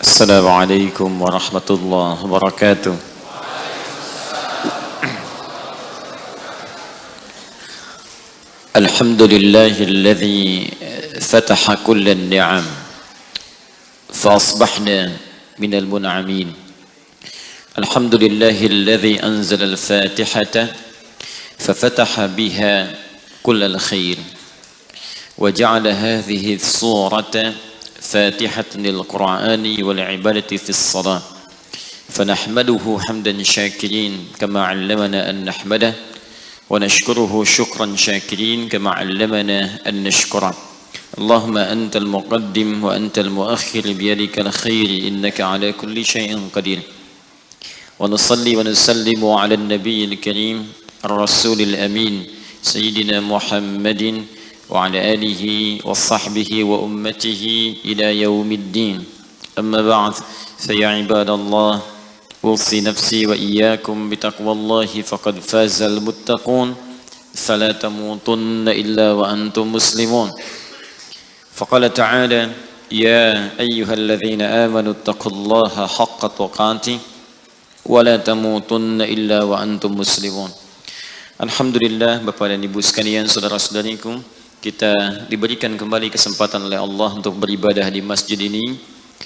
Assalamualaikum warahmatullahi wabarakatuh. Alhamdulillahilladzi fataha kullan ni'am fa asbahna minal mun'amin. Alhamdulillahilladzi anzala al-fatihata fa fataha biha kullal khair wa ja'ala hadhihi as-surata فاتحة للقرآن والعبادة في الصلاة فنحمده حمدا شاكرين كما علمنا أن نحمده ونشكره شكرا شاكرين كما علمنا أن نشكره اللهم أنت المقدم وأنت المؤخر بيدك الخير إنك على كل شيء قدير ونصلي ونسلم على النبي الكريم الرسول الأمين سيدنا محمد وعلى آله وصحبه وأمته إلى يوم الدين أما بعد فيا عباد الله أوصي نفسي وإياكم بتقوى الله فقد فاز المتقون فلا تموتن إلا وأنتم مسلمون فقال تعالى يا أيها الذين آمنوا اتقوا الله حق تقاته ولا تموتن إلا وأنتم مسلمون. Alhamdulillah, Bapak dan Ibu sekalian, saudara-saudariku, kita diberikan kembali kesempatan oleh Allah untuk beribadah di masjid ini.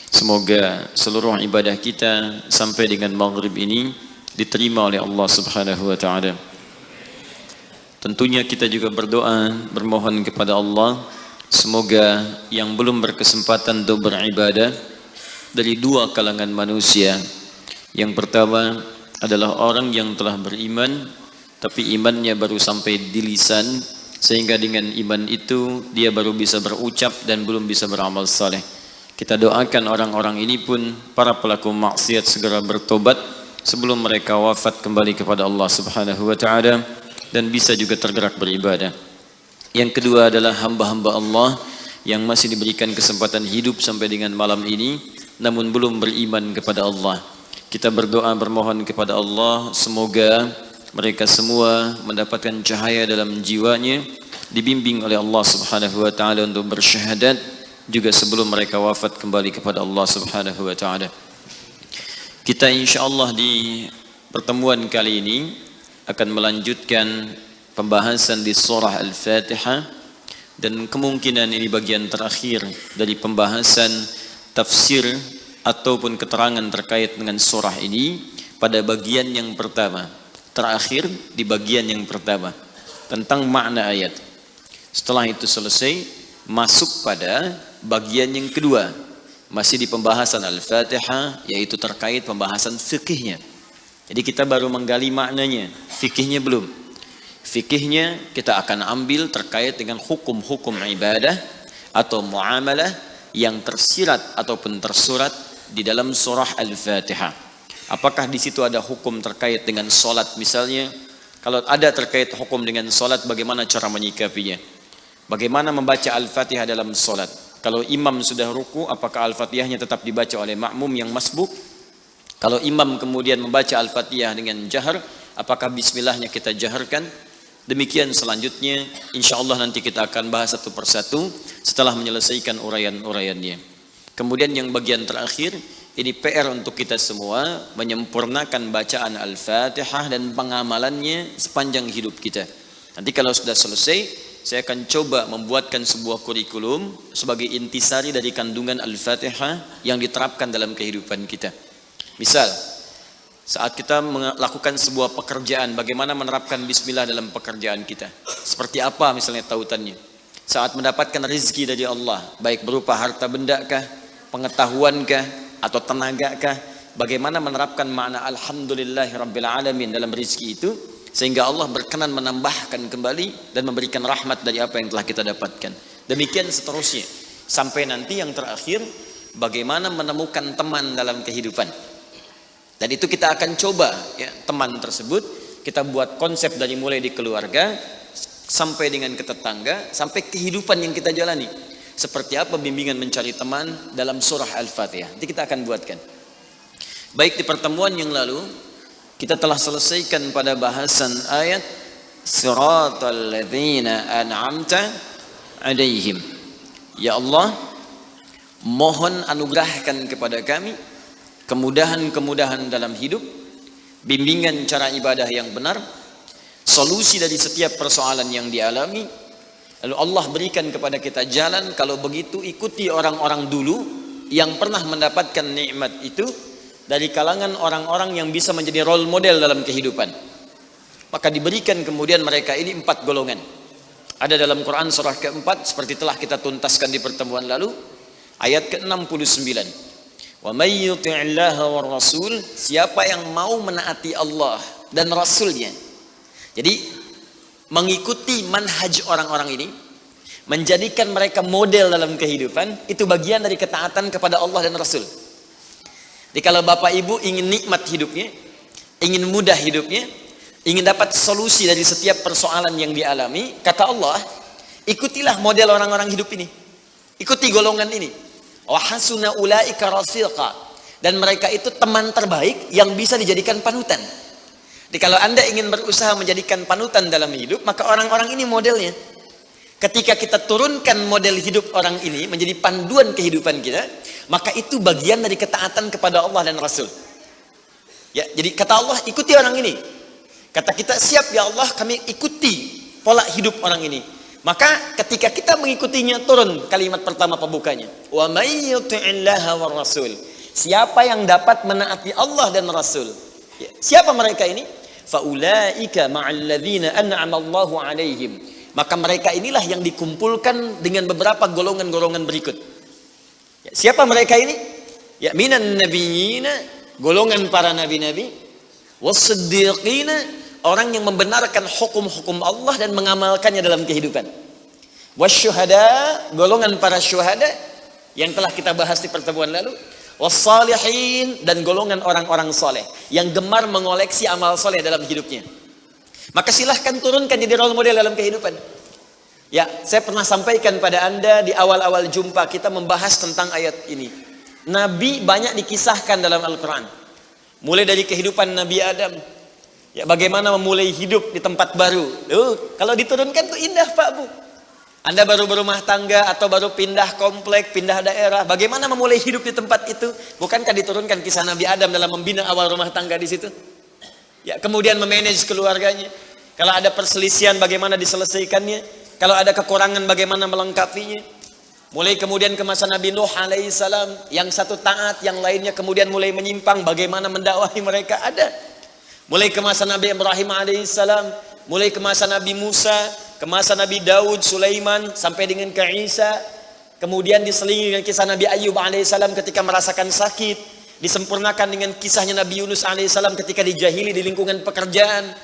Semoga seluruh ibadah kita sampai dengan maghrib ini diterima oleh Allah Subhanahu wa taala. Tentunya kita juga berdoa, bermohon kepada Allah semoga yang belum berkesempatan untuk beribadah dari dua kalangan manusia. Yang pertama adalah orang yang telah beriman tapi imannya baru sampai di lisan, sehingga dengan iman itu dia baru bisa berucap dan belum bisa beramal saleh. Kita doakan orang-orang ini pun, para pelaku maksiat, segera bertobat sebelum mereka wafat kembali kepada Allah Subhanahu wa taala dan bisa juga tergerak beribadah. Yang kedua adalah hamba-hamba Allah yang masih diberikan kesempatan hidup sampai dengan malam ini namun belum beriman kepada Allah. Kita berdoa, bermohon kepada Allah semoga mereka semua mendapatkan cahaya dalam jiwanya, dibimbing oleh Allah Subhanahu wa taala untuk bersyahadat juga sebelum mereka wafat kembali kepada Allah Subhanahu wa taala. Kita insyaallah di pertemuan kali ini akan melanjutkan pembahasan di surah Al-Fatihah, dan kemungkinan ini bagian terakhir dari pembahasan tafsir ataupun keterangan terkait dengan surah ini pada bagian yang pertama. Terakhir di bagian yang pertama tentang makna ayat. Setelah itu selesai, masuk pada bagian yang kedua, masih di pembahasan Al-Fatihah, yaitu terkait pembahasan fikihnya. Jadi kita baru menggali maknanya, fikihnya belum. Fikihnya kita akan ambil terkait dengan hukum-hukum ibadah atau muamalah yang tersirat ataupun tersurat di dalam surah Al-Fatihah. Apakah di situ ada hukum terkait dengan solat misalnya? Kalau ada terkait hukum dengan solat, bagaimana cara menyikapinya? Bagaimana membaca Al-Fatihah dalam solat? Kalau imam sudah ruku, apakah Al-Fatihahnya tetap dibaca oleh makmum yang masbuk? Kalau imam kemudian membaca Al-Fatihah dengan jahar, apakah bismillahnya kita jaharkan? Demikian selanjutnya, insya Allah nanti kita akan bahas satu persatu setelah menyelesaikan uraian-uraiannya. Kemudian yang bagian terakhir, ini PR untuk kita semua, menyempurnakan bacaan Al-Fatihah dan pengamalannya sepanjang hidup kita. Nanti kalau sudah selesai, saya akan coba membuatkan sebuah kurikulum sebagai intisari dari kandungan Al-Fatihah yang diterapkan dalam kehidupan kita. Misal, saat kita melakukan sebuah pekerjaan, bagaimana menerapkan bismillah dalam pekerjaan kita? Seperti apa misalnya tautannya? Saat mendapatkan rezeki dari Allah, baik berupa harta benda kah, pengetahuan kah, atau tenaga kah, bagaimana menerapkan makna alhamdulillahirabbil alamin dalam rezeki itu sehingga Allah berkenan menambahkan kembali dan memberikan rahmat dari apa yang telah kita dapatkan. Demikian seterusnya sampai nanti yang terakhir, bagaimana menemukan teman dalam kehidupan. Dan itu kita akan coba ya, teman tersebut kita buat konsep dari mulai di keluarga sampai dengan ke tetangga sampai kehidupan yang kita jalani. Seperti apa bimbingan mencari teman dalam surah Al-Fatihah. Nanti kita akan buatkan. Baik, di pertemuan yang lalu kita telah selesaikan pada bahasan ayat siratal ladzina an'amta alaihim. Ya Allah, Mohon anugerahkan kepada kami kemudahan-kemudahan dalam hidup, bimbingan cara ibadah yang benar, solusi dari setiap persoalan yang dialami. Lalu Allah berikan kepada kita jalan, kalau begitu ikuti orang-orang dulu yang pernah mendapatkan nikmat itu dari kalangan orang-orang yang bisa menjadi role model dalam kehidupan. Maka diberikan kemudian mereka ini 4 golongan. Ada dalam Quran surah keempat, seperti telah kita tuntaskan di pertemuan lalu, ayat ke-69. Wa may yuti'illaha war rasul, siapa yang mau menaati Allah dan Rasulnya. Jadi mengikuti manhaj orang-orang ini, menjadikan mereka model dalam kehidupan, itu bagian dari ketaatan kepada Allah dan Rasul. Jadi kalau Bapak Ibu ingin nikmat hidupnya, ingin mudah hidupnya, ingin dapat solusi dari setiap persoalan yang dialami, kata Allah, ikutilah model orang-orang hidup ini. Ikuti golongan ini. Wa hasuna ulaika rafiqa, dan mereka itu teman terbaik yang bisa dijadikan panutan. Jadi kalau Anda ingin berusaha menjadikan panutan dalam hidup, maka orang-orang ini modelnya. Ketika kita turunkan model hidup orang ini menjadi panduan kehidupan kita, maka itu bagian dari ketaatan kepada Allah dan Rasul. Ya, jadi kata Allah, ikuti orang ini. Kata kita, siap ya Allah, kami ikuti pola hidup orang ini. Maka ketika kita mengikutinya, turun kalimat pertama pembukanya. Wa may yuti'illaha war rasul. Siapa yang dapat menaati Allah dan Rasul? Ya, siapa mereka ini? Faulaika ma'al ladzina an'ama Allahu 'alaihim. Maka mereka inilah yang dikumpulkan dengan beberapa golongan-golongan berikut. Ya, siapa mereka ini? Ya, minan nabiyina, golongan para nabi-nabi, was-siddiqina, orang yang membenarkan hukum-hukum Allah dan mengamalkannya dalam kehidupan. Wasyuhada, golongan para syuhada yang telah kita bahas di pertemuan lalu. Wassalihin, dan golongan orang-orang soleh yang gemar mengoleksi amal soleh dalam hidupnya. Maka silahkan turunkan jadi role model dalam kehidupan. Ya, saya pernah sampaikan pada Anda di awal-awal jumpa kita membahas tentang ayat ini. Nabi banyak dikisahkan dalam Al-Quran. Mulai dari kehidupan Nabi Adam. Ya, bagaimana memulai hidup di tempat baru. Kalau diturunkan tuh indah Pak Bu. Anda baru berumah tangga atau baru pindah komplek, pindah daerah. Bagaimana memulai hidup di tempat itu? Bukankah diturunkan kisah Nabi Adam dalam membina awal rumah tangga di situ? Ya, kemudian memanage keluarganya. Kalau ada perselisihan bagaimana diselesaikannya? Kalau ada kekurangan bagaimana melengkapinya? Mulai kemudian ke masa Nabi Nuh alaihissalam, yang satu taat, yang lainnya kemudian mulai menyimpang, bagaimana mendakwahi mereka? Ada. Mulai ke masa Nabi Ibrahim alaihissalam, mulai ke masa Nabi Musa, ke masa Nabi Daud, Sulaiman, sampai dengan ke Isa. Kemudian diselingi dengan kisah Nabi Ayub alaihissalam ketika merasakan sakit. Disempurnakan dengan kisahnya Nabi Yunus alaihissalam ketika dijahili di lingkungan pekerjaan.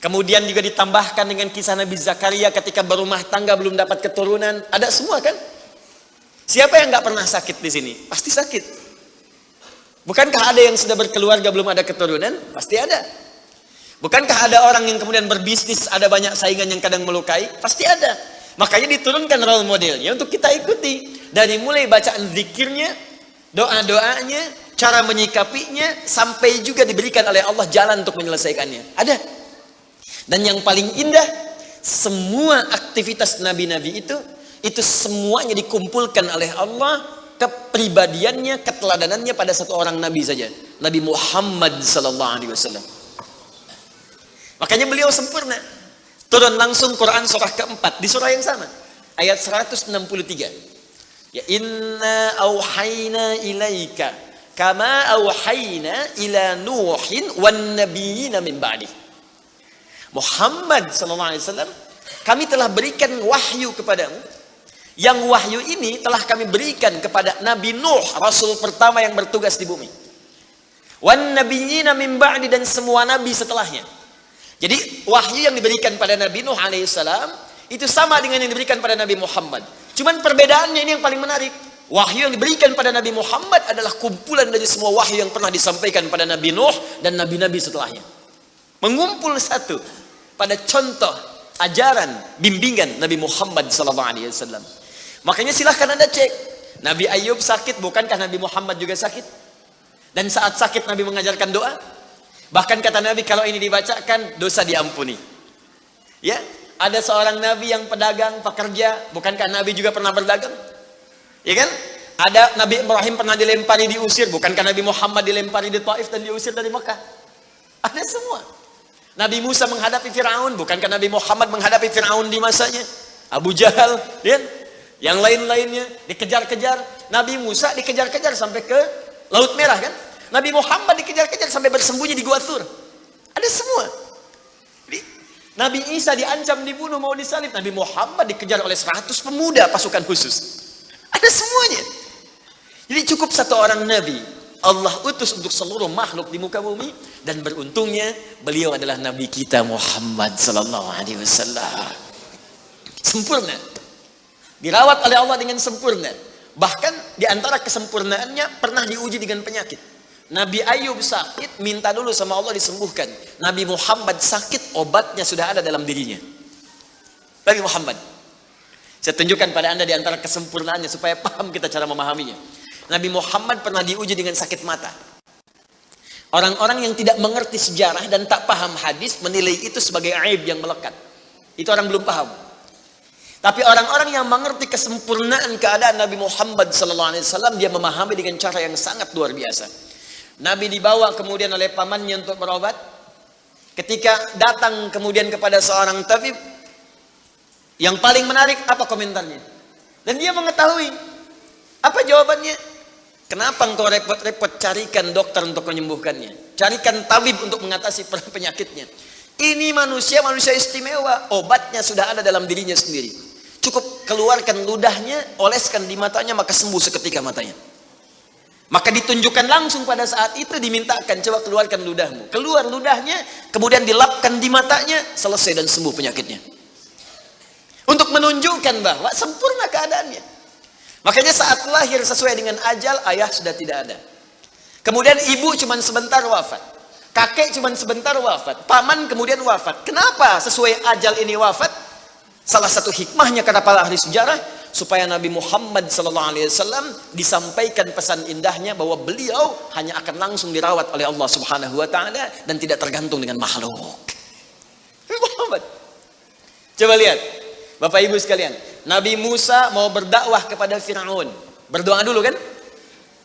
Kemudian juga ditambahkan dengan kisah Nabi Zakaria ketika berumah tangga belum dapat keturunan. Ada semua kan? Siapa yang nggak pernah sakit di sini? Pasti sakit. Bukankah ada yang sudah berkeluarga belum ada keturunan? Pasti ada. Bukankah ada orang yang kemudian berbisnis ada banyak saingan yang kadang melukai? Pasti ada. Makanya diturunkan role modelnya untuk kita ikuti. Dari mulai bacaan zikirnya, doa-doanya, cara menyikapinya, sampai juga diberikan oleh Allah jalan untuk menyelesaikannya. Ada. Dan yang paling indah, semua aktivitas nabi-nabi itu semuanya dikumpulkan oleh Allah, kepribadiannya, keteladanannya pada satu orang nabi saja, Nabi Muhammad sallallahu alaihi wasallam. Makanya beliau sempurna. Turun langsung Quran surah keempat di surah yang sama, ayat 163. Ya, inna auhayna ilaika kama auhayna ila nuhin wan nabiyina min ba'di. Muhammad sallallahu alaihi wasallam, kami telah berikan wahyu kepadamu. Yang wahyu ini telah kami berikan kepada Nabi Nuh, rasul pertama yang bertugas di bumi. Wan nabiyina min ba'di, dan semua nabi setelahnya. Jadi wahyu yang diberikan pada Nabi Nuh alaihissalam itu sama dengan yang diberikan pada Nabi Muhammad. Cuman perbedaannya ini yang paling menarik. Wahyu yang diberikan pada Nabi Muhammad adalah kumpulan dari semua wahyu yang pernah disampaikan pada Nabi Nuh dan nabi-nabi setelahnya. Mengumpul satu pada contoh ajaran bimbingan Nabi Muhammad SAW. Makanya silahkan Anda cek. Nabi Ayub sakit, bukankah Nabi Muhammad juga sakit? Dan saat sakit Nabi mengajarkan doa. Bahkan kata Nabi, kalau ini dibacakan dosa diampuni. Ya, ada seorang Nabi yang pedagang, pekerja, bukankah Nabi juga pernah berdagang? Ya kan? Ada Nabi Ibrahim pernah dilempari, diusir. Bukankah Nabi Muhammad dilempari di Taif dan diusir dari Mekah? Ada semua. Nabi Musa menghadapi Fir'aun. Bukankah Nabi Muhammad menghadapi Fir'aun di masanya? Abu Jahal, lihat. Yang lain-lainnya dikejar-kejar. Nabi Musa dikejar-kejar sampai ke Laut Merah kan? Nabi Muhammad dikejar-kejar sampai bersembunyi di Gua Thur. Ada semua. Jadi, Nabi Isa diancam dibunuh, mau disalib. Nabi Muhammad dikejar oleh 100 pemuda pasukan khusus. Ada semuanya. Jadi cukup satu orang Nabi Allah utus untuk seluruh makhluk di muka bumi, dan beruntungnya beliau adalah Nabi kita Muhammad sallallahu alaihi wasallam. Sempurna. Dirawat oleh Allah dengan sempurna. Bahkan di antara kesempurnaannya pernah diuji dengan penyakit. Nabi Ayub sakit, minta dulu sama Allah disembuhkan. Nabi Muhammad sakit, obatnya sudah ada dalam dirinya. Nabi Muhammad. Saya tunjukkan pada Anda di antara kesempurnaannya supaya paham kita cara memahaminya. Nabi Muhammad pernah diuji dengan sakit mata. Orang-orang yang tidak mengerti sejarah dan tak paham hadis menilai itu sebagai aib yang melekat. Itu orang belum paham. Tapi orang-orang yang mengerti kesempurnaan keadaan Nabi Muhammad SAW, dia memahami dengan cara yang sangat luar biasa. Nabi dibawa kemudian oleh pamannya untuk berobat. Ketika datang kemudian kepada seorang tabib, yang paling menarik apa komentarnya? Dan dia mengetahui. Apa jawabannya? Kenapa engkau repot-repot carikan dokter untuk menyembuhkannya? Carikan tabib untuk mengatasi penyakitnya. Ini manusia istimewa. Obatnya sudah ada dalam dirinya sendiri. Cukup keluarkan ludahnya, oleskan di matanya, maka sembuh seketika matanya. Maka ditunjukkan langsung pada saat itu, dimintakan, coba keluarkan ludahmu. Keluar ludahnya, kemudian dilapkan di matanya, selesai dan sembuh penyakitnya. Untuk menunjukkan bahwa sempurna keadaannya. Makanya saat lahir sesuai dengan ajal, ayah sudah tidak ada. Kemudian ibu cuma sebentar wafat. Kakek cuma sebentar wafat. Paman kemudian wafat. Kenapa sesuai ajal ini wafat? Salah satu hikmahnya kata para ahli sejarah, supaya Nabi Muhammad SAW disampaikan pesan indahnya bahwa beliau hanya akan langsung dirawat oleh Allah Subhanahu wa taala dan tidak tergantung dengan makhluk. Muhammad. Coba lihat, Bapak Ibu sekalian, Nabi Musa mau berdakwah kepada Fir'aun. Berdoa dulu kan?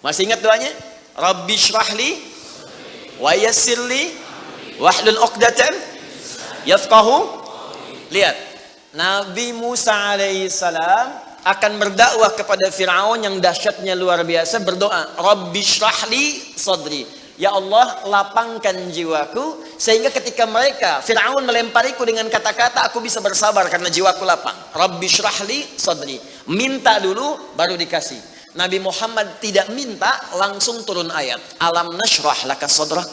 Masih ingat doanya? Rabbi syrahli wa yassirli wahlul 'uqdatam yafqahu. Lihat, Nabi Musa alaihissalam akan berdakwah kepada Fir'aun yang dahsyatnya luar biasa, berdoa, Rabbi syrahli sadri. Ya Allah, lapangkan jiwaku, sehingga ketika Fir'aun melempariku dengan kata-kata, aku bisa bersabar karena jiwaku lapang. Rabbi syrahli sadri. Minta dulu, baru dikasih. Nabi Muhammad tidak minta, langsung turun ayat. Alam nashrah laka sadrak.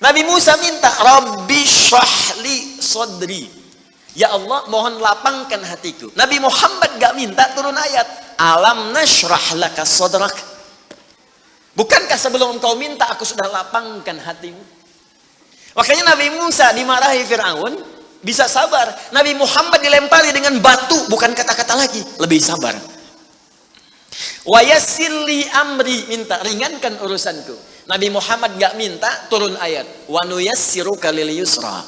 Nabi Musa minta, Rabbi syrahli sadri. Ya Allah, mohon lapangkan hatiku. Nabi Muhammad gak minta, turun ayat. Alam nashrah laka sadrak. Bukankah sebelum engkau minta, aku sudah lapangkan hatimu? Makanya Nabi Musa dimarahi Fir'aun, bisa sabar. Nabi Muhammad dilempari dengan batu, bukan kata-kata lagi, lebih sabar. Wa yassirli amri, minta ringankan urusanku. Nabi Muhammad gak minta, turun ayat. Wa nuyassiruka lil yusra.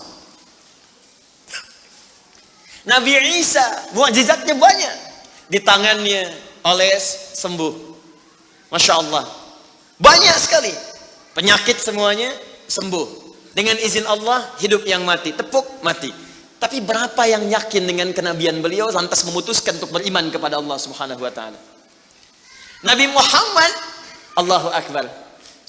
Nabi Isa, mukjizatnya banyak. Di tangannya, oles, sembuh. Masya Allah. Banyak sekali. Penyakit semuanya sembuh. Dengan izin Allah, hidup yang mati. Tepuk, mati. Tapi berapa yang yakin dengan kenabian beliau, lantas memutuskan untuk beriman kepada Allah Subhanahu wa ta'ala. Nabi Muhammad, Allahu Akbar.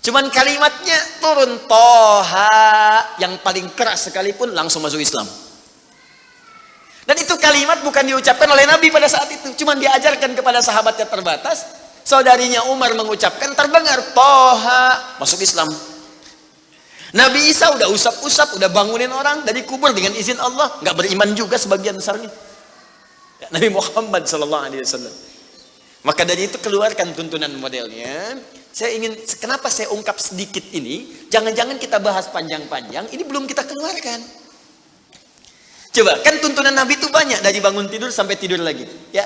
Cuman kalimatnya turun, Toha, yang paling keras sekalipun langsung masuk Islam. Dan itu kalimat bukan diucapkan oleh Nabi pada saat itu, cuman diajarkan kepada sahabatnya terbatas. Saudarinya Umar mengucapkan, terdengar Toha, masuk Islam. Nabi Isa udah usap-usap, udah bangunin orang dari kubur dengan izin Allah, nggak beriman juga sebagian besarnya. Ya, Nabi Muhammad SAW. Maka dari itu keluarkan tuntunan modelnya. Kenapa saya ungkap sedikit ini? Jangan-jangan kita bahas panjang-panjang, ini belum kita keluarkan. Coba, kan tuntunan Nabi itu banyak, dari bangun tidur sampai tidur lagi. Ya,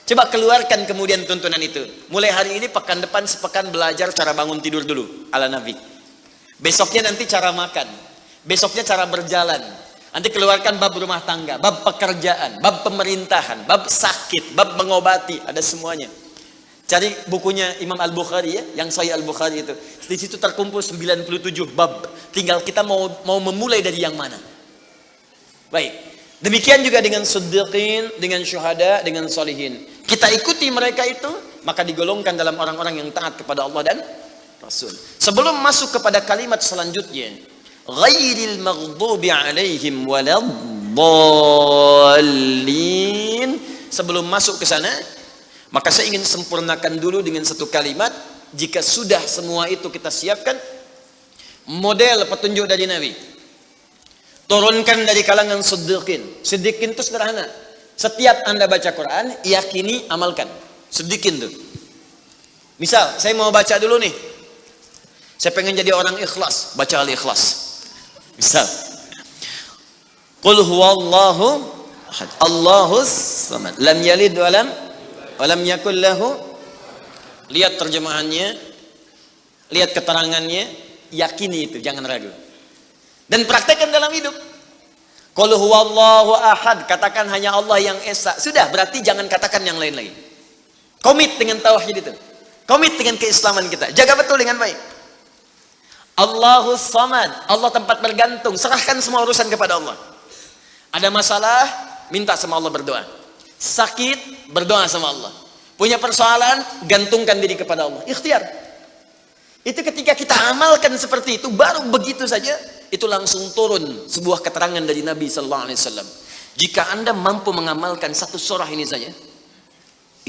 coba keluarkan kemudian tuntunan itu. Mulai hari ini, pekan depan, sepekan belajar cara bangun tidur dulu, ala Nabi. Besoknya nanti cara makan. Besoknya cara berjalan. Nanti keluarkan bab rumah tangga, bab pekerjaan, bab pemerintahan, bab sakit, bab mengobati, ada semuanya. Cari bukunya Imam Al-Bukhari ya, yang Sahih Al-Bukhari itu. Di situ terkumpul 97 bab. Tinggal kita mau memulai dari yang mana. Baik. Demikian juga dengan siddiqin, dengan syuhada, dengan solihin. Kita ikuti mereka itu, maka digolongkan dalam orang-orang yang taat kepada Allah dan Rasul. Sebelum masuk kepada kalimat selanjutnya, ghairil maghdubi alaihim waladdallin. Sebelum masuk ke sana, maka saya ingin sempurnakan dulu dengan satu kalimat. Jika sudah semua itu kita siapkan, model petunjuk dari Nabi, turunkan dari kalangan siddiqin. Siddiqin itu sederhana. Setiap Anda baca Quran, yakini, amalkan. Siddiqin tuh. Misal, saya mau baca dulu nih. Saya pengen jadi orang ikhlas, baca Al-Ikhlas. Misal, Qul huwallahu ahad, Allahus samad, lam yalid walam yakul lahu. Lihat terjemahannya, lihat keterangannya, yakini itu, jangan ragu. Dan praktekkan dalam hidup. Qul huwallahu ahad, katakan hanya Allah yang esa. Sudah, berarti jangan katakan yang lain lagi. Komit dengan tauhid itu. Komit dengan keislaman kita. Jaga betul dengan baik. Allahus samad, Allah tempat bergantung. Serahkan semua urusan kepada Allah. Ada masalah, minta sama Allah, berdoa. Sakit, berdoa sama Allah. Punya persoalan, gantungkan diri kepada Allah. Ikhtiar. Itu ketika kita amalkan seperti itu, baru begitu saja, itu langsung turun sebuah keterangan dari Nabi Sallallahu Alaihi Wasallam. Jika Anda mampu mengamalkan satu surah ini saja,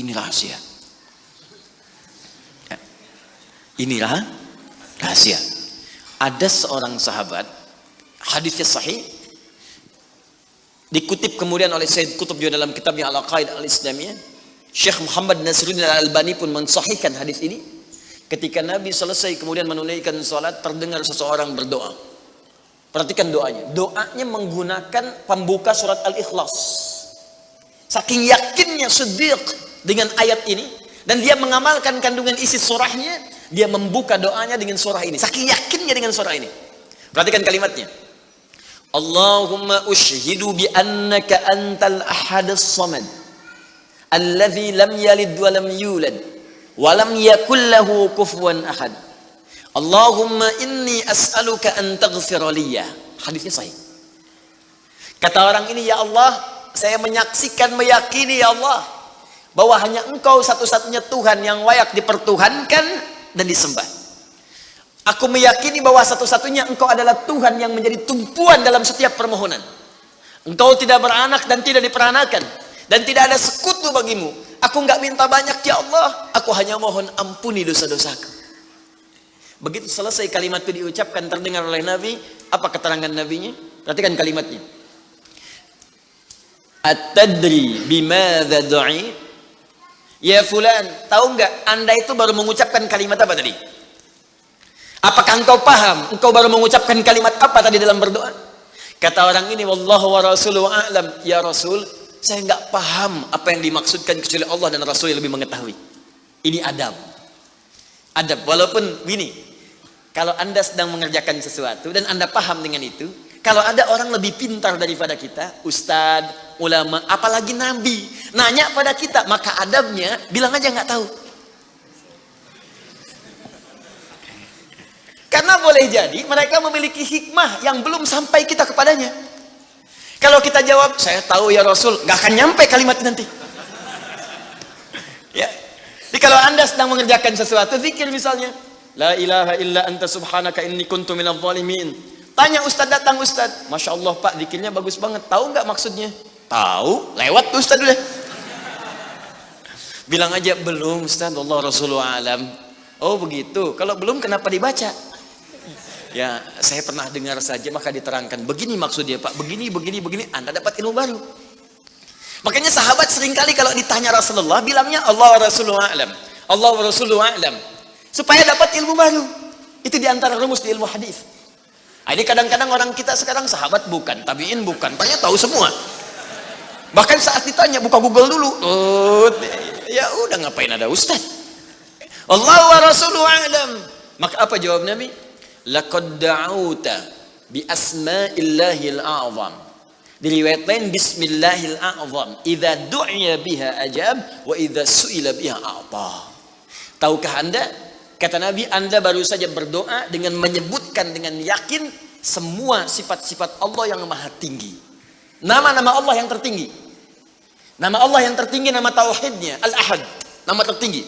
ini rahasia. Ya. Ini rahasia. Ada seorang sahabat, hadisnya sahih, dikutip kemudian oleh Sayyid Qutb juga dalam kitabnya Al-Aqaid Al-Islamiyah. Syekh Muhammad Nasiruddin Al-Albani pun mensahihkan hadis ini. Ketika Nabi selesai kemudian menunaikan salat, terdengar seseorang berdoa. Perhatikan doanya. Doanya menggunakan pembuka surat Al-Ikhlas. Saking yakinnya Siddiq dengan ayat ini, dan dia mengamalkan kandungan isi surahnya, dia membuka doanya dengan surah ini. Saking yakinnya dengan surah ini. Perhatikan kalimatnya. Allahumma ushhidu bi annaka antal ahadus samad, alladzi lam yalid wa lam yulad wa lam yakul lahu kufuwan ahad. Allahumma inni as'aluka an taghfira liya. Hadisnya sahih. Kata orang ini, ya Allah, saya menyaksikan, meyakini ya Allah, bahwa hanya Engkau satu-satunya Tuhan yang layak dipertuhankan dan disembah. Aku meyakini bahwa satu-satunya Engkau adalah Tuhan yang menjadi tumpuan dalam setiap permohonan. Engkau tidak beranak dan tidak diperanakan, dan tidak ada sekutu bagimu. Aku enggak minta banyak ya Allah, aku hanya mohon ampuni dosa-dosaku. Begitu selesai kalimat itu diucapkan, terdengar oleh Nabi. Apa keterangan Nabinya? Perhatikan kalimatnya. At-tadri bimadza du'i? Ya fulan, tahu enggak Anda itu baru mengucapkan kalimat apa tadi? Apakah engkau paham? Engkau baru mengucapkan kalimat apa tadi dalam berdoa? Kata orang ini, wallahu wa rasuluhu a'lam. Ya Rasul, saya enggak paham apa yang dimaksudkan kecuali Allah dan Rasul yang lebih mengetahui. Ini adab. Adab, walaupun gini, kalau Anda sedang mengerjakan sesuatu dan Anda paham dengan itu, kalau ada orang lebih pintar daripada kita, ustadz, ulama, apalagi nabi, nanya pada kita, maka adabnya bilang aja nggak tahu. Karena boleh jadi mereka memiliki hikmah yang belum sampai kita kepadanya. Kalau kita jawab, saya tahu ya Rasul, nggak akan nyampe kalimat nanti. Ya. Jadi kalau Anda sedang mengerjakan sesuatu, zikir misalnya, la ilaha illa anta subhanaka inni kuntu minadh dhalimin. Tanya ustaz, datang ustaz, masya Allah pak, zikirnya bagus banget. Tahu nggak maksudnya? Tahu, lewat tuh ustaz udah. Bilang aja belum ustaz, Allah Rasulullah alam. Oh begitu. Kalau belum kenapa dibaca? Ya saya pernah dengar saja, maka diterangkan. Begini maksudnya pak, begini. Anda dapat ilmu baru. Makanya sahabat seringkali kalau ditanya Rasulullah, bilangnya Allah Rasulullah alam, Allah Rasulullah alam, supaya dapat ilmu baru. Itu diantara rumus di ilmu hadis. Ini kadang-kadang orang kita sekarang sahabat bukan, tabiin bukan, tanya tahu semua. Bahkan saat ditanya buka Google dulu. Ya udah, ngapain ada ustaz? Allah wa Rasulullah alam. Maka apa jawab Nabi? Laqad da'auta bi asma'illahil a'zam Di riwayat lain Bismillahil a'zam, idza du'iya biha ajab wa idza su'ila biha a'ta. Tahukah Anda, kata Nabi, Anda baru saja berdoa dengan menyebutkan dengan yakin semua sifat-sifat Allah yang maha tinggi. Nama-nama Allah yang tertinggi. Nama Allah yang tertinggi, nama tauhidnya Al-Ahad, nama tertinggi.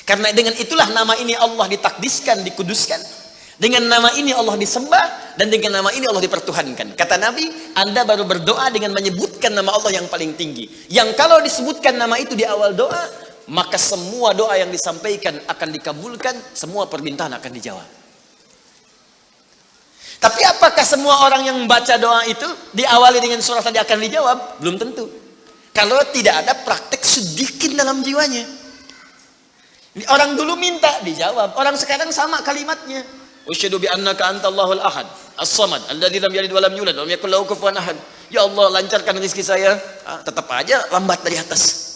Karena dengan itulah nama ini Allah ditakdiskan, dikuduskan. Dengan nama ini Allah disembah, dan dengan nama ini Allah dipertuhankan. Kata Nabi, Anda baru berdoa dengan menyebutkan nama Allah yang paling tinggi. Yang kalau disebutkan nama itu di awal doa, maka semua doa yang disampaikan akan dikabulkan, semua permintaan akan dijawab. Tapi apakah semua orang yang membaca doa itu diawali dengan surah tadi akan dijawab? Belum tentu. Kalau tidak ada praktek sedikit dalam jiwanya. Orang dulu minta dijawab, orang sekarang sama kalimatnya. Usyhadu bi annaka antallahul ahad, as-samad, alladzi lam yalid wa lam yulad wa lam yakul lahu kufuwan ahad. Ya Allah, lancarkan rezeki saya. Tetap aja lambat dari atas.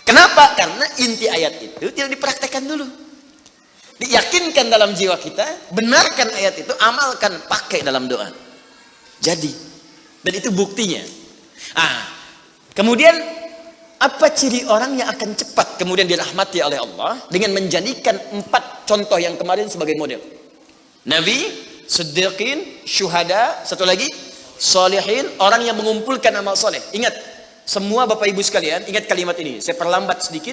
Kenapa? Karena inti ayat itu tidak dipraktekkan dulu. Diyakinkan dalam jiwa kita, benarkan ayat itu, amalkan, pakai dalam doa. Jadi, dan itu buktinya. Kemudian apa ciri orang yang akan cepat kemudian dirahmati oleh Allah dengan menjadikan 4 contoh yang kemarin sebagai model? Nabi, Siddiqin, Syuhada, satu lagi Salihin, orang yang mengumpulkan amal soleh. Ingat, semua Bapak Ibu sekalian, ingat kalimat ini. Saya perlambat sedikit.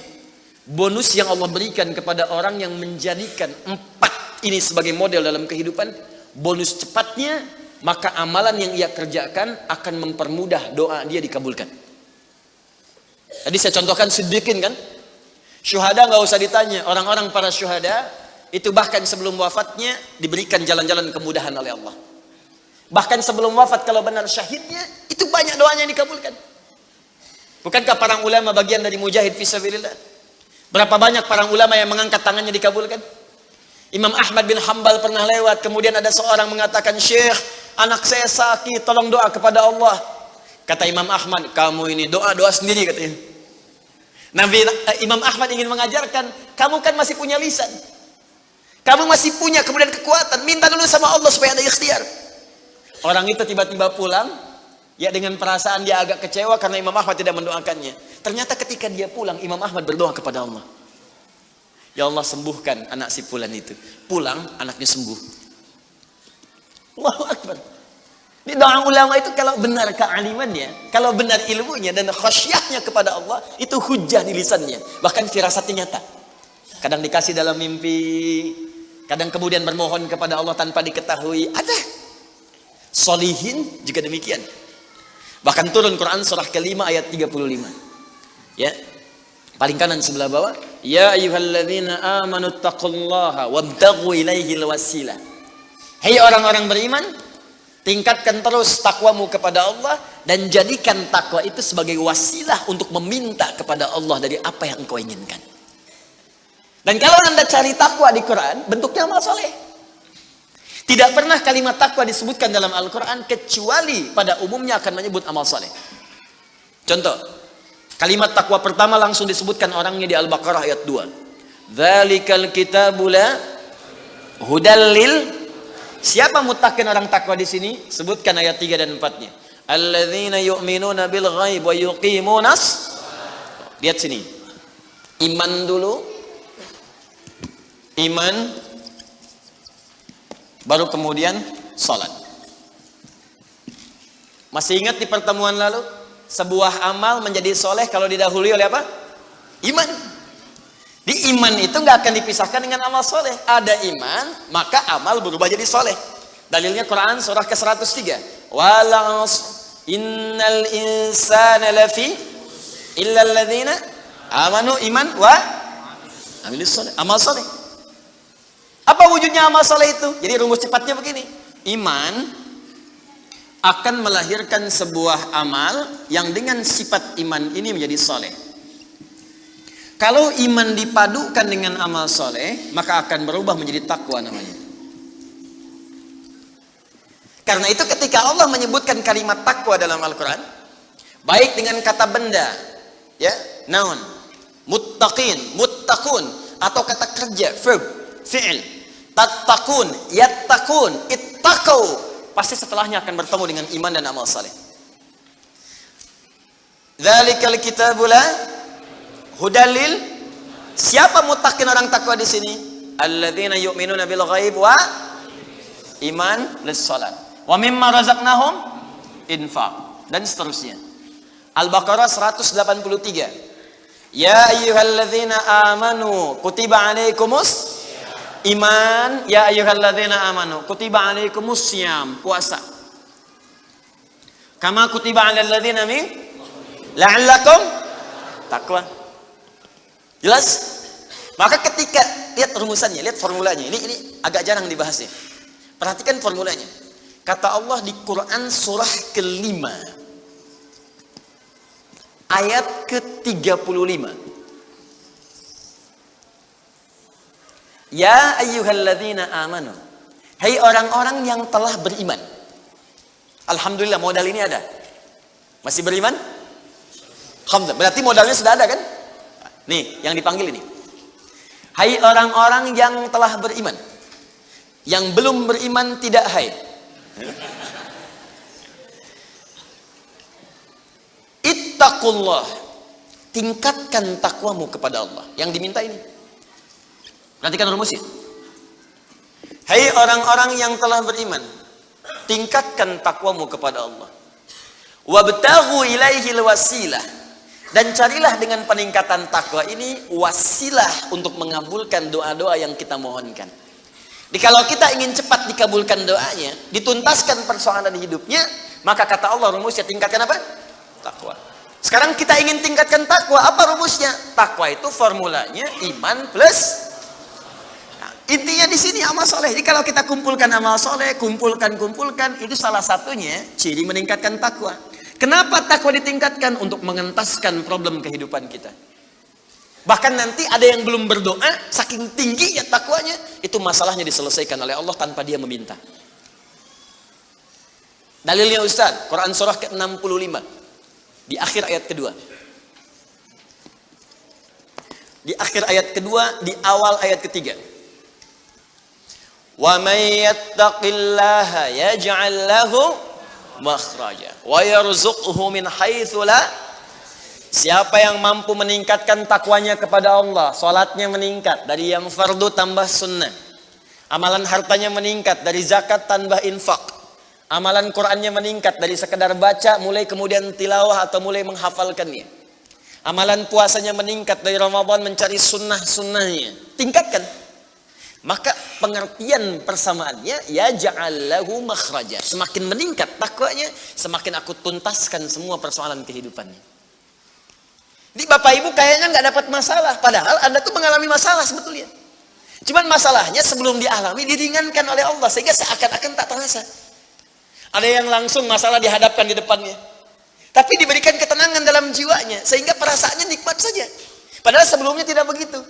Bonus yang Allah berikan kepada orang yang menjadikan 4 ini sebagai model dalam kehidupan, bonus cepatnya, maka amalan yang ia kerjakan akan mempermudah doa dia dikabulkan. Tadi saya contohkan Siddiqin kan. Syuhada nggak usah ditanya. Orang-orang para syuhada itu bahkan sebelum wafatnya diberikan jalan-jalan kemudahan oleh Allah. Bahkan sebelum wafat kalau benar syahidnya, itu banyak doanya yang dikabulkan. Bukankah para ulama bagian dari mujahid fisabilillah? Berapa banyak para ulama yang mengangkat tangannya dikabulkan? Imam Ahmad bin Hanbal pernah lewat, kemudian ada seorang mengatakan, "Syekh, anak saya sakit, tolong doa kepada Allah." Kata Imam Ahmad, "Kamu ini doa-doa sendiri," katanya. Imam Ahmad ingin mengajarkan, kamu kan masih punya lisan. Kamu masih punya kemudian kekuatan, minta dulu sama Allah supaya ada ikhtiar. Orang itu tiba-tiba pulang, ya dengan perasaan dia agak kecewa karena Imam Ahmad tidak mendoakannya. Ternyata ketika dia pulang, Imam Ahmad berdoa kepada Allah. Ya Allah, sembuhkan anak si fulan itu. Pulang, anaknya sembuh. Allahu Akbar. Di doa ulama itu kalau benar kealimannya, kalau benar ilmunya dan khasyahnya kepada Allah, itu hujah di lisannya. Bahkan firasatnya nyata. Kadang dikasih dalam mimpi, kadang kemudian bermohon kepada Allah tanpa diketahui. Ada. Solihin juga demikian. Bahkan turun Quran surah ke-5 ayat 35. Ya. Paling kanan sebelah bawah, ya ayyuhalladzina amanu taqullaha wabtaghu ilaihil wasilah. Hai orang-orang beriman, tingkatkan terus takwamu kepada Allah dan jadikan takwa itu sebagai wasilah untuk meminta kepada Allah dari apa yang engkau inginkan. Dan kalau Anda cari takwa di Quran, bentuknya amal soleh. Tidak pernah kalimat takwa disebutkan dalam Al-Quran kecuali pada umumnya akan menyebut amal soleh. Contoh, kalimat takwa pertama langsung disebutkan orangnya di Al-Baqarah ayat 2. Dzalikal kitabu la hudal lil. Siapa mutakin orang takwa di sini? Sebutkan ayat 3 dan 4-nya. Alladzina yu'minuna bil ghaib wa yuqimunas. Lihat sini. Iman dulu. Iman, baru kemudian salat. Masih ingat di pertemuan lalu, sebuah amal menjadi soleh kalau didahului oleh apa? Iman. Di iman itu nggak akan dipisahkan dengan amal soleh. Ada iman, maka amal berubah jadi soleh. Dalilnya Quran surah ke-103. Walas innal insana lafi illa alladzina amanu iman wa amilis soleh. Amal soleh. Apa wujudnya amal soleh itu? Jadi rumus cepatnya begini. Iman akan melahirkan sebuah amal yang dengan sifat iman ini menjadi soleh. Kalau iman dipadukan dengan amal soleh, maka akan berubah menjadi takwa namanya. Karena itu ketika Allah menyebutkan kalimat takwa dalam Al-Quran, baik dengan kata benda, ya, noun, muttaqin, muttaqun, atau kata kerja, verb, fi'il, tattaqun, yattaqun, ittaqau, pasti setelahnya akan bertemu dengan iman dan amal saleh. Dzalikal kitabul hudalil. Siapa muttaqin orang takwa di sini? Alladzina yu'minuna bil ghaib wa iman lis salat. Wa mimma razaqnahum infaq dan seterusnya. Al-Baqarah 183. Ya ayyuhalladzina amanu kutiba alaikumus iman. Ya ayyuhalladzina amanu kutiba alaikumus syiyam, puasa. Kama kutiba alal ladzina min la'allakum taqwa. Jelas? Maka ketika lihat rumusannya, lihat formulanya. Ini agak jarang dibahas ya. Perhatikan formulanya. Kata Allah di Quran surah ke-5 ayat ke-35. Ya ayyuhalladzina amanu. Hai orang-orang yang telah beriman. Alhamdulillah modal ini ada. Masih beriman? Alhamdulillah. Berarti modalnya sudah ada kan? Nih, yang dipanggil ini. Hai orang-orang yang telah beriman. Yang belum beriman tidak hai. Ittaqullah. Tingkatkan takwamu kepada Allah. Yang diminta ini. Perhatikan rumusnya. Hai orang-orang yang telah beriman, tingkatkan takwamu kepada Allah. Wabtaghu ilaihil wasilah. Dan carilah dengan peningkatan takwa ini wasilah untuk mengabulkan doa-doa yang kita mohonkan. Jadi kalau kita ingin cepat dikabulkan doanya, dituntaskan persoalan hidupnya, maka kata Allah rumusnya tingkatkan apa? Takwa. Sekarang kita ingin tingkatkan takwa, apa rumusnya? Takwa itu formulanya iman plus. Nah, intinya di sini amal soleh. Jadi kalau kita kumpulkan amal soleh, kumpulkan, itu salah satunya ciri meningkatkan takwa. Kenapa takwa ditingkatkan? Untuk mengentaskan problem kehidupan kita. Bahkan nanti ada yang belum berdoa, saking tinggi ya takwanya, itu masalahnya diselesaikan oleh Allah tanpa dia meminta. Dalilnya Ustaz, Quran surah ke-65 di akhir ayat kedua. Di akhir ayat kedua, di awal ayat ketiga. Wa may yattaqillaha yaj'al lahu makhraja wa yarzuqhu min haitsu la. Siapa yang mampu meningkatkan takwanya kepada Allah, salatnya meningkat dari yang fardu tambah sunnah, amalan hartanya meningkat dari zakat tambah infak, amalan Qur'annya meningkat dari sekedar baca mulai kemudian tilawah atau mulai menghafalkannya, amalan puasanya meningkat dari Ramadan mencari sunnah-sunnahnya, tingkatkan. Maka pengertian persamaannya ya ja'allahu makhraja. Semakin meningkat takwanya, semakin aku tuntaskan semua persoalan kehidupannya. Jadi Bapak Ibu kayaknya nggak dapat masalah, padahal Anda tuh mengalami masalah sebetulnya. Cuman masalahnya sebelum dialami diringankan oleh Allah sehingga seakan-akan tak terasa. Ada yang langsung masalah dihadapkan di depannya, tapi diberikan ketenangan dalam jiwanya sehingga perasaannya nikmat saja. Padahal sebelumnya tidak begitu.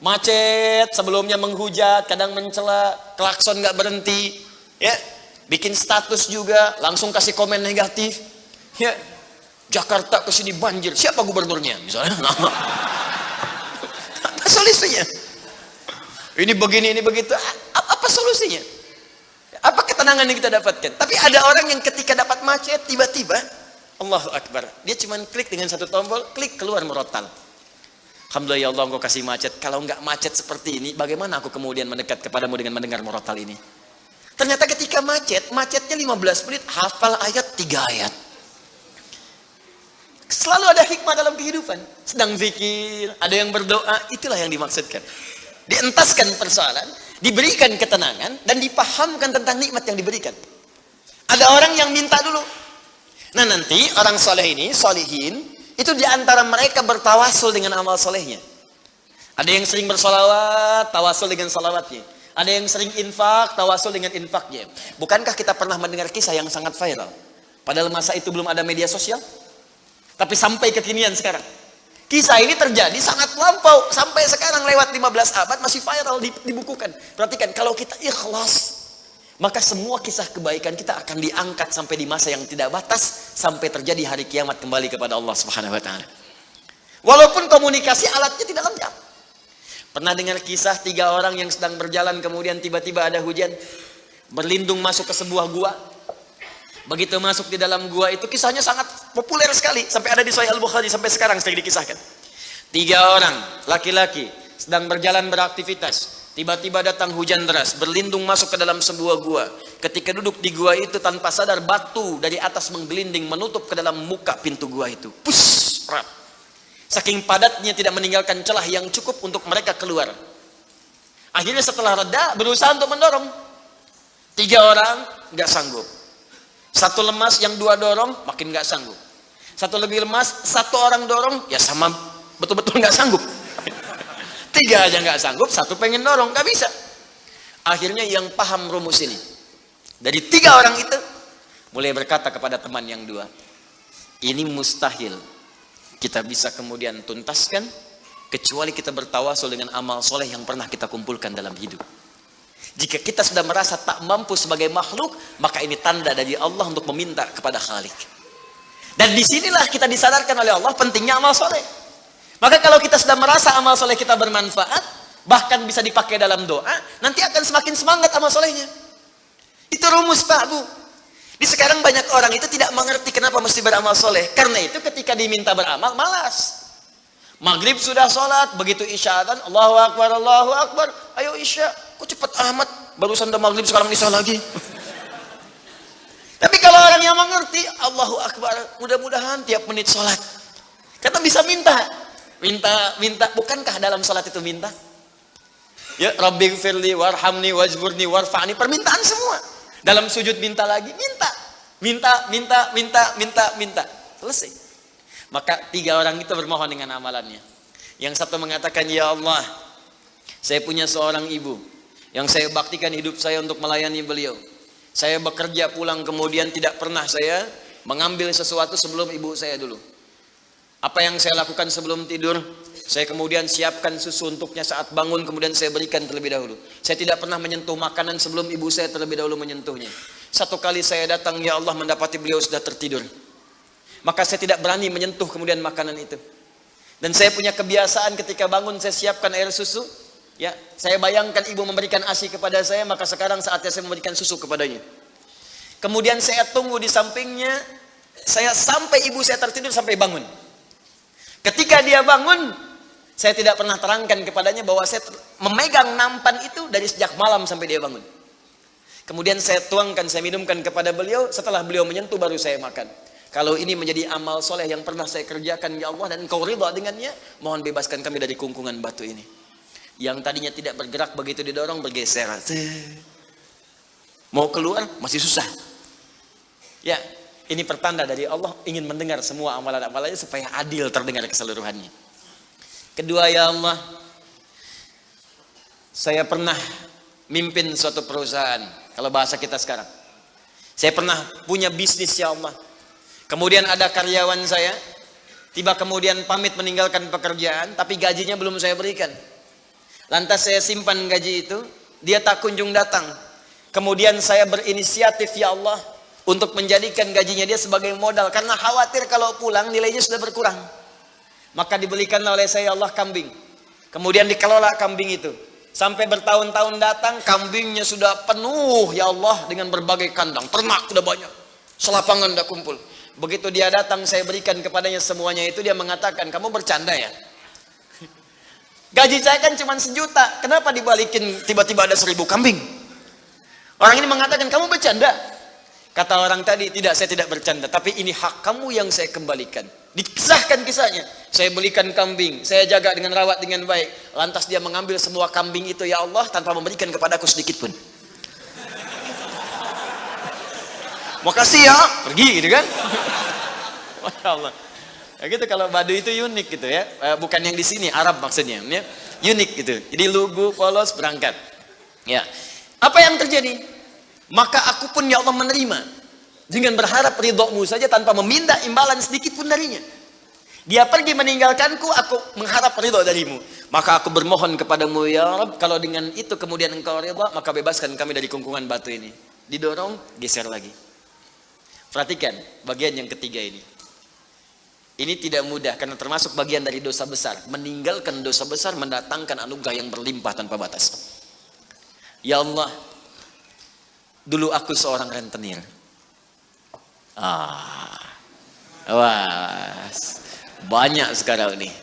Macet, sebelumnya menghujat, kadang mencela, klakson nggak berhenti, ya, bikin status juga, langsung kasih komen negatif, ya, Jakarta kesini banjir, siapa gubernurnya, misalnya, apa solusinya? Ini begini, ini begitu, apa solusinya? Apa ketenangan yang kita dapatkan? Tapi ada orang yang ketika dapat macet, tiba-tiba, Allahu Akbar, dia cuma klik dengan satu tombol, klik keluar merotal. Alhamdulillah ya Allah engkau kasih macet. Kalau enggak macet seperti ini, bagaimana aku kemudian mendekat kepadamu dengan mendengar murotal ini? Ternyata ketika macetnya 15 menit, hafal ayat 3 ayat. Selalu ada hikmah dalam kehidupan. Sedang zikir, ada yang berdoa, itulah yang dimaksudkan. Dientaskan persoalan, diberikan ketenangan, dan dipahamkan tentang nikmat yang diberikan. Ada orang yang minta dulu. Nah nanti orang soleh ini, solihin, itu diantara mereka bertawasul dengan amal solehnya. Ada yang sering bersolawat, tawasul dengan solawatnya. Ada yang sering infak, tawasul dengan infaknya. Bukankah kita pernah mendengar kisah yang sangat viral? Padahal masa itu belum ada media sosial. Tapi sampai kekinian sekarang. Kisah ini terjadi sangat lampau. Sampai sekarang lewat 15 abad masih viral, dibukukan. Perhatikan, kalau kita ikhlas, maka semua kisah kebaikan kita akan diangkat sampai di masa yang tidak batas, sampai terjadi hari kiamat kembali kepada Allah Subhanahu wa taala. Walaupun komunikasi alatnya tidak lengkap. Pernah dengar kisah 3 orang yang sedang berjalan kemudian tiba-tiba ada hujan, berlindung masuk ke sebuah gua. Begitu masuk di dalam gua itu kisahnya sangat populer sekali sampai ada di Sahih Al-Bukhari sampai sekarang sering dikisahkan. 3 orang laki-laki sedang berjalan beraktivitas, tiba-tiba datang hujan deras, berlindung masuk ke dalam sebuah gua. Ketika duduk di gua itu tanpa sadar batu dari atas menggelinding menutup ke dalam muka pintu gua itu. Pus, rap. Saking padatnya tidak meninggalkan celah yang cukup untuk mereka keluar. Akhirnya setelah reda berusaha untuk mendorong. 3 orang nggak sanggup. 1 lemas, yang 2 dorong makin nggak sanggup. 1 lebih lemas, 1 orang dorong ya sama betul-betul nggak sanggup. 3 aja nggak sanggup, 1 pengen dorong nggak bisa. Akhirnya yang paham rumus ini dari 3 orang itu mulai berkata kepada teman yang 2, ini mustahil kita bisa kemudian tuntaskan kecuali kita bertawasul dengan amal soleh yang pernah kita kumpulkan dalam hidup. Jika kita sudah merasa tak mampu sebagai makhluk, maka ini tanda dari Allah untuk meminta kepada Khalik. Dan disinilah kita disadarkan oleh Allah pentingnya amal soleh. Maka kalau kita sudah merasa amal soleh kita bermanfaat, bahkan bisa dipakai dalam doa, nanti akan semakin semangat amal solehnya. Itu rumus Pak Bu. Di sekarang banyak orang itu tidak mengerti kenapa mesti beramal soleh. Karena itu ketika diminta beramal, malas. Maghrib sudah sholat, begitu isya kan, Allahu Akbar, ayo isya. Kok cepet amat, barusan udah maghrib sekarang isya lagi. Tapi kalau orang yang mengerti, Allahu Akbar, mudah-mudahan tiap menit sholat. Kata bisa minta. Bukankah dalam sholat itu minta? Ya, Rabbighfirli warhamni wajburni warfa'ni, permintaan semua. Dalam sujud minta lagi, minta. Selesai. Maka 3 orang itu bermohon dengan amalannya. Yang satu mengatakan, ya Allah, saya punya seorang ibu yang saya baktikan hidup saya untuk melayani beliau. Saya bekerja pulang kemudian tidak pernah saya mengambil sesuatu sebelum ibu saya dulu. Apa yang saya lakukan sebelum tidur, saya kemudian siapkan susu untuknya saat bangun, kemudian saya berikan terlebih dahulu. Saya tidak pernah menyentuh makanan sebelum ibu saya terlebih dahulu menyentuhnya. Satu kali saya datang, ya Allah, mendapati beliau sudah tertidur. Maka saya tidak berani menyentuh kemudian makanan itu. Dan saya punya kebiasaan ketika bangun saya siapkan air susu. Ya, saya bayangkan ibu memberikan ASI kepada saya, maka sekarang saatnya saya memberikan susu kepadanya. Kemudian saya tunggu di sampingnya, saya sampai ibu saya tertidur sampai bangun. Ketika dia bangun, saya tidak pernah terangkan kepadanya bahwa saya memegang nampan itu dari sejak malam sampai dia bangun. Kemudian saya tuangkan, saya minumkan kepada beliau, setelah beliau menyentuh baru saya makan. Kalau ini menjadi amal soleh yang pernah saya kerjakan, ya Allah, dan Engkau ridha dengannya, mohon bebaskan kami dari kungkungan batu ini. Yang tadinya tidak bergerak, begitu didorong bergeser. Mau keluar masih susah. Ya, ini pertanda dari Allah ingin mendengar semua amalan-amalannya supaya adil terdengar keseluruhannya. Kedua, ya Allah, saya pernah mimpin suatu perusahaan. Kalau bahasa kita sekarang, saya pernah punya bisnis, ya Allah. Kemudian ada karyawan saya, tiba kemudian pamit meninggalkan pekerjaan, tapi gajinya belum saya berikan. Lantas saya simpan gaji itu, dia tak kunjung datang. Kemudian saya berinisiatif, ya Allah, untuk menjadikan gajinya dia sebagai modal, karena khawatir kalau pulang nilainya sudah berkurang. Maka dibelikanlah oleh saya, ya Allah, kambing. Kemudian dikelola kambing itu. Sampai bertahun-tahun datang, kambingnya sudah penuh, ya Allah, dengan berbagai kandang. Ternak sudah banyak, selapangan sudah kumpul. Begitu dia datang, saya berikan kepadanya semuanya itu, dia mengatakan, kamu bercanda ya? Gaji saya kan cuma 1 juta, kenapa dibalikin tiba-tiba ada 1000 kambing? Orang ini mengatakan, kamu bercanda? Kata orang tadi, tidak, saya tidak bercanda, tapi ini hak kamu yang saya kembalikan. Dikisahkan kisahnya, saya belikan kambing, saya jaga dengan rawat dengan baik. Lantas dia mengambil semua kambing itu, ya Allah, tanpa memberikan kepadaku sedikit pun. Makasih ya, pergi gitu kan? Masya Allah. Ya gitu, kalau Baduy itu unik gitu ya, bukan yang di sini, Arab maksudnya, ya. Unik gitu. Jadi lugu, polos, berangkat. Ya, apa yang terjadi? Maka aku pun, ya Allah, menerima dengan berharap ridhomu saja tanpa meminta imbalan sedikit pun darinya. Dia pergi meninggalkanku, aku mengharap ridho darimu. Maka aku bermohon kepadamu, ya Rabb, kalau dengan itu kemudian engkau ridho, maka bebaskan kami dari kungkungan batu ini. Didorong, geser lagi. Perhatikan bagian yang ketiga ini. Ini tidak mudah karena termasuk bagian dari dosa besar. Meninggalkan dosa besar mendatangkan anugerah yang berlimpah tanpa batas. Ya Allah, dulu aku seorang rentenir. Wah, banyak sekarang nih.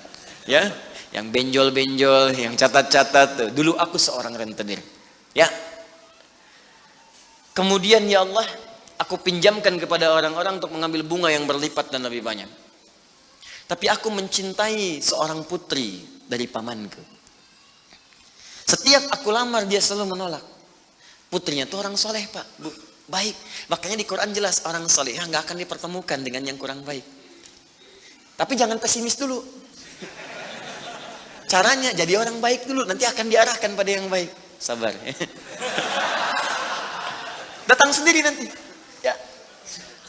Ya, yang benjol-benjol, yang catat-catat. Dulu aku seorang rentenir. Ya. Kemudian ya Allah, aku pinjamkan kepada orang-orang untuk mengambil bunga yang berlipat dan lebih banyak. Tapi aku mencintai seorang putri dari pamanku. Setiap aku lamar dia selalu menolak. Putrinya itu orang soleh Pak, Bu, baik. Makanya di Quran jelas orang soleh nggak akan dipertemukan dengan yang kurang baik. Tapi jangan pesimis dulu. Caranya jadi orang baik dulu, nanti akan diarahkan pada yang baik. Sabar. Datang sendiri nanti. Ya.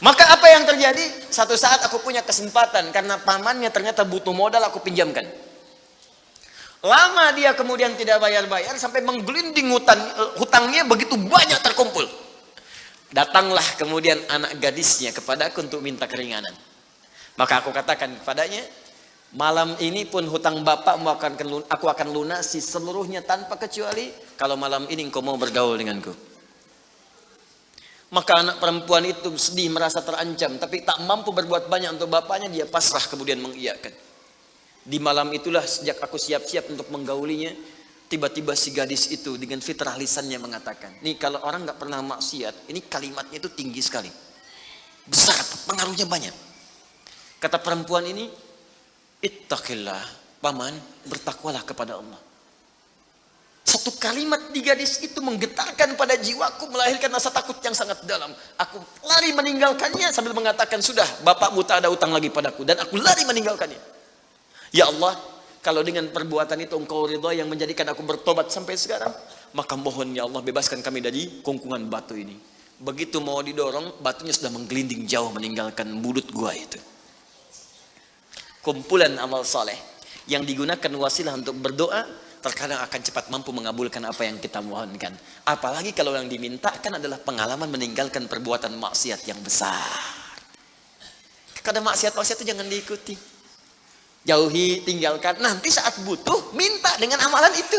Maka apa yang terjadi? Satu saat aku punya kesempatan karena pamannya ternyata butuh modal, aku pinjamkan. Lama dia kemudian tidak bayar-bayar sampai menggelinding hutangnya begitu banyak terkumpul. Datanglah kemudian anak gadisnya kepadaku untuk minta keringanan. Maka aku katakan kepadanya, malam ini pun hutang bapak aku akan lunasi seluruhnya tanpa kecuali kalau malam ini engkau mau bergaul denganku. Maka anak perempuan itu sedih, merasa terancam, tapi tak mampu berbuat banyak untuk bapaknya, dia pasrah kemudian mengiyakan. Di malam itulah sejak aku siap-siap untuk menggaulinya, tiba-tiba si gadis itu dengan fitrah lisannya mengatakan, nih kalau orang nggak pernah maksiat, ini kalimatnya itu tinggi sekali, besar, pengaruhnya banyak. Kata perempuan ini, ittaqillah, paman, bertakwalah kepada Allah. Satu kalimat di gadis itu menggetarkan pada jiwaku, melahirkan rasa takut yang sangat dalam. Aku lari meninggalkannya sambil mengatakan, sudah, bapakmu tak ada utang lagi padaku, dan aku lari meninggalkannya. Ya Allah, kalau dengan perbuatan itu engkau ridha yang menjadikan aku bertobat sampai sekarang, maka mohon ya Allah bebaskan kami dari kungkungan batu ini. Begitu mau didorong, batunya sudah menggelinding jauh meninggalkan mulut gua itu. Kumpulan amal soleh yang digunakan wasilah untuk berdoa, terkadang akan cepat mampu mengabulkan apa yang kita mohonkan. Apalagi kalau yang dimintakan adalah pengalaman meninggalkan perbuatan maksiat yang besar. Kadang maksiat-maksiat itu jangan diikuti. Jauhi, tinggalkan. Nanti saat butuh, minta dengan amalan itu.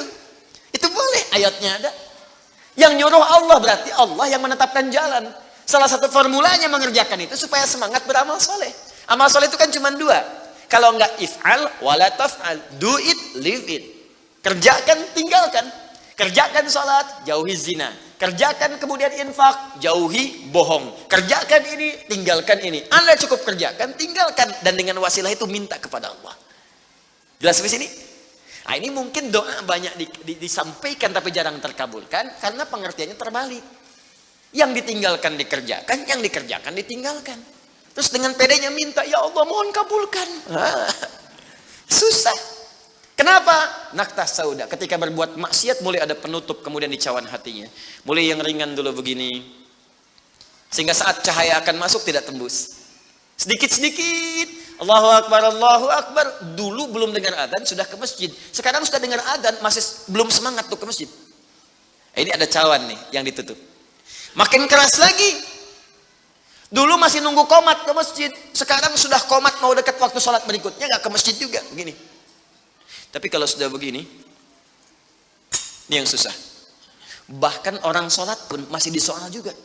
Itu boleh, ayatnya ada. Yang nyuruh Allah berarti Allah yang menetapkan jalan. Salah satu formulanya mengerjakan itu supaya semangat beramal soleh. Amal soleh itu kan cuma dua. Kalau enggak if'al, wala taf'al. Do it, live it. Kerjakan, tinggalkan. Kerjakan sholat, jauhi zina. Kerjakan kemudian infak, jauhi bohong. Kerjakan ini, tinggalkan ini. Anda cukup kerjakan, tinggalkan. Dan dengan wasilah itu minta kepada Allah. Jelas di sini? Nah, ini mungkin doa banyak disampaikan tapi jarang terkabulkan karena pengertiannya terbalik. Yang ditinggalkan dikerjakan, yang dikerjakan ditinggalkan. Terus dengan pedenya minta, ya Allah mohon kabulkan. Susah. Kenapa? Naktah sauda. Ketika berbuat maksiat mulai ada penutup kemudian di cawan hatinya. Mulai yang ringan dulu begini. Sehingga saat cahaya akan masuk tidak tembus. Sedikit-sedikit. Allahu Akbar, Allahu Akbar. Dulu belum dengar adzan sudah ke masjid. Sekarang sudah dengar adzan masih belum semangat tuh ke masjid. Ini ada cawan nih yang ditutup. Makin keras lagi. Dulu masih nunggu qomat ke masjid. Sekarang sudah qomat mau dekat waktu sholat berikutnya gak ke masjid juga. Begini. Tapi kalau sudah begini, ini yang susah. Bahkan orang sholat pun masih disoal juga.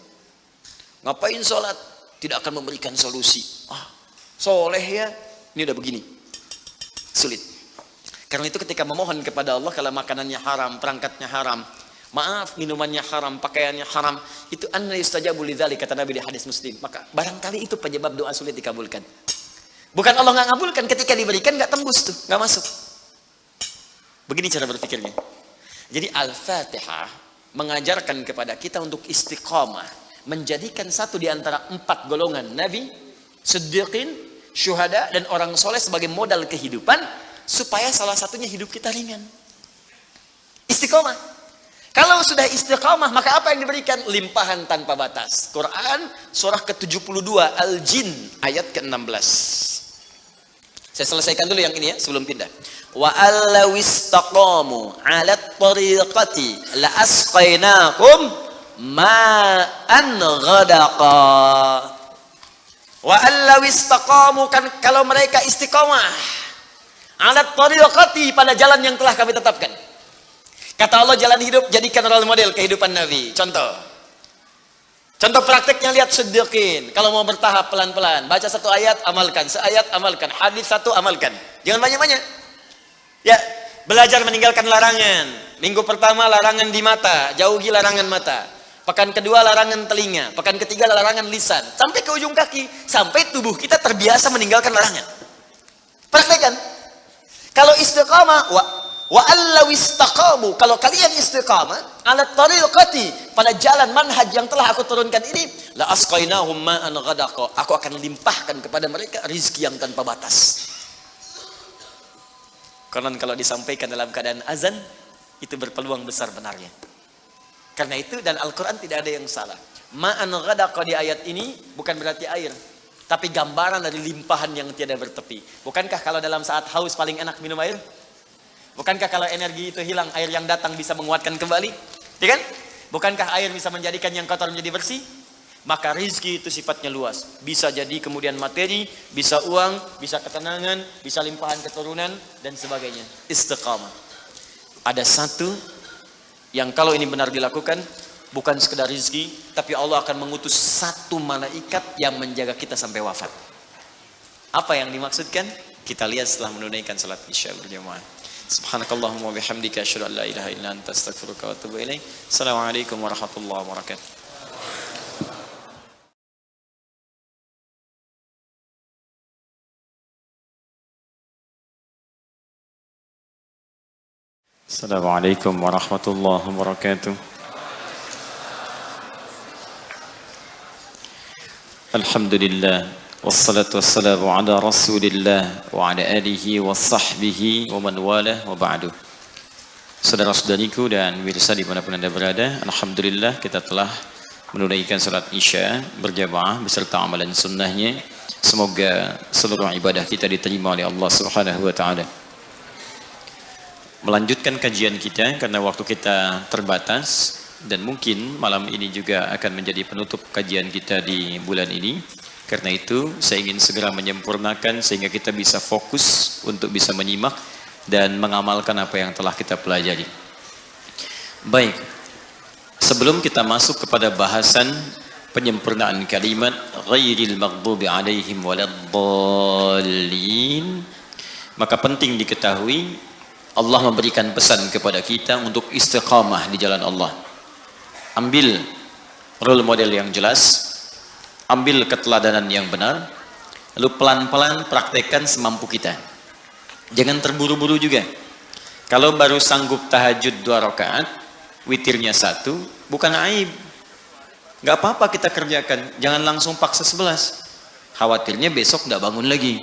Ngapain sholat? Tidak akan memberikan solusi. Soleh ya, ini udah begini. Sulit. Karena itu ketika memohon kepada Allah, kalau makanannya haram, perangkatnya haram, maaf, minumannya haram, pakaiannya haram, itu anna yustajabu lidzalik, kata Nabi di hadis Muslim. Maka barangkali itu penyebab doa sulit dikabulkan. Bukan Allah nggak ngabulkan, ketika diberikan nggak tembus tuh, nggak masuk. Begini cara berpikirnya. Jadi Al-Fatihah mengajarkan kepada kita untuk istiqamah, menjadikan satu di antara 4 golongan Nabi, Siddiqin, Syuhada, dan orang soleh sebagai modal kehidupan, supaya salah satunya hidup kita ringan. Istiqamah. Kalau sudah istiqamah, maka apa yang diberikan? Limpahan tanpa batas. Quran surah ke-72 Al-Jin ayat ke-16. Saya selesaikan dulu yang ini ya sebelum pindah. Wa allaw istaqamu 'ala at-tariqati la asqainakum ma'an ghadaqa. Wa allaw istaqamu, kan kalau mereka istiqamah 'ala at-tariqati, pada jalan yang telah kami tetapkan. Kata Allah jalan hidup, jadikan role model kehidupan Nabi. Contoh. Contoh prakteknya lihat siddiqin. Kalau mau bertahap pelan-pelan, baca satu ayat amalkan, seayat amalkan, hadis satu amalkan. Jangan banyak-banyak. Ya, belajar meninggalkan larangan. Minggu pertama larangan di mata, jauhi larangan mata. Pekan kedua larangan telinga, pekan ketiga larangan lisan, sampai ke ujung kaki, sampai tubuh kita terbiasa meninggalkan larangan. Praktekkan. Kalau istiqamah, wa allaw istaqamu, kalau kalian istiqamah ala tariqati, pada jalan manhaj yang telah aku turunkan ini, la asqainahum ma'an ghadaqa, aku akan limpahkan kepada mereka rizki yang tanpa batas. Karena kalau disampaikan dalam keadaan azan, itu berpeluang besar benarnya. Karena itu dan Al-Quran tidak ada yang salah. Ma'an ghadaqa di ayat ini bukan berarti air, tapi gambaran dari limpahan yang tiada bertepi. Bukankah kalau dalam saat haus paling enak minum air? Bukankah kalau energi itu hilang, air yang datang bisa menguatkan kembali? Ya kan? Bukankah air bisa menjadikan yang kotor menjadi bersih? Maka rizki itu sifatnya luas. Bisa jadi kemudian materi, bisa uang, bisa ketenangan, bisa limpahan keturunan, dan sebagainya. Istiqamah. Ada satu yang kalau ini benar dilakukan, bukan sekedar rizki, tapi Allah akan mengutus satu malaikat yang menjaga kita sampai wafat. Apa yang dimaksudkan? Kita lihat setelah menunaikan salat isya berjamaah. Subhanakallahumma wa bihamdika asyhadu an la ilaha illa anta astaghfiruka wa atubu ilaik. Assalamualaikum warahmatullahi wabarakatuh. Assalamualaikum warahmatullahi wabarakatuh. Alhamdulillah, wassalatu wassalamu ala rasulillah wa ala alihi wa sahbihi wa man walah wa ba'du. Saudara-saudariku dan pemirsa dimanapun Anda berada, alhamdulillah kita telah menunaikan salat isya berjamaah beserta amalan sunnahnya. Semoga seluruh ibadah kita diterima oleh Allah Subhanahu wa taala. Melanjutkan kajian kita karena waktu kita terbatas dan mungkin malam ini juga akan menjadi penutup kajian kita di bulan ini. Karena itu saya ingin segera menyempurnakan sehingga kita bisa fokus untuk bisa menyimak dan mengamalkan apa yang telah kita pelajari. Baik, sebelum kita masuk kepada bahasan penyempurnaan kalimat ghairil maghdubi alaihim waladdallin, maka penting diketahui Allah memberikan pesan kepada kita untuk istiqamah di jalan Allah. Ambil role model yang jelas, ambil keteladanan yang benar, lalu pelan-pelan praktekkan semampu kita. Jangan terburu-buru juga. Kalau baru sanggup tahajud 2 rakaat, witirnya 1, bukan aib. Gak apa-apa kita kerjakan, jangan langsung paksa 11. Khawatirnya besok gak bangun lagi.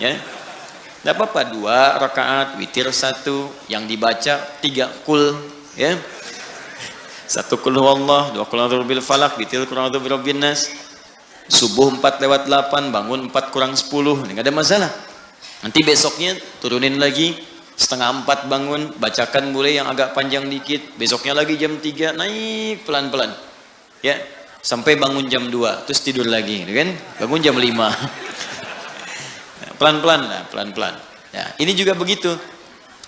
Ya. Tidak apa-apa, 2 rakaat, witir 1, yang dibaca 3 kul, ya. 1 kul huwallah, 2 kul a'udzu birabbil falaq, witir kul a'udzu birabbin nas. Subuh 4:08, bangun 4:10, nggak ada masalah. Nanti besoknya turunin lagi, 3:30 bangun, bacakan mulai yang agak panjang dikit. Besoknya lagi jam 3, naik pelan-pelan, ya, sampai bangun jam 2, terus tidur lagi, kan? Bangun jam 5. Pelan-pelan lah, pelan-pelan. Ya, ini juga begitu.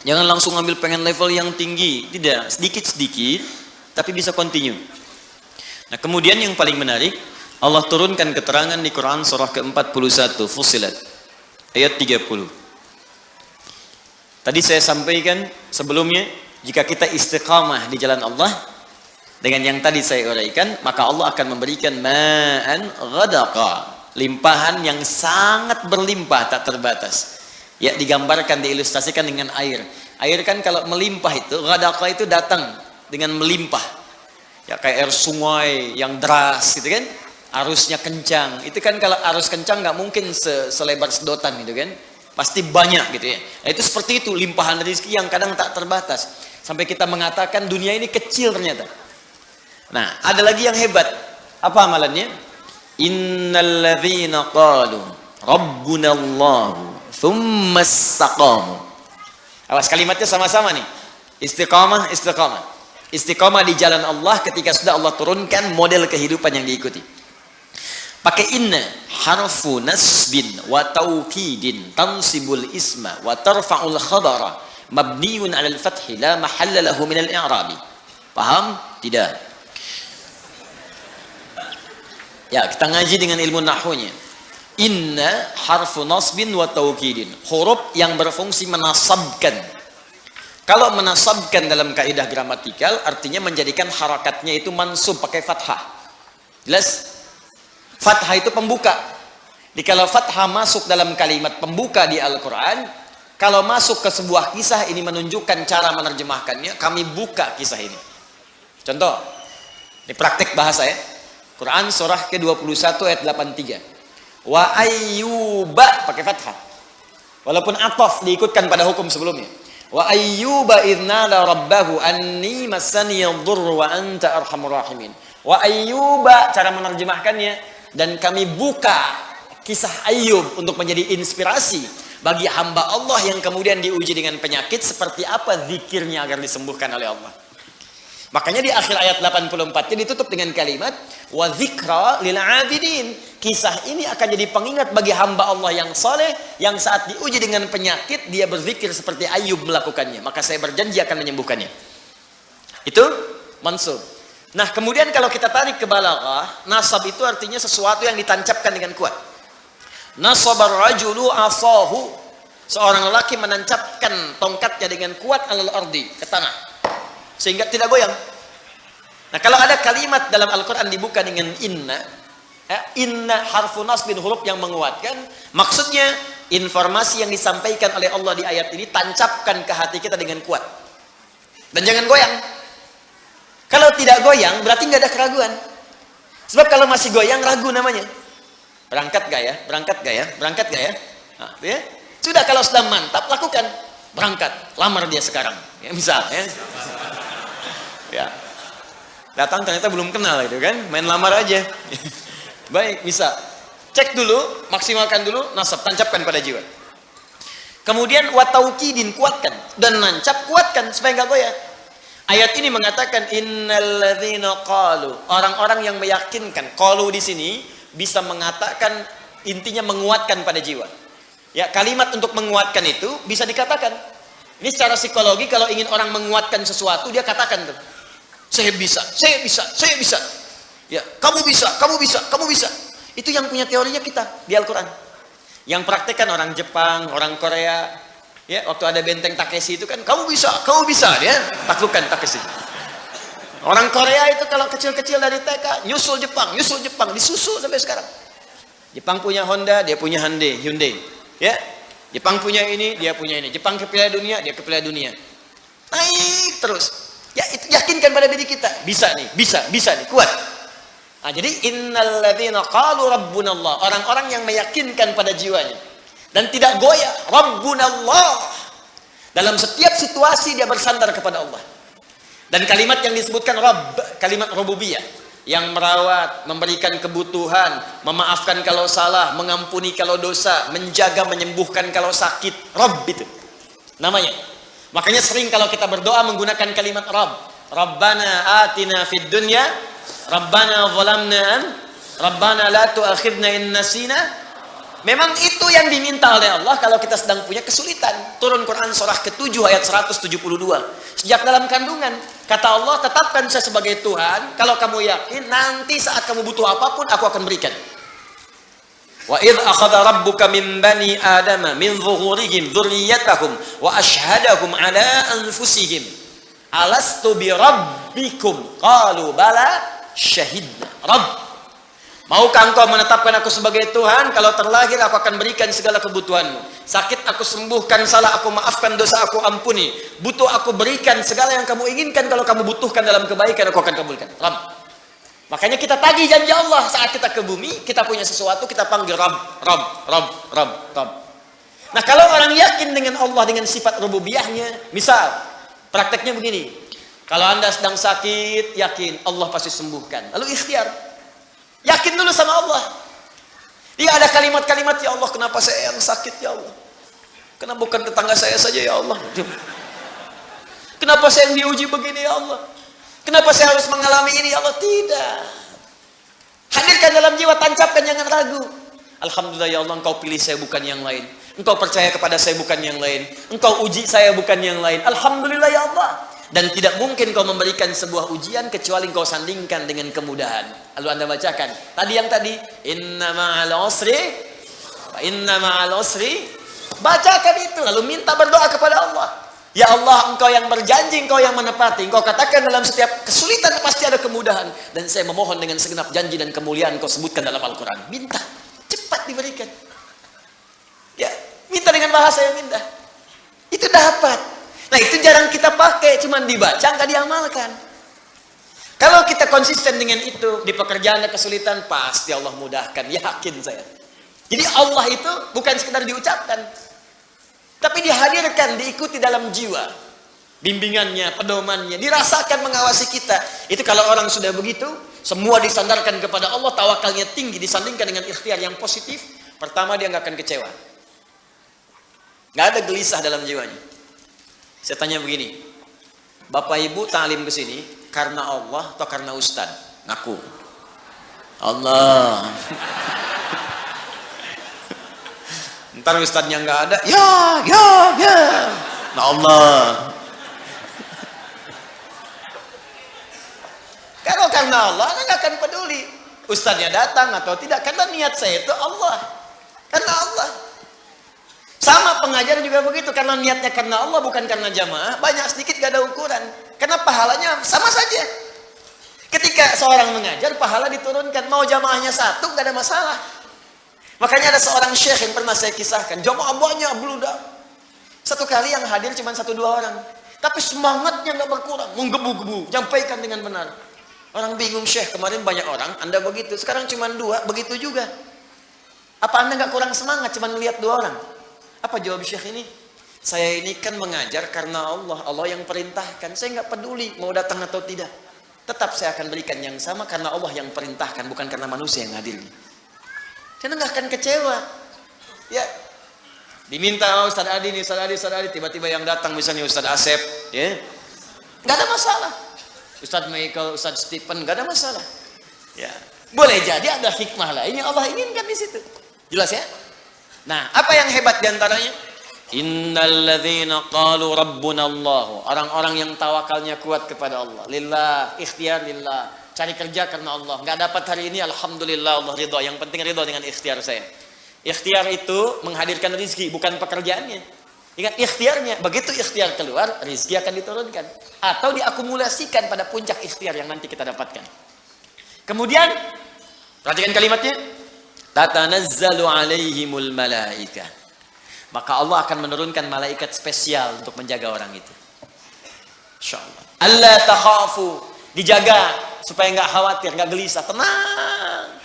Jangan langsung ambil pengen level yang tinggi, tidak, sedikit-sedikit, tapi bisa continue. Nah, kemudian yang paling menarik, Allah turunkan keterangan di Quran surah ke-41 Fussilat ayat 30. Tadi saya sampaikan sebelumnya, jika kita istiqamah di jalan Allah dengan yang tadi saya uraikan, maka Allah akan memberikan ma'an ghadaqa, limpahan yang sangat berlimpah tak terbatas. Ya, digambarkan, diilustrasikan dengan air. Air kan kalau melimpah itu, ghadaqa itu datang dengan melimpah. Ya, kayak air sungai yang deras gitu kan, arusnya kencang. Itu kan kalau arus kencang nggak mungkin selebar sedotan gitu kan, pasti banyak gitu ya. Nah, itu seperti itu limpahan rezeki yang kadang tak terbatas. Sampai kita mengatakan dunia ini kecil ternyata. Nah, ada lagi yang hebat. Apa amalannya? Innal ladzina qalu rabbunallahu tsumma istaqamu. Awas, kalimatnya sama-sama nih. Istiqamah, istiqamah. Istiqamah di jalan Allah ketika sudah Allah turunkan model kehidupan yang diikuti. Pakai inna, harfu nasbin wa taukidin tansibul isma wa tarfa'ul khabara mabniun 'alal fathi la mahalla lahu minal i'rabi. Paham? Tidak. Ya, kita ngaji dengan ilmu nahwunya. Inna harfu nasbin wa taukidin. Huruf yang berfungsi menasabkan. Kalau menasabkan dalam kaidah gramatikal artinya menjadikan harakatnya itu mansub pakai fathah. Jelas? Fathah itu pembuka. Kalau fathah masuk dalam kalimat pembuka di Al-Quran, kalau masuk ke sebuah kisah ini menunjukkan cara menerjemahkannya, kami buka kisah ini. Contoh, ini praktek bahasa ya. Quran surah ke-21 ayat 83. Wa ayyuba pakai fathah. Walaupun ataf diikutkan pada hukum sebelumnya. Wa ayyuba idnala rabbahu anni massani yadhurru wa anta arhamur rahimin. Wa ayyuba cara menerjemahkannya, dan kami buka kisah Ayyub untuk menjadi inspirasi bagi hamba Allah yang kemudian diuji dengan penyakit, seperti apa zikirnya agar disembuhkan oleh Allah. Makanya di akhir ayat 84 ditutup dengan kalimat wa dzikra lil abidin. Kisah ini akan jadi pengingat bagi hamba Allah yang saleh yang saat diuji dengan penyakit dia berzikir seperti Ayyub melakukannya, maka saya berjanji akan menyembuhkannya. Itu mansub. Nah, kemudian kalau kita tarik ke balaghah, nasab itu artinya sesuatu yang ditancapkan dengan kuat. Nasabar rajulu asahu. Seorang lelaki menancapkan tongkatnya dengan kuat alal ardi, ke tanah, sehingga tidak goyang. Nah, kalau ada kalimat dalam Al-Quran dibuka dengan inna, inna harfu nasbin, huruf yang menguatkan, maksudnya informasi yang disampaikan oleh Allah di ayat ini tancapkan ke hati kita dengan kuat. Dan jangan goyang. Kalau tidak goyang berarti nggak ada keraguan. Sebab kalau masih goyang ragu namanya. Berangkat gak ya? Berangkat gak ya? Berangkat gak ya? Nah, ya? Sudah, kalau sudah mantap lakukan. Berangkat, lamar dia sekarang. Ya, misal ya. Ya. Datang ternyata belum kenal itu kan, main lamar aja. Baik, bisa. Cek dulu, maksimalkan dulu, nasab, tancapkan pada jiwa. Kemudian wataukidin, kuatkan, dan nancap, kuatkan supaya nggak goyah. Ayat ini mengatakan innalladzina qalu, orang-orang yang meyakinkan. Qalu di sini bisa mengatakan, intinya menguatkan pada jiwa. Ya, kalimat untuk menguatkan itu bisa dikatakan. Ini secara psikologi, kalau ingin orang menguatkan sesuatu, dia katakan tuh, saya bisa, saya bisa, saya bisa. Ya, kamu bisa, kamu bisa, kamu bisa. Itu yang punya teorinya kita di Al-Quran. Yang praktekkan orang Jepang, orang Korea. Ya, waktu ada benteng Takeshi itu kan, kamu bisa, dia taklukkan Takeshi. Orang Korea itu kalau kecil-kecil dari TK, nyusul Jepang, disusul sampai sekarang. Jepang punya Honda, dia punya Hyundai. Ya, Jepang punya ini, dia punya ini. Jepang ke Piala Dunia, dia ke Piala Dunia. Naik terus. Ya, itu yakinkan pada diri kita, bisa nih, bisa nih, kuat. Nah, jadi innalladzina qalu rabbunallah, orang-orang yang meyakinkan pada jiwanya dan tidak goyah, rabbunallah. Dalam setiap situasi dia bersandar kepada Allah. Dan kalimat yang disebutkan Rabb, kalimat rububiyah, yang merawat, memberikan kebutuhan, memaafkan kalau salah, mengampuni kalau dosa, menjaga, menyembuhkan kalau sakit, Rabb itu namanya. Makanya sering kalau kita berdoa menggunakan kalimat Rabb. Rabbana atina fid dunya, Rabbana zalamna, Rabbana la tu'akhidna in nasina. Memang itu yang diminta oleh Allah kalau kita sedang punya kesulitan. Turun Quran surah ke-7 ayat 172. Sejak dalam kandungan, kata Allah, tetapkan saya sebagai Tuhan. Kalau kamu yakin, nanti saat kamu butuh apapun, aku akan berikan. Wa idh akhadha rabbuka min bani adama min zuhurihim dzurriyyatahum wa ashhadahum ala anfusihim alastu bi rabbikum qalu bala syahidna. Rabb, maukah engkau menetapkan aku sebagai Tuhan? Kalau terlahir aku akan berikan segala kebutuhanmu. Sakit aku sembuhkan, salah aku maafkan, dosa aku ampuni. Butuh aku berikan, segala yang kamu inginkan kalau kamu butuhkan dalam kebaikan aku akan kabulkan. Rabb. Makanya kita tagih janji Allah saat kita ke bumi, kita punya sesuatu, kita panggil Rabb, Rabb, Rabb, Rabb, Rabb. Nah, kalau orang yakin dengan Allah, dengan sifat rububiyahnya, misal prakteknya begini. Kalau Anda sedang sakit, yakin Allah pasti sembuhkan. Lalu ikhtiar. Yakin dulu sama Allah. Iya, ada kalimat-kalimat, ya Allah, kenapa saya yang sakit, ya Allah? Kenapa bukan tetangga saya saja, ya Allah? Kenapa saya yang diuji begini, ya Allah? Kenapa saya harus mengalami ini, ya Allah? Tidak. Hadirkan dalam jiwa, tancapkan, jangan ragu. Alhamdulillah, ya Allah, engkau pilih saya bukan yang lain. Engkau percaya kepada saya bukan yang lain. Engkau uji saya bukan yang lain. Alhamdulillah, ya Allah. Dan tidak mungkin kau memberikan sebuah ujian kecuali kau sandingkan dengan kemudahan. Lalu Anda bacakan. Tadi yang tadi, inna ma'al usri. Bacakan itu, lalu minta berdoa kepada Allah. Ya Allah, Engkau yang berjanji, Engkau yang menepati. Engkau katakan dalam setiap kesulitan pasti ada kemudahan. Dan saya memohon dengan segenap janji dan kemuliaan Engkau sebutkan dalam Al-Quran. Minta, cepat diberikan. Ya, minta dengan bahasa yang indah. Itu dapat. Nah, itu jarang kita pakai, cuman dibaca, nggak diamalkan. Kalau kita konsisten dengan itu, di pekerjaan ada kesulitan, pasti Allah mudahkan, yakin saya. Jadi Allah itu bukan sekedar diucapkan, tapi dihadirkan, diikuti dalam jiwa. Bimbingannya, pedomannya, dirasakan mengawasi kita. Itu kalau orang sudah begitu, semua disandarkan kepada Allah, tawakalnya tinggi, disandingkan dengan ikhtiar yang positif, pertama dia nggak akan kecewa. Nggak ada gelisah dalam jiwanya. Saya tanya begini, Bapak Ibu ta'lim ke sini karena Allah atau karena Ustad? Ngaku. Allah. Ntar Ustadnya nggak ada, ya. Nah Allah. Kalau karena Allah, Anda nggak akan peduli. Ustadnya datang atau tidak, karena niat saya itu Allah. Karena Allah. Sama pengajar juga begitu, karena niatnya karena Allah bukan karena jamaah, banyak sedikit gak ada ukuran. Karena pahalanya sama saja. Ketika seorang mengajar, pahala diturunkan. Mau jamaahnya satu, gak ada masalah. Makanya ada seorang syekh yang pernah saya kisahkan, jamaah banyak beludak. Satu kali yang hadir cuma 1-2 orang. Tapi semangatnya gak berkurang, menggebu-gebu, nyampaikan dengan benar. Orang bingung, syekh kemarin banyak orang, Anda begitu, sekarang cuma 2, begitu juga. Apa Anda gak kurang semangat cuma melihat 2 orang? Apa jawab syekh ini? Saya ini kan mengajar karena Allah. Allah yang perintahkan. Saya nggak peduli mau datang atau tidak. Tetap saya akan berikan yang sama karena Allah yang perintahkan, bukan karena manusia yang hadir. Saya nggak akan kecewa. Ya, diminta Ustaz Adi nih, Ustaz Adi, tiba-tiba yang datang misalnya Ustaz Asep, ya, nggak ada masalah. Ustaz Michael, Ustaz Stephen, nggak ada masalah. Ya, boleh jadi ada hikmah lain yang Allah inginkan di situ. Jelas ya? Nah, apa yang hebat diantaranya? Innalladzina qalu rabbuna Allah. Orang-orang yang tawakalnya kuat kepada Allah. Lillah, ikhtiar lillah. Cari kerja karena Allah. Nggak dapat hari ini, alhamdulillah Allah ridha. Yang penting ridha dengan ikhtiar saya. Ikhtiar itu menghadirkan rezeki, bukan pekerjaannya. Ingat ikhtiarnya. Begitu ikhtiar keluar, rezeki akan diturunkan. Atau diakumulasikan pada puncak ikhtiar yang nanti kita dapatkan. Kemudian, perhatikan kalimatnya. Tatanazzalu alaihimul malaika. Maka Allah akan menurunkan malaikat spesial untuk menjaga orang itu. Insyaallah. Alla takhafu, dijaga supaya enggak khawatir, enggak gelisah, tenang.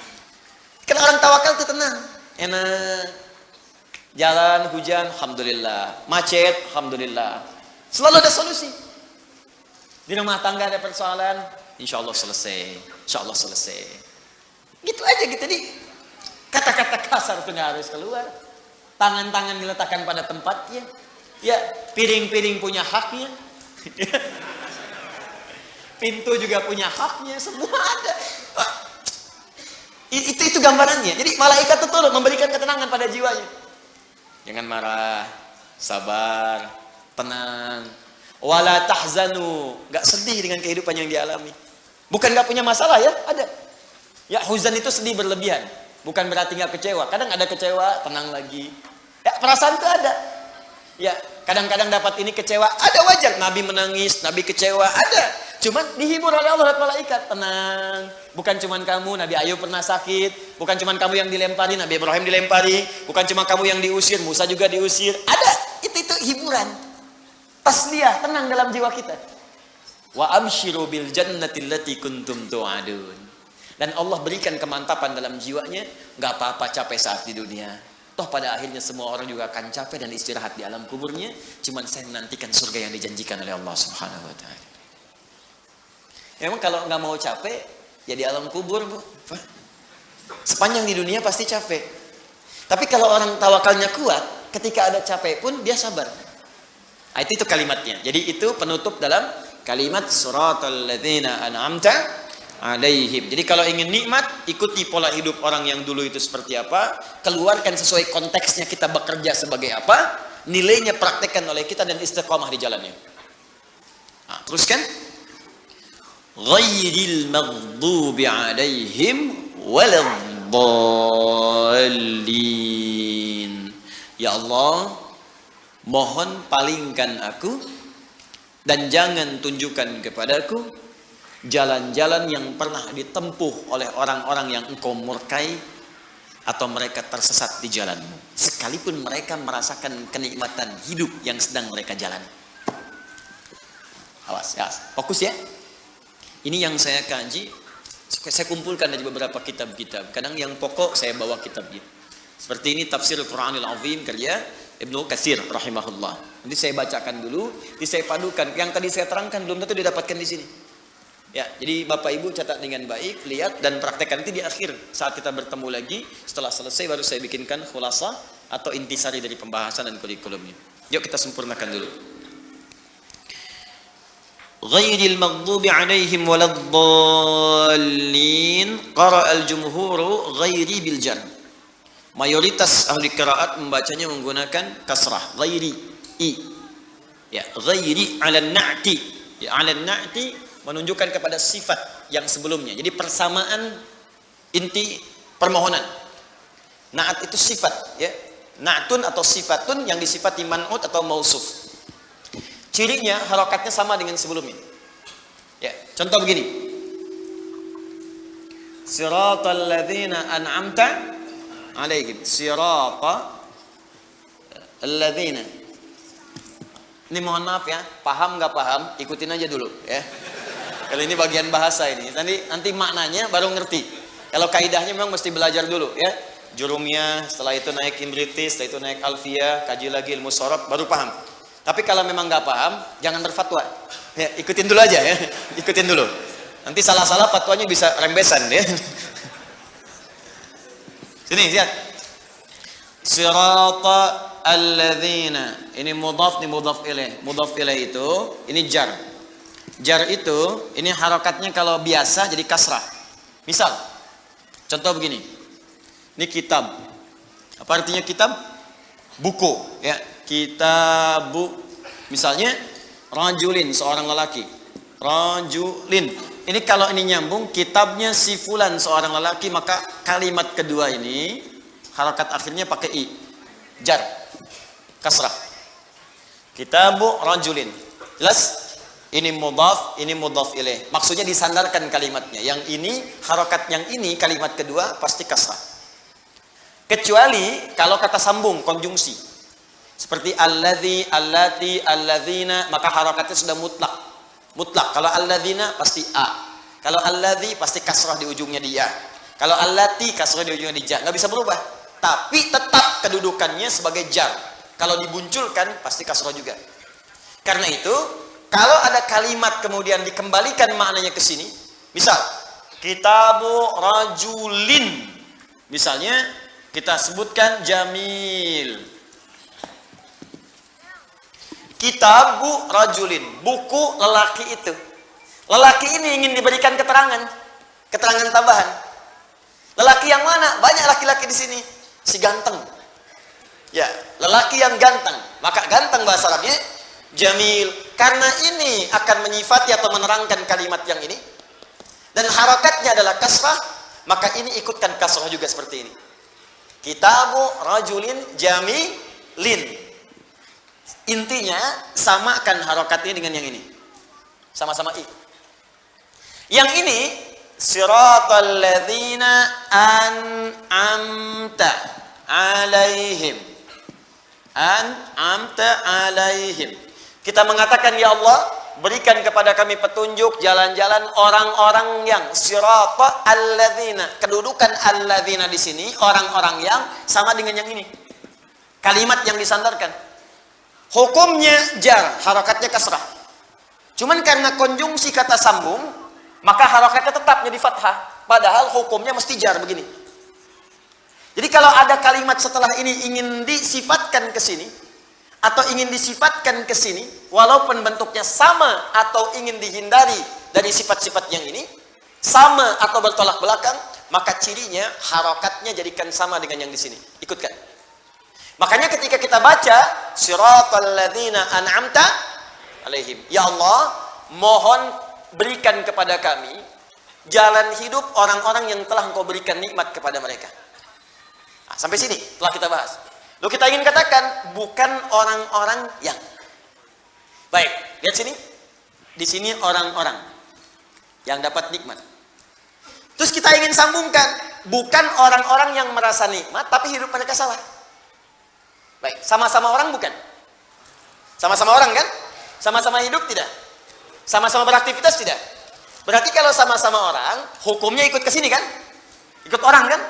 Karena orang tawakal itu tenang, enak. Jalan hujan, alhamdulillah. Macet, alhamdulillah. Selalu ada solusi. Di rumah tangga ada persoalan, insyaallah selesai. Insyaallah selesai. Gitu aja gitu nih. Kata-kata kasar itu nggak harus keluar. Tangan-tangan diletakkan pada tempatnya. Ya, piring-piring punya haknya. Pintu juga punya haknya. Semua ada. Itu gambarannya. Jadi malaikat itu turun memberikan ketenangan pada jiwanya. Jangan marah, sabar, tenang. Wala tahzanu, nggak sedih dengan kehidupan yang dialami. Bukan nggak punya masalah ya, ada. Ya, huzan itu sedih berlebihan. Bukan berarti nggak kecewa. Kadang ada kecewa, tenang lagi. Ya, perasaan itu ada. Ya, kadang-kadang dapat ini kecewa, ada wajar. Nabi menangis, Nabi kecewa, ada. Cuman dihibur oleh Allah dan malaikat, tenang. Bukan cuman kamu, Nabi Ayub pernah sakit. Bukan cuman kamu yang dilempari, Nabi Ibrahim dilempari. Bukan cuma kamu yang diusir, Musa juga diusir. Ada, itu hiburan. Tasliyah, tenang dalam jiwa kita. Wa abshiru bil jannati allati kuntum tu'adun. Dan Allah berikan kemantapan dalam jiwanya, nggak apa-apa capek saat di dunia. Toh pada akhirnya semua orang juga akan capek dan istirahat di alam kuburnya. Cuman saya menantikan surga yang dijanjikan oleh Allah Subhanahu Wa Taala. Emang kalau nggak mau capek, ya di alam kubur, Bu. Sepanjang di dunia pasti capek. Tapi kalau orang tawakalnya kuat, ketika ada capek pun dia sabar. Nah, itu kalimatnya. Jadi itu penutup dalam kalimat suratal ladzina an'amta alaihim. Jadi kalau ingin nikmat, ikuti pola hidup orang yang dulu itu seperti apa, keluarkan sesuai konteksnya kita bekerja sebagai apa, nilainya praktekkan oleh kita dan istiqomah di jalannya. Teruskan. Ghairil maghdubi alaihim waladdallin. Ya Allah, mohon palingkan aku dan jangan tunjukkan kepadaku jalan-jalan yang pernah ditempuh oleh orang-orang yang engkau murkai atau mereka tersesat di jalanmu, sekalipun mereka merasakan kenikmatan hidup yang sedang mereka jalani. Awas, ya, fokus ya. Ini yang saya kaji, saya kumpulkan dari beberapa kitab-kitab. Kadang yang pokok saya bawa kitab gitu. Seperti ini Tafsir Al-Quranil Azim karya Ibnu Katsir rahimahullah. Nanti saya bacakan dulu, nanti saya padukan. Yang tadi saya terangkan belum tentu didapatkan di sini. Ya, jadi Bapak Ibu catat dengan baik, lihat dan praktekkan. Nanti di akhir saat kita bertemu lagi, setelah selesai baru saya bikinkan khulasah atau intisari dari pembahasan dan kurikulumnya. Yuk kita sempurnakan dulu. Ghairil maghdubi alaihim waladdallin. Qara'al jumhuru ghairi bil jar. Mayoritas ahli qiraat membacanya menggunakan kasrah, ghairi, i. Ya, ghairi 'ala na'ti. Ya, 'ala na'ti menunjukkan kepada sifat yang sebelumnya. Jadi persamaan inti permohonan. Na'at itu sifat, ya. Na'tun atau sifatun yang disifati man'ut atau mausuf. Cirinya harokatnya sama dengan sebelumnya. Ya, contoh begini. Siratal ladzina an'amta 'alaihim. Siratal ladzina. Ini mohon maaf ya, paham nggak paham, ikutin aja dulu ya. Kalau ini bagian bahasa ini, nanti maknanya baru ngerti. Kalau kaidahnya memang mesti belajar dulu ya. Jurumiyah, setelah itu naik imritis, setelah itu naik alfiyah, kaji lagi ilmu sorof, baru paham. Tapi kalau memang nggak paham, jangan berfatwa. Ya, ikutin dulu aja ya, ikutin dulu. Nanti salah-salah fatwanya bisa rembesan ya. Sini lihat. Sirata alladzina. Ini mudhaf, ini mudhaf ilaih. Mudhaf ilaih itu, ini jar. Jar itu, ini harokatnya kalau biasa jadi kasrah. Misal, contoh begini. Ini kitab. Apa artinya kitab? Buku, ya. Kitabu, misalnya rajulin, seorang lelaki. Rajulin. Ini kalau ini nyambung, kitabnya si fulan, seorang lelaki, maka kalimat kedua ini harokat akhirnya pakai i. Jar, kasrah. Kitabu rajulin. Jelas? Ini mudhaf ilaih. Maksudnya disandarkan kalimatnya. Yang ini, harokat yang ini, kalimat kedua pasti kasrah. Kecuali kalau kata sambung, konjungsi. Seperti alladzi, allati, alladzina, maka harokatnya sudah mutlak. Mutlak. Kalau alladzina pasti a. Kalau alladzi pasti kasrah di ujungnya dia. Kalau allati kasrah di ujungnya di ja. Nggak bisa berubah. Tapi tetap kedudukannya sebagai jar. Kalau dibunculkan pasti kasrah juga. Karena itu, kalau ada kalimat kemudian dikembalikan maknanya ke sini, misal kitabu rajulin. Misalnya kita sebutkan jamil. Kitabu rajulin, buku lelaki itu. Lelaki ini ingin diberikan keterangan tambahan. Lelaki yang mana? Banyak laki-laki di sini. Si ganteng. Ya, lelaki yang ganteng. Maka ganteng bahasa Arabnya jamil. Karena ini akan menyifati atau menerangkan kalimat yang ini. Dan harokatnya adalah kasrah, maka ini ikutkan kasrah juga seperti ini. Kitabu rajulin jamilin. Intinya samakan harokatnya dengan yang ini. Sama-sama i. Yang ini siratal ladzina an'amta 'alaihim. An'amta 'alaihim. Kita mengatakan ya Allah, berikan kepada kami petunjuk jalan-jalan orang-orang yang sirata alladzina. Kedudukan alladzina di sini orang-orang yang sama dengan yang ini. Kalimat yang disandarkan. Hukumnya jar, harokatnya kasrah. Cuman karena konjungsi kata sambung, maka harokatnya tetap jadi fathah. Padahal hukumnya mesti jar begini. Jadi kalau ada kalimat setelah ini ingin disifatkan ke sini, atau ingin disifatkan ke sini, walaupun bentuknya sama atau ingin dihindari dari sifat-sifat yang ini, sama atau bertolak belakang, maka cirinya harokatnya jadikan sama dengan yang di sini. Ikutkan. Makanya ketika kita baca siratal ladzina an'amta alaihim, ya Allah, mohon berikan kepada kami jalan hidup orang-orang yang telah Engkau berikan nikmat kepada mereka. Nah, sampai sini telah kita bahas. Lalu kita ingin katakan bukan orang-orang yang. Baik, lihat sini. Di sini orang-orang yang dapat nikmat. Terus kita ingin sambungkan, bukan orang-orang yang merasa nikmat tapi hidup mereka salah. Baik, sama-sama orang bukan? Sama-sama orang kan? Sama-sama hidup tidak? Sama-sama beraktivitas tidak? Berarti kalau sama-sama orang, hukumnya ikut ke sini kan? Ikut orang kan?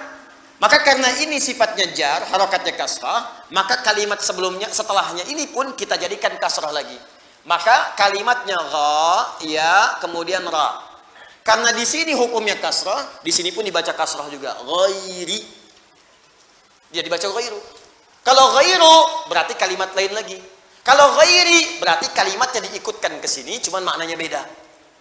Maka karena ini sifatnya jar, harokatnya kasrah, maka kalimat sebelumnya, setelahnya ini pun kita jadikan kasrah lagi. Maka kalimatnya gha, ya, kemudian ra. Karena di sini hukumnya kasrah, di sini pun dibaca kasrah juga. Ghairi. Dia dibaca ghairu. Kalau ghairu berarti kalimat lain lagi. Kalau ghairi berarti kalimatnya diikutkan ke sini, cuman maknanya beda.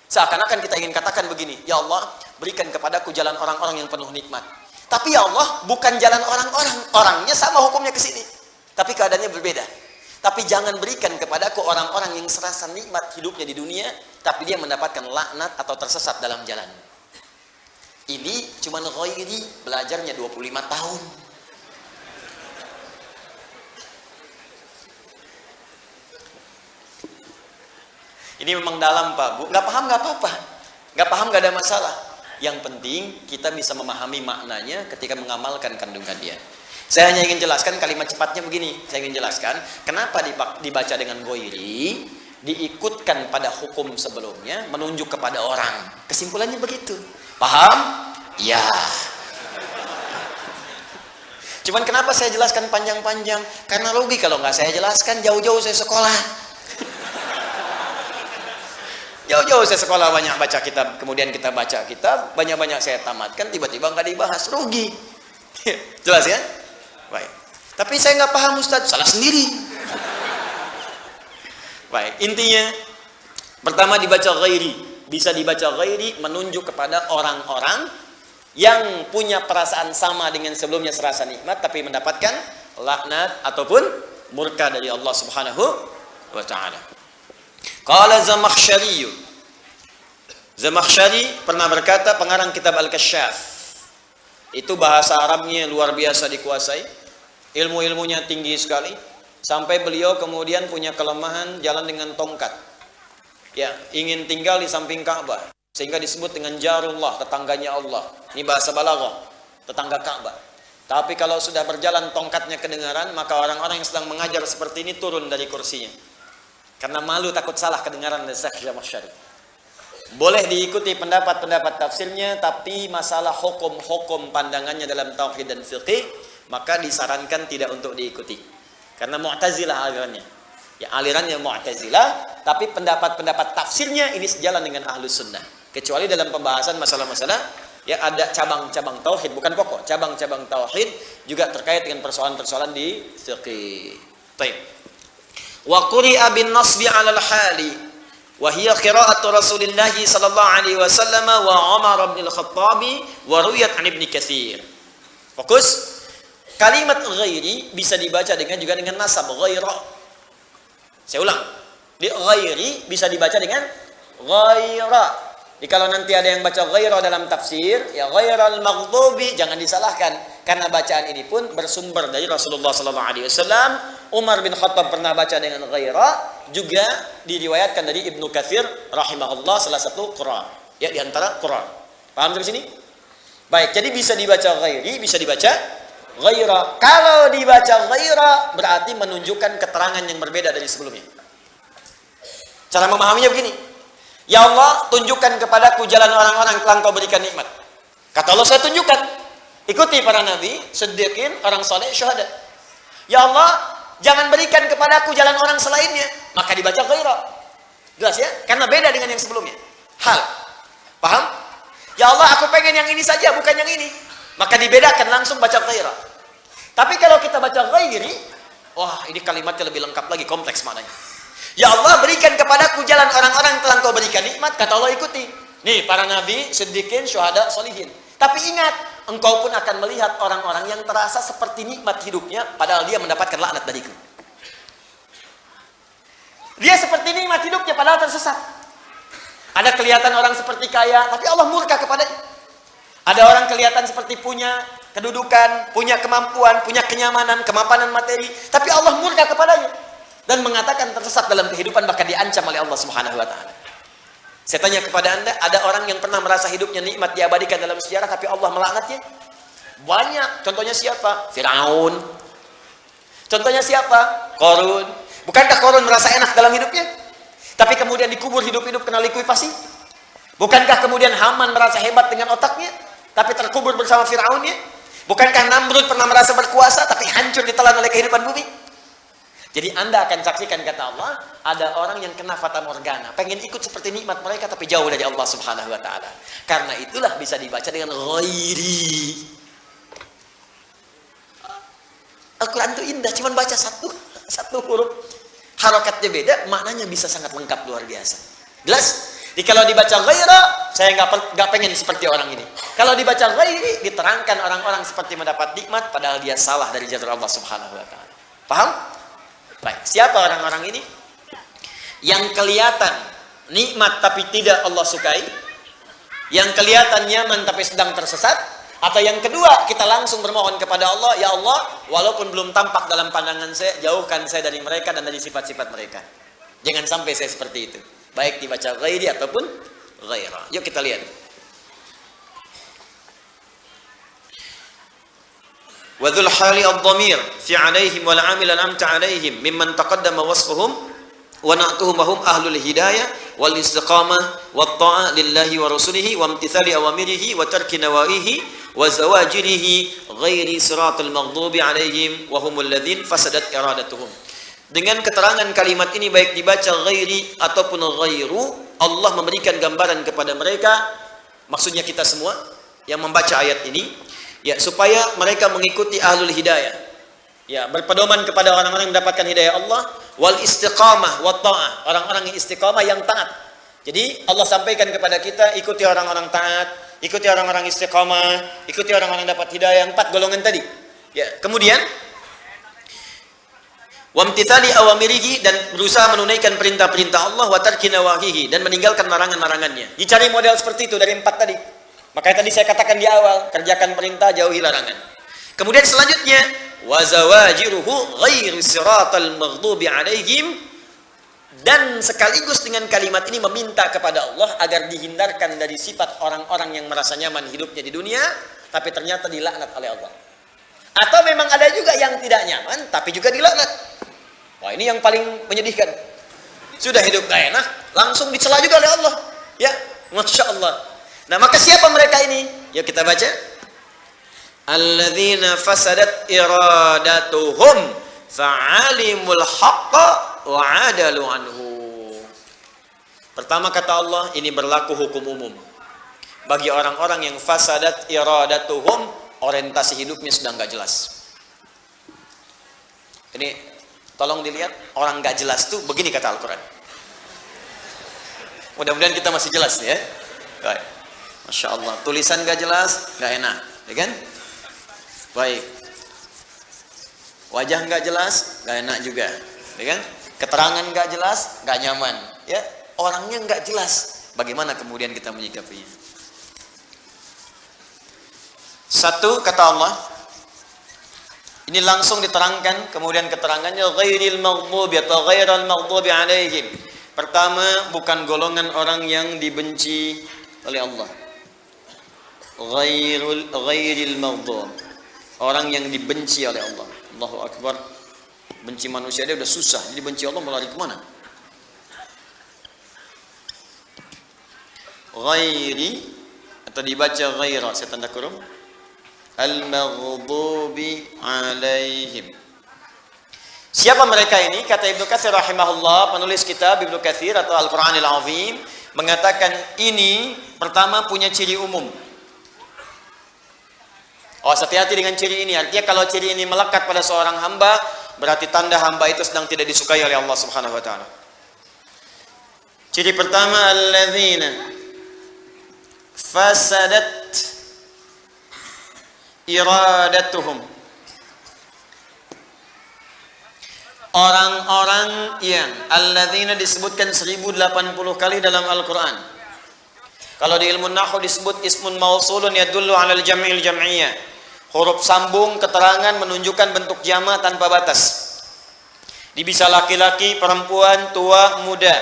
Seakan-akan kita ingin katakan begini, ya Allah, berikan kepadaku jalan orang-orang yang penuh nikmat. Tapi ya Allah, bukan jalan orang-orang, orangnya sama hukumnya ke sini, tapi keadaannya berbeda. Tapi jangan berikan kepadaku orang-orang yang serasa nikmat hidupnya di dunia, tapi dia mendapatkan laknat atau tersesat dalam jalan. Ini cuman ghairi, belajarnya 25 tahun. Ini memang dalam Pak Bu, nggak paham nggak apa-apa, nggak paham nggak ada masalah. Yang penting kita bisa memahami maknanya ketika mengamalkan kandungan dia. Saya hanya ingin jelaskan kalimat cepatnya begini. Saya ingin jelaskan kenapa dibaca dengan ghairi, diikutkan pada hukum sebelumnya, menunjuk kepada orang. Kesimpulannya begitu. Paham? Ya. Cuman kenapa saya jelaskan panjang-panjang? Karena rugi kalau nggak saya jelaskan, jauh-jauh saya sekolah. Jauh-jauh saya sekolah banyak baca kitab, kemudian kita baca kitab, banyak-banyak saya tamatkan, tiba-tiba nggak dibahas, rugi. Jelas ya? Baik. Tapi saya nggak paham Ustaz, salah sendiri. Baik, intinya pertama dibaca ghairi, bisa dibaca ghairi menunjuk kepada orang-orang yang punya perasaan sama dengan sebelumnya serasa nikmat tapi mendapatkan laknat ataupun murka dari Allah Subhanahu wa taala. Qala Zamakhsyari. Zamakhsyari pernah berkata, pengarang kitab Al-Kasyaf. Itu bahasa Arabnya luar biasa dikuasai. Ilmu-ilmunya tinggi sekali. Sampai beliau kemudian punya kelemahan jalan dengan tongkat. Ya, ingin tinggal di samping Ka'bah. Sehingga disebut dengan Jarullah, tetangganya Allah. Ini bahasa balaghah, tetangga Ka'bah. Tapi kalau sudah berjalan tongkatnya kedengaran, maka orang-orang yang sedang mengajar seperti ini turun dari kursinya. Karena malu takut salah kedengaran dari Syekh Zamakhsyari. Boleh diikuti pendapat-pendapat tafsirnya, tapi masalah hukum-hukum pandangannya dalam tauhid dan fiqih, maka disarankan tidak untuk diikuti. Karena Mu'tazilah alirannya. Ya, alirannya Mu'tazilah, tapi pendapat-pendapat tafsirnya ini sejalan dengan Ahlus Sunnah. Kecuali dalam pembahasan masalah-masalah, ya ada cabang-cabang tauhid, bukan pokok, cabang-cabang tauhid juga terkait dengan persoalan-persoalan di fiqih. Baik. Wa quri'a bin nasbi 'ala al-hali wa hiya qira'atu Rasulillah sallallahu alaihi wasallam wa Umar bin al-Khattab wa ruwiyat 'an Ibnu Katsir. Fokus. Kalimat ghairi bisa dibaca juga dengan nasab ghaira. Saya ulang. Di ghairi bisa dibaca dengan ghaira. Jadi kalau nanti ada yang baca ghaira dalam tafsir, ya ghairal maghdubi, jangan disalahkan. Karena bacaan ini pun bersumber dari Rasulullah SAW. Umar bin Khattab pernah baca dengan ghaira, juga diriwayatkan dari Ibnu Katsir rahimahullah, salah satu Quran. Ya, di antara Quran. Paham sampai sini? Baik, jadi bisa dibaca ghairi, bisa dibaca ghaira. Kalau dibaca ghaira berarti menunjukkan keterangan yang berbeda dari sebelumnya. Cara memahaminya begini. Ya Allah, tunjukkan kepadaku jalan orang-orang yang telah Engkau berikan nikmat. Kata Allah, saya tunjukkan. Ikuti para nabi, siddiqin, orang saleh, syuhada. Ya Allah, jangan berikan kepadaku jalan orang selainnya. Maka dibaca ghaira. Jelas ya? Karena beda dengan yang sebelumnya. Hal. Paham? Ya Allah, aku pengen yang ini saja, bukan yang ini. Maka dibedakan, langsung baca ghaira. Tapi kalau kita baca ghairi, wah, ini kalimatnya lebih lengkap lagi, kompleks maknanya. Ya Allah, berikan kepadaku jalan orang-orang yang telah Engkau berikan nikmat. Kata Allah, ikuti. Nih, para nabi, siddiqin, syuhada, solihin. Tapi ingat, engkau pun akan melihat orang-orang yang terasa seperti nikmat hidupnya, padahal dia mendapatkan laknat dariku. Dia seperti nikmat hidupnya, padahal tersesat. Ada kelihatan orang seperti kaya, tapi Allah murka kepadanya. Ada orang kelihatan seperti punya kedudukan, punya kemampuan, punya kenyamanan, kemapanan materi, tapi Allah murka kepadanya dan mengatakan tersesat dalam kehidupan, bahkan diancam oleh Allah Subhanahu wa taala. Saya tanya kepada Anda, ada orang yang pernah merasa hidupnya nikmat diabadikan dalam sejarah tapi Allah melaknatnya? Banyak. Contohnya siapa? Firaun. Contohnya siapa? Qarun. Bukankah Qarun merasa enak dalam hidupnya? Tapi kemudian dikubur hidup-hidup kena likuifasi? Bukankah kemudian Haman merasa hebat dengan otaknya, tapi terkubur bersama Firaunnya? Bukankah Namrud pernah merasa berkuasa, tapi hancur ditelan oleh kehidupan bumi? Jadi Anda akan saksikan, kata Allah, ada orang yang kena fata morgana, pengen ikut seperti nikmat mereka, tapi jauh dari Allah Subhanahu wa taala. Karena itulah bisa dibaca dengan ghairi. Al-Quran itu indah, cuman baca satu huruf, harokatnya beda, maknanya bisa sangat lengkap, luar biasa. Jelas? Jadi kalau dibaca ghaira, saya nggak pengen seperti orang ini. Kalau dibaca ghairi, diterangkan orang-orang seperti mendapat nikmat, padahal dia salah dari jalur Allah Subhanahu wa taala. Paham? Baik. Siapa orang-orang ini? Yang kelihatan nikmat tapi tidak Allah sukai, yang kelihatan nyaman tapi sedang tersesat. Atau yang kedua, kita langsung bermohon kepada Allah, ya Allah, walaupun belum tampak dalam pandangan saya, jauhkan saya dari mereka dan dari sifat-sifat mereka. Jangan sampai saya seperti itu. Baik dibaca ghairi ataupun ghaira. Yuk kita lihat. Wadhul hali ad-dhamir fi 'alaihim wal 'amil an'amta 'alaihim mimman taqaddama wasfuhum wa na'tuhum hum ahlul hidayah wal istiqamah wat ta'ah lillahi wa rasulihi wa imtithali awamirihi wa tarki nawahihi wa zawajirihi ghairi siratal maghdubi 'alaihim wa humul ladzin fasadat iradatuhum. Dengan keterangan kalimat ini, baik dibaca ghairi ataupun ghairu, Allah memberikan gambaran kepada mereka, maksudnya kita semua yang membaca ayat ini, ya, supaya mereka mengikuti ahlul hidayah, ya, berpedoman kepada orang-orang yang mendapatkan hidayah Allah, wal istiqamah wat ta'ah, orang-orang yang istiqamah, yang taat. Jadi Allah sampaikan kepada kita, ikuti orang-orang taat, ikuti orang-orang istiqamah, ikuti orang-orang yang dapat hidayah, 4 golongan tadi. Ya, kemudian wamtithali awamirihi, dan berusaha menunaikan perintah-perintah Allah, wa tarki nawahihi, dan meninggalkan larangan-larangannya. Dicari model seperti itu dari 4 tadi. Makanya tadi saya katakan di awal, kerjakan perintah, jauhi larangan. Kemudian selanjutnya, wa zawajiruhu ghairu siratal maghdubi 'alaihim, dan sekaligus dengan kalimat ini meminta kepada Allah agar dihindarkan dari sifat orang-orang yang merasa nyaman hidupnya di dunia tapi ternyata dilaknat oleh Allah. Atau memang ada juga yang tidak nyaman tapi juga dilaknat. Wah, ini yang paling menyedihkan. Sudah hidup gak enak, langsung dicela juga oleh Allah. Ya, Masya Allah. Nah, maka siapa mereka ini? Yuk kita baca. Alladzina fasadat iradatuhum fa'alimul haqqa wa adalu anhu. Pertama kata Allah, ini berlaku hukum umum bagi orang-orang yang fasadat iradatuhum, orientasi hidupnya sudah nggak jelas. Ini tolong dilihat, orang nggak jelas tuh begini kata Al-Quran. Mudah-mudahan kita masih jelas ya. Baik. Masya Allah, tulisan nggak jelas, nggak enak, ya kan? Baik. Wajah nggak jelas, nggak enak juga, ya kan? Keterangan nggak jelas, nggak nyaman, ya. Orangnya nggak jelas, bagaimana kemudian kita menyikapinya? Satu kata Allah, ini langsung diterangkan, kemudian keterangannya ghairil maghdubi atau ghairal maghdubi 'alaihim. Pertama, bukan golongan orang yang dibenci oleh Allah. Ghairil maghdub, orang yang dibenci oleh Allah. Allahu Akbar. Benci manusia dia udah susah, jadi benci Allah mau lari kemana? Ghairi, atau dibaca ghaira, saya tanda kurung, al-maghdubi alaihim. Siapa mereka ini? Kata Ibnu Katsir rahimahullah, penulis kitab Ibnu Katsir atau Al-Qur'anil Azim, mengatakan ini pertama punya ciri umum. Oh, hati-hati dengan ciri ini. Artinya kalau ciri ini melekat pada seorang hamba, berarti tanda hamba itu sedang tidak disukai oleh Allah Subhanahu wa taala. Ciri pertama, alladzina fasadat iradatuhum, orang-orang yang alladzina disebutkan 1080 kali dalam Al-Quran. Kalau di ilmu nahwu disebut ismun mausulun yadullu 'alal jam'il jam'iyyah. Huruf sambung keterangan menunjukkan bentuk jama' tanpa batas. Bisa laki-laki, perempuan, tua, muda.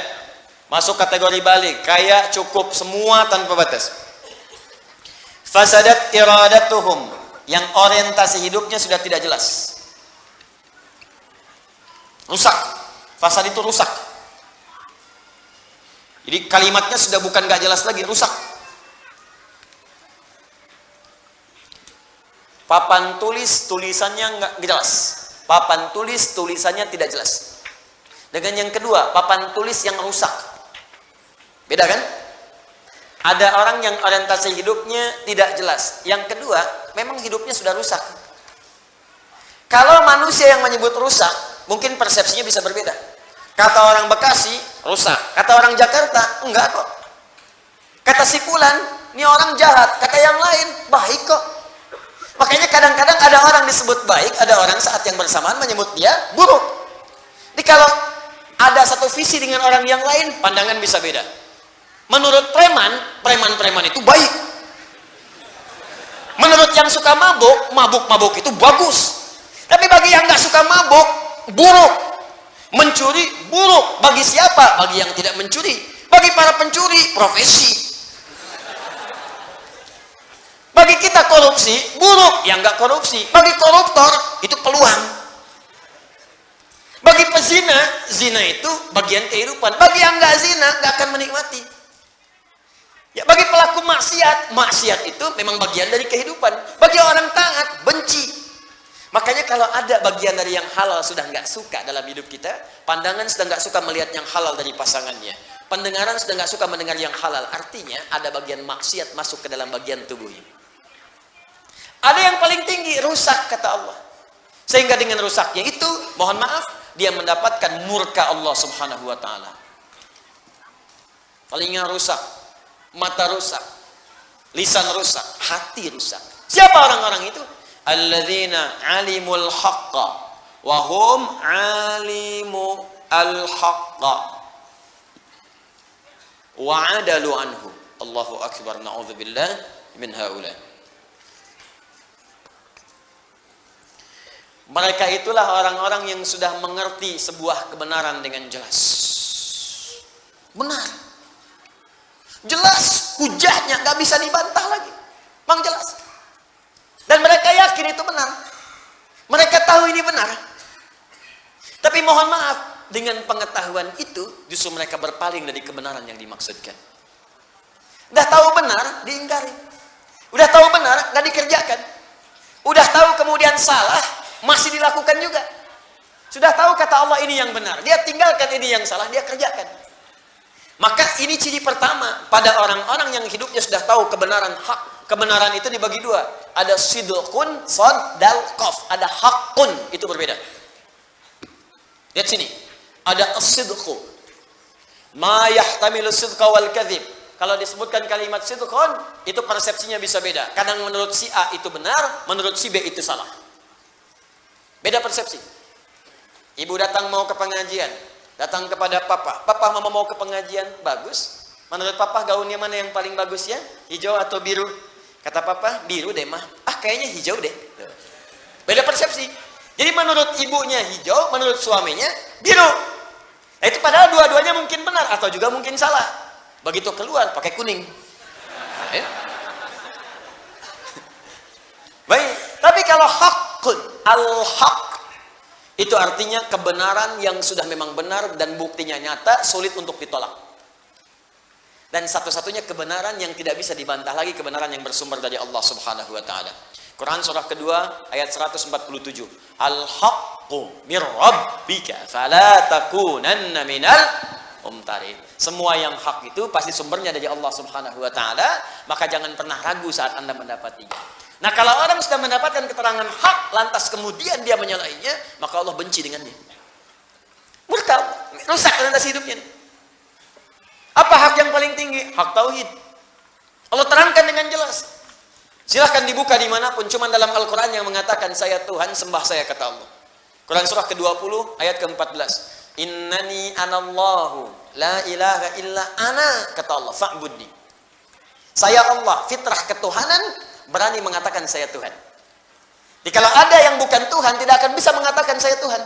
Masuk kategori balik, kaya, cukup, semua tanpa batas. Fasadat iradatuhum, yang orientasi hidupnya sudah tidak jelas. Rusak. Fasad itu rusak. Jadi kalimatnya sudah bukan gak jelas lagi, rusak. Papan tulis, tulisannya nggak jelas. Papan tulis, tulisannya tidak jelas. Dengan yang kedua, papan tulis yang rusak. Beda kan? Ada orang yang orientasi hidupnya tidak jelas. Yang kedua, memang hidupnya sudah rusak. Kalau manusia yang menyebut rusak, mungkin persepsinya bisa berbeda. Kata orang Bekasi, rusak. Kata orang Jakarta, enggak kok. Kata si Fulan, ini orang jahat. Kata yang lain, baik kok. Makanya kadang-kadang ada orang disebut baik, ada orang saat yang bersamaan menyebut dia buruk. Jadi kalau ada satu visi dengan orang yang lain, pandangan bisa beda. Menurut preman itu baik. Menurut yang suka mabuk itu bagus. Tapi bagi yang nggak suka mabuk, buruk. Mencuri, buruk. Bagi siapa? Bagi yang tidak mencuri. Bagi para pencuri, profesi. Bagi kita korupsi, buruk. Yang nggak korupsi. Bagi koruptor, itu peluang. Bagi pezina, zina itu bagian kehidupan. Bagi yang nggak zina, nggak akan menikmati. Ya, bagi pelaku maksiat, maksiat itu memang bagian dari kehidupan. Bagi orang taat, benci. Makanya kalau ada bagian dari yang halal sudah nggak suka dalam hidup kita, pandangan sudah nggak suka melihat yang halal dari pasangannya, pendengaran sudah nggak suka mendengar yang halal, artinya ada bagian maksiat masuk ke dalam bagian tubuhnya. Ada yang paling tinggi, rusak kata Allah. Sehingga dengan rusaknya itu, mohon maaf, dia mendapatkan murka Allah subhanahu wa ta'ala. Telinga rusak, mata rusak, lisan rusak, hati rusak. Siapa orang-orang itu? Alladzina alimul haqqa wa hum alimu al-haqqa wa adalu anhu. Allahu akbar, na'udzubillah min haula. Mereka itulah orang-orang yang sudah mengerti sebuah kebenaran dengan jelas. Benar. Jelas, hujahnya nggak bisa dibantah lagi. Memang jelas. Dan mereka yakin itu benar. Mereka tahu ini benar. Tapi mohon maaf, dengan pengetahuan itu justru mereka berpaling dari kebenaran yang dimaksudkan. Udah tahu benar, diingkari. Udah tahu benar, nggak dikerjakan. Udah tahu kemudian salah, masih dilakukan juga. Sudah tahu kata Allah ini yang benar, dia tinggalkan ini yang salah, dia kerjakan. Maka ini ciri pertama pada orang-orang yang hidupnya sudah tahu kebenaran hak. Kebenaran itu dibagi dua. Ada sidqun, sad, dal, qaf. Ada haqqun, itu berbeda. Lihat sini. Ada as-sidqu. Ma yahtamilu sidqa wal kadhib. Kalau disebutkan kalimat sidqun, itu persepsinya bisa beda. Kadang menurut si A itu benar, menurut si B itu salah. Beda persepsi. Ibu datang mau ke pengajian, datang kepada papa. Papa, mama mau ke pengajian, bagus. Menurut papa gaunnya mana yang paling bagus ya? Hijau atau biru? Kata papa, biru deh mah. Ah, kayaknya hijau deh. Beda persepsi. Jadi menurut ibunya hijau, menurut suaminya biru. Nah, itu padahal dua-duanya mungkin benar atau juga mungkin salah. Begitu keluar pakai kuning. Baik, tapi kalau haqqun, al-haq, itu artinya kebenaran yang sudah memang benar dan buktinya nyata, sulit untuk ditolak. Dan satu-satunya kebenaran yang tidak bisa dibantah lagi, kebenaran yang bersumber dari Allah subhanahu wa ta'ala. Quran surah kedua ayat 147. Al-haqqu mir rabbika fala takunanna minal umtarin. Semua yang hak itu pasti sumbernya dari Allah subhanahu wa ta'ala, maka jangan pernah ragu saat Anda mendapatinya. Nah, kalau orang sudah mendapatkan keterangan hak, lantas kemudian dia menyalahinya, maka Allah benci dengannya. Murka, rusak orientasi hidupnya. Apa hak yang paling tinggi? Hak tauhid. Allah terangkan dengan jelas. Silahkan dibuka dimanapun, cuma dalam Al-Quran yang mengatakan saya Tuhan, sembah saya, kata Allah. Quran surah ke-20 ayat ke-14. Innani anallahu la ilaha illa ana, kata Allah, fa'budni. Saya Allah, fitrah ketuhanan, berani mengatakan saya Tuhan. Jadi kalau ada yang bukan Tuhan, tidak akan bisa mengatakan saya Tuhan.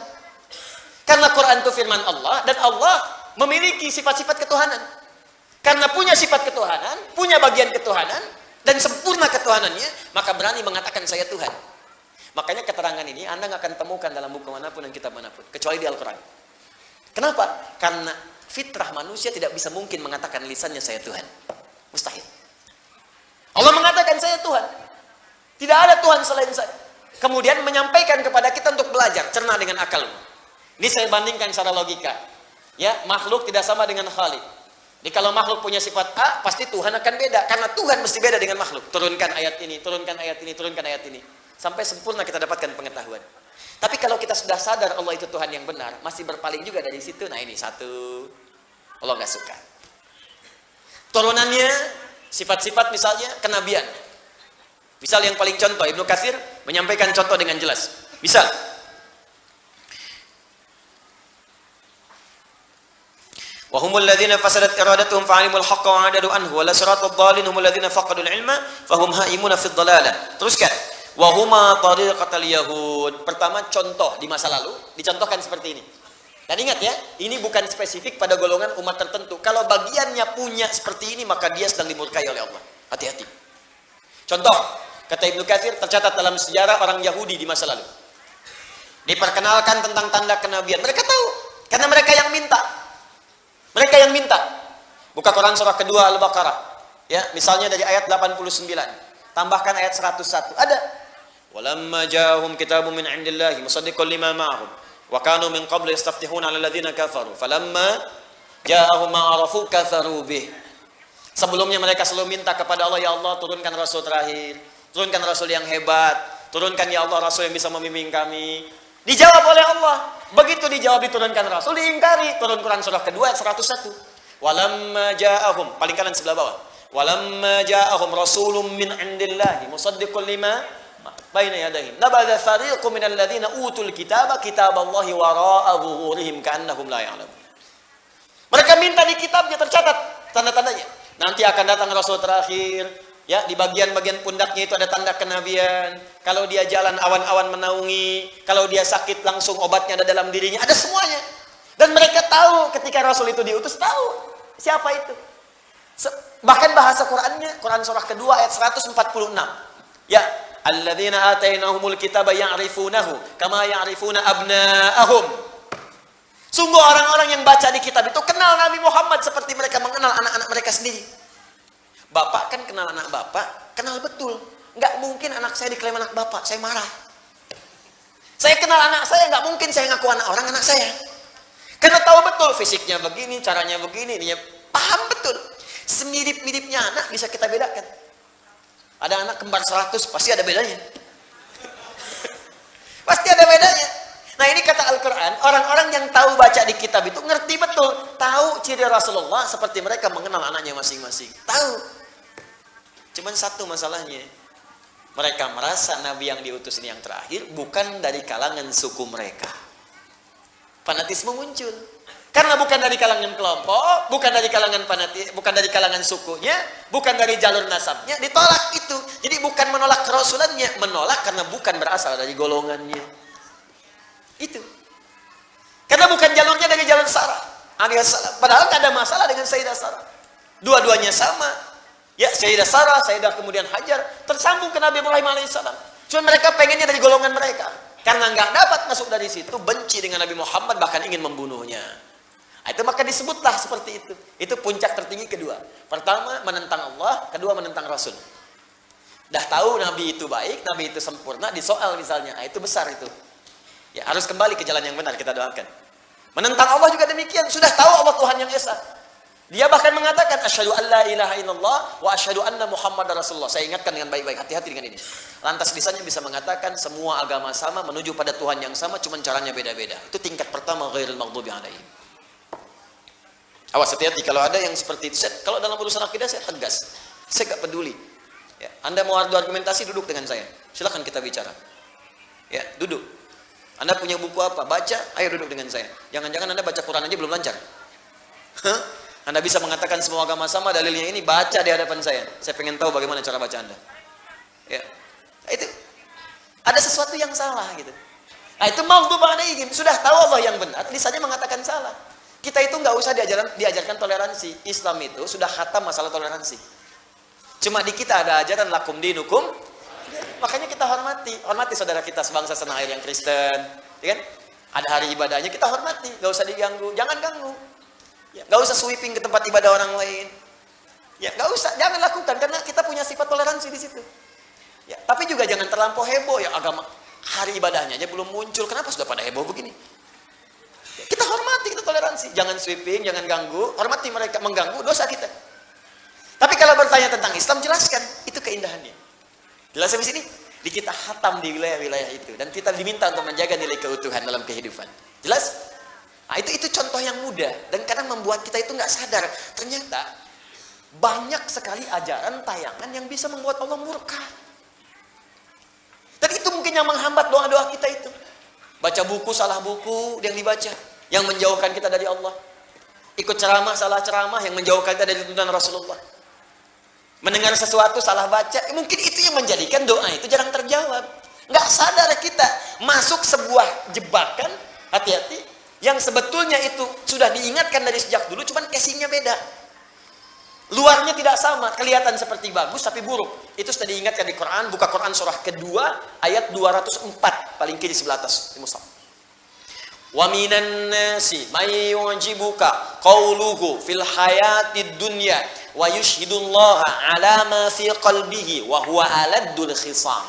Karena Quran itu firman Allah, dan Allah memiliki sifat-sifat ketuhanan. Karena punya sifat ketuhanan, punya bagian ketuhanan, dan sempurna ketuhanannya, maka berani mengatakan saya Tuhan. Makanya keterangan ini Anda nggak akan temukan dalam buku manapun dan kitab manapun, kecuali di Al-Quran. Kenapa? Karena fitrah manusia tidak bisa mungkin mengatakan lisannya saya Tuhan. Mustahil. Allah mengatakan saya Tuhan. Tidak ada Tuhan selain saya. Kemudian menyampaikan kepada kita untuk belajar, cerna dengan akalmu. Ini saya bandingkan secara logika. Ya, makhluk tidak sama dengan Khalik. Jadi kalau makhluk punya sifat A, pasti Tuhan akan beda. Karena Tuhan mesti beda dengan makhluk. Turunkan ayat ini, turunkan ayat ini, turunkan ayat ini. Sampai sempurna kita dapatkan pengetahuan. Tapi kalau kita sudah sadar Allah itu Tuhan yang benar, masih berpaling juga dari situ. Nah ini satu, Allah nggak suka. Turunannya, sifat-sifat misalnya kenabian. Misal yang paling contoh, Ibnu Katsir menyampaikan contoh dengan jelas. Misal, wa humul ladzina fasadat iradatuhum fa'alimul haqqa wa 'adadu anhu wa la siratal dhalin humul ladzina faqadul ilma fahum haimuna fid dhalalah. Teruskan. Wa huma tariqatal yahud. Pertama contoh di masa lalu dicontohkan seperti ini. Dan ingat ya, ini bukan spesifik pada golongan umat tertentu. Kalau bagiannya punya seperti ini, maka dia sedang dimurkai oleh Allah. Hati-hati. Contoh, kata Ibnu Katsir, tercatat dalam sejarah orang Yahudi di masa lalu. Diperkenalkan tentang tanda kenabian. Mereka tahu, karena mereka yang minta. Mereka yang minta. Buka Quran surah kedua Al-Baqarah. Ya, misalnya dari ayat 89. Tambahkan ayat 101. Ada. Walamma ja'ahum kitabun min 'indillahi musaddiqan lima ma'ahum wa kanu min qablu yastaftihuna 'ala alladziina kafaru falamma ja'ahum ma 'arafu kafaru bih. Sebelumnya mereka selalu minta kepada Allah, ya Allah turunkan rasul terakhir, turunkan rasul yang hebat, turunkan ya Allah rasul yang bisa membimbing kami. Dijawab oleh Allah. Begitu dijawab diturunkan rasul, diingkari. Turun Quran surah kedua ayat 101. Walamma ja'ahum, paling kanan sebelah bawah. Walamma ja'ahum rasulun min 'indillahi musaddiqan lima baina yadayhim nabadha fariqun minal ladzina utul kitaba kitaballahi wara'a zuhurihim ka'annahum la ya'lamun. Mereka minta di kitabnya tercatat tanda-tandanya. Nanti akan datang rasul terakhir, ya, di bagian-bagian pundaknya itu ada tanda kenabian. Kalau dia jalan awan-awan menaungi, kalau dia sakit langsung obatnya ada dalam dirinya, ada semuanya. Dan mereka tahu ketika rasul itu diutus, tahu siapa itu. Bahkan bahasa Qurannya, Quran surah kedua ayat 146. Ya, alladzina atainahumul kitaba ya'rifunahu kama ya'rifuna abna'ahum. Sungguh orang-orang yang baca di kitab itu kenal Nabi Muhammad seperti mereka mengenal anak-anak mereka sendiri. Bapak kan kenal anak bapak, kenal betul. Nggak mungkin anak saya diklaim anak bapak, saya marah. Saya kenal anak saya, nggak mungkin saya ngaku anak orang anak saya. Karena tahu betul fisiknya begini, caranya begini, dia paham betul. Semirip-miripnya anak bisa kita bedakan. Ada anak kembar 100, pasti ada bedanya. Pasti ada bedanya. Nah ini kata Al-Quran, orang-orang yang tahu baca di kitab itu ngerti betul. Tahu ciri Rasulullah seperti mereka mengenal anaknya masing-masing. Tahu. Cuman satu masalahnya. Mereka merasa Nabi yang diutus ini yang terakhir bukan dari kalangan suku mereka. Fanatisme muncul. Karena bukan dari kalangan kelompok, bukan dari kalangan fanatik, bukan dari kalangan sukunya, bukan dari jalur nasabnya, ditolak itu. Jadi bukan menolak kerasulannya, menolak karena bukan berasal dari golongannya. Itu. Karena bukan jalurnya dari jalur Sarah alaihissalam. Padahal tidak ada masalah dengan Sayyidah Sarah. Dua-duanya sama. Ya, Sayyidah Sarah, Sayyidah kemudian Hajar, tersambung ke Nabi Ibrahim alaihissalam. Cuma mereka pengennya dari golongan mereka. Karena nggak dapat masuk dari situ, benci dengan Nabi Muhammad, bahkan ingin membunuhnya. Itu maka disebutlah seperti itu. Itu puncak tertinggi kedua. Pertama menentang Allah, kedua menentang Rasul. Dah tahu Nabi itu baik, Nabi itu sempurna, disoal misalnya, itu besar itu. Ya harus kembali ke jalan yang benar, kita doakan. Menentang Allah juga demikian, sudah tahu Allah Tuhan yang esa. Dia bahkan mengatakan asyhadu an la ilaha illallah wa asyhadu anna Muhammadar Rasulullah. Saya ingatkan dengan baik-baik, hati-hati dengan ini. Lantas lisannya bisa mengatakan semua agama sama, menuju pada Tuhan yang sama, cuma caranya beda-beda. Itu tingkat pertama, ghairil maghdubi alaihim. Awas, hati-hati kalau ada yang seperti itu. Kalau dalam urusan akidah saya tegas, saya gak peduli. Ya, Anda mau adu argumentasi, duduk dengan saya. Silakan kita bicara. Ya, duduk. Anda punya buku apa? Baca, ayo duduk dengan saya. Jangan-jangan Anda baca Quran aja belum lancar. Hah? Anda bisa mengatakan semua agama sama, dalilnya ini, baca di hadapan saya. Saya pengen tahu bagaimana cara baca Anda. Ya. Itu ada sesuatu yang salah gitu. Nah, itu maghdub alaihim, sudah tahu Allah yang benar, lisannya mengatakan salah. Kita itu nggak usah diajarkan toleransi. Islam itu sudah khatam masalah toleransi. Cuma di kita ada ajaran lakum dinukum. Makanya kita hormati saudara kita sebangsa tanah air yang Kristen, ya kan? Ada hari ibadahnya kita hormati, nggak usah diganggu, jangan ganggu. Ya, nggak usah sweeping ke tempat ibadah orang lain. Ya, nggak usah, jangan lakukan karena kita punya sifat toleransi di situ. Ya, tapi juga jangan terlampau heboh ya, agama hari ibadahnya aja belum muncul, kenapa sudah pada heboh begini? Ya, kita hormati, kita toleransi, jangan sweeping, jangan ganggu, hormati mereka, mengganggu dosa kita. Tapi kalau bertanya tentang Islam, jelaskan itu keindahannya. Jelas di sini, di kita khatam di wilayah-wilayah itu, dan kita diminta untuk menjaga nilai keutuhan dalam kehidupan. Jelas? Nah, itu contoh yang mudah dan kadang membuat kita itu nggak sadar. Ternyata banyak sekali ajaran tayangan yang bisa membuat Allah murka. Dan itu mungkin yang menghambat doa-doa kita itu. Baca buku, salah buku yang dibaca, yang menjauhkan kita dari Allah. Ikut ceramah, salah ceramah, yang menjauhkan kita dari tuntunan Rasulullah. Mendengar sesuatu, salah baca, mungkin itu yang menjadikan doa itu jarang terjawab. Nggak sadar kita masuk sebuah jebakan, hati-hati, yang sebetulnya itu sudah diingatkan dari sejak dulu, cuman casingnya beda. Luarnya tidak sama, kelihatan seperti bagus tapi buruk. Itu sudah diingatkan di Quran. Buka Quran surah kedua ayat 204, paling kiri sebelah atas di mushaf. Wa minan nasi may yu'jibuka qawluhu fil hayatid dunya wa yushhidullaha ala ma fi qalbihi wa huwa aladdul khisam.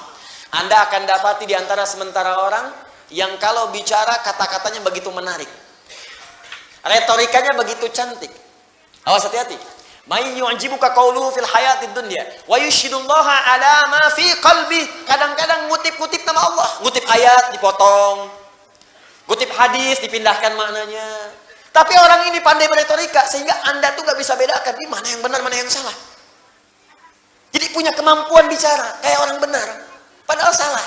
Anda akan dapati di antara sementara orang yang kalau bicara kata-katanya begitu menarik. Retorikanya begitu cantik. Awas, hati-hati. May yu'jibuka qawluhu fil hayatid dunya wa yushhidullaha ala ma fi qalbi. Kadang-kadang ngutip-ngutip nama Allah, ngutip ayat dipotong, ngutip hadis dipindahkan maknanya. Tapi orang ini pandai beretorika sehingga Anda tuh nggak bisa bedakan ini mana yang benar, mana yang salah. Jadi punya kemampuan bicara kayak orang benar, padahal salah.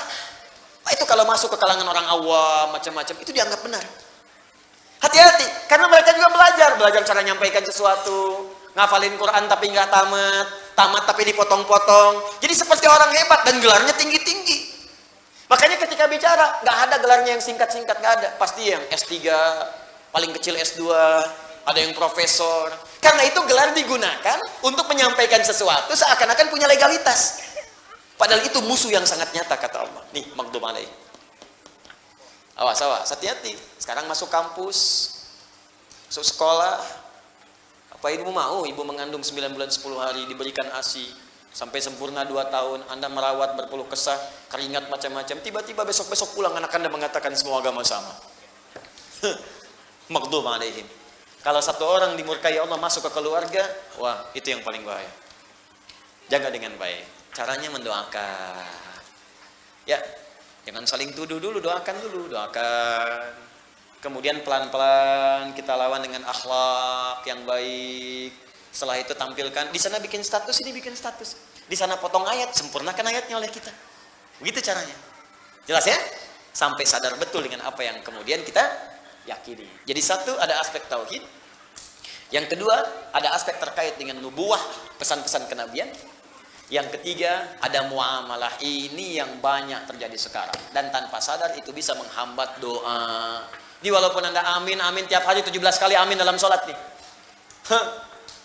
Nah, itu kalau masuk ke kalangan orang awam macam-macam itu dianggap benar. Hati-hati, karena mereka juga belajar cara nyampaikan sesuatu. Ngafalin Quran tapi nggak tamat tapi dipotong-potong. Jadi seperti orang hebat dan gelarnya tinggi-tinggi. Makanya ketika bicara nggak ada gelarnya yang singkat-singkat, nggak ada. Pasti yang S3, paling kecil S2, ada yang profesor. Karena itu gelar digunakan untuk menyampaikan sesuatu seakan-akan punya legalitas. Padahal itu musuh yang sangat nyata kata Allah. Nih, maghdub alaih. Awas, hati-hati. Sekarang masuk kampus, masuk sekolah. Apa ibu mau? Ibu mengandung 9 bulan 10 hari, diberikan ASI sampai sempurna 2 tahun, Anda merawat berpeluh kesah, keringat macam-macam, tiba-tiba besok-besok pulang anak Anda mengatakan semua agama sama. Maghdub alaihim. Kalau satu orang dimurkai Allah masuk ke keluarga, wah, itu yang paling bahaya. Jaga dengan baik. Caranya mendoakan. Ya, jangan saling tuduh dulu, doakan. Kemudian pelan-pelan kita lawan dengan akhlak yang baik. Setelah itu tampilkan, di sana bikin status, ini bikin status. Di sana potong ayat, sempurnakan ayatnya oleh kita. Begitu caranya. Jelas ya? Sampai sadar betul dengan apa yang kemudian kita yakini. Jadi satu, ada aspek tauhid. Yang kedua, ada aspek terkait dengan nubuwah, pesan-pesan kenabian. Yang ketiga, ada muamalah. Ini yang banyak terjadi sekarang. Dan tanpa sadar itu bisa menghambat doa. Di walaupun Anda amin tiap hari 17 kali amin dalam sholat nih.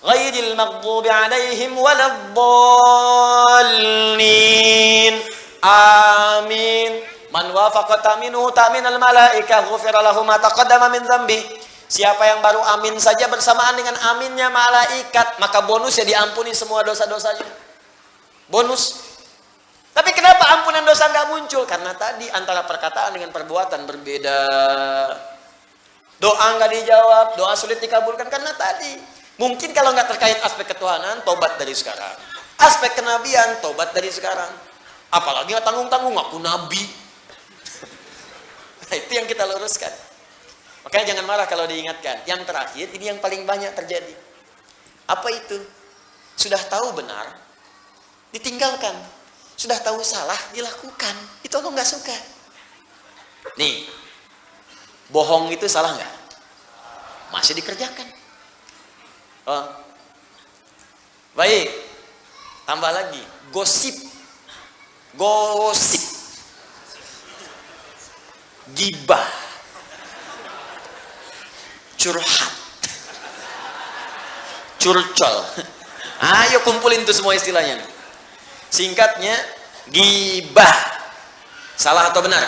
Ghairil maghdubi alaihim waladdallin. Amin. Man wafaqa ta'minuhu ta'minal malaikah ghufira lahu ma taqaddama min dzambi. Siapa yang baru amin saja bersamaan dengan aminnya malaikat, maka bonusnya diampuni semua dosa-dosanya. Bonus. Tapi kenapa ampunan dosa nggak muncul? Karena tadi antara perkataan dengan perbuatan berbeda. Doa nggak dijawab, doa sulit dikabulkan karena tadi. Mungkin kalau nggak terkait aspek ketuhanan, tobat dari sekarang. Aspek kenabian, tobat dari sekarang. Apalagi nggak tanggung-tanggung, aku nabi. Nah, itu yang kita luruskan. Makanya jangan marah kalau diingatkan. Yang terakhir, ini yang paling banyak terjadi. Apa itu? Sudah tahu benar, ditinggalkan. Sudah tahu salah, dilakukan. Itu Allah nggak suka. Nih, bohong itu salah nggak? Masih dikerjakan. Oh. Baik. Tambah lagi, gosip. Gosip. Gibah. Curhat. Curcol. Ayo kumpulin tuh semua istilahnya. Singkatnya, gibah. Salah atau benar?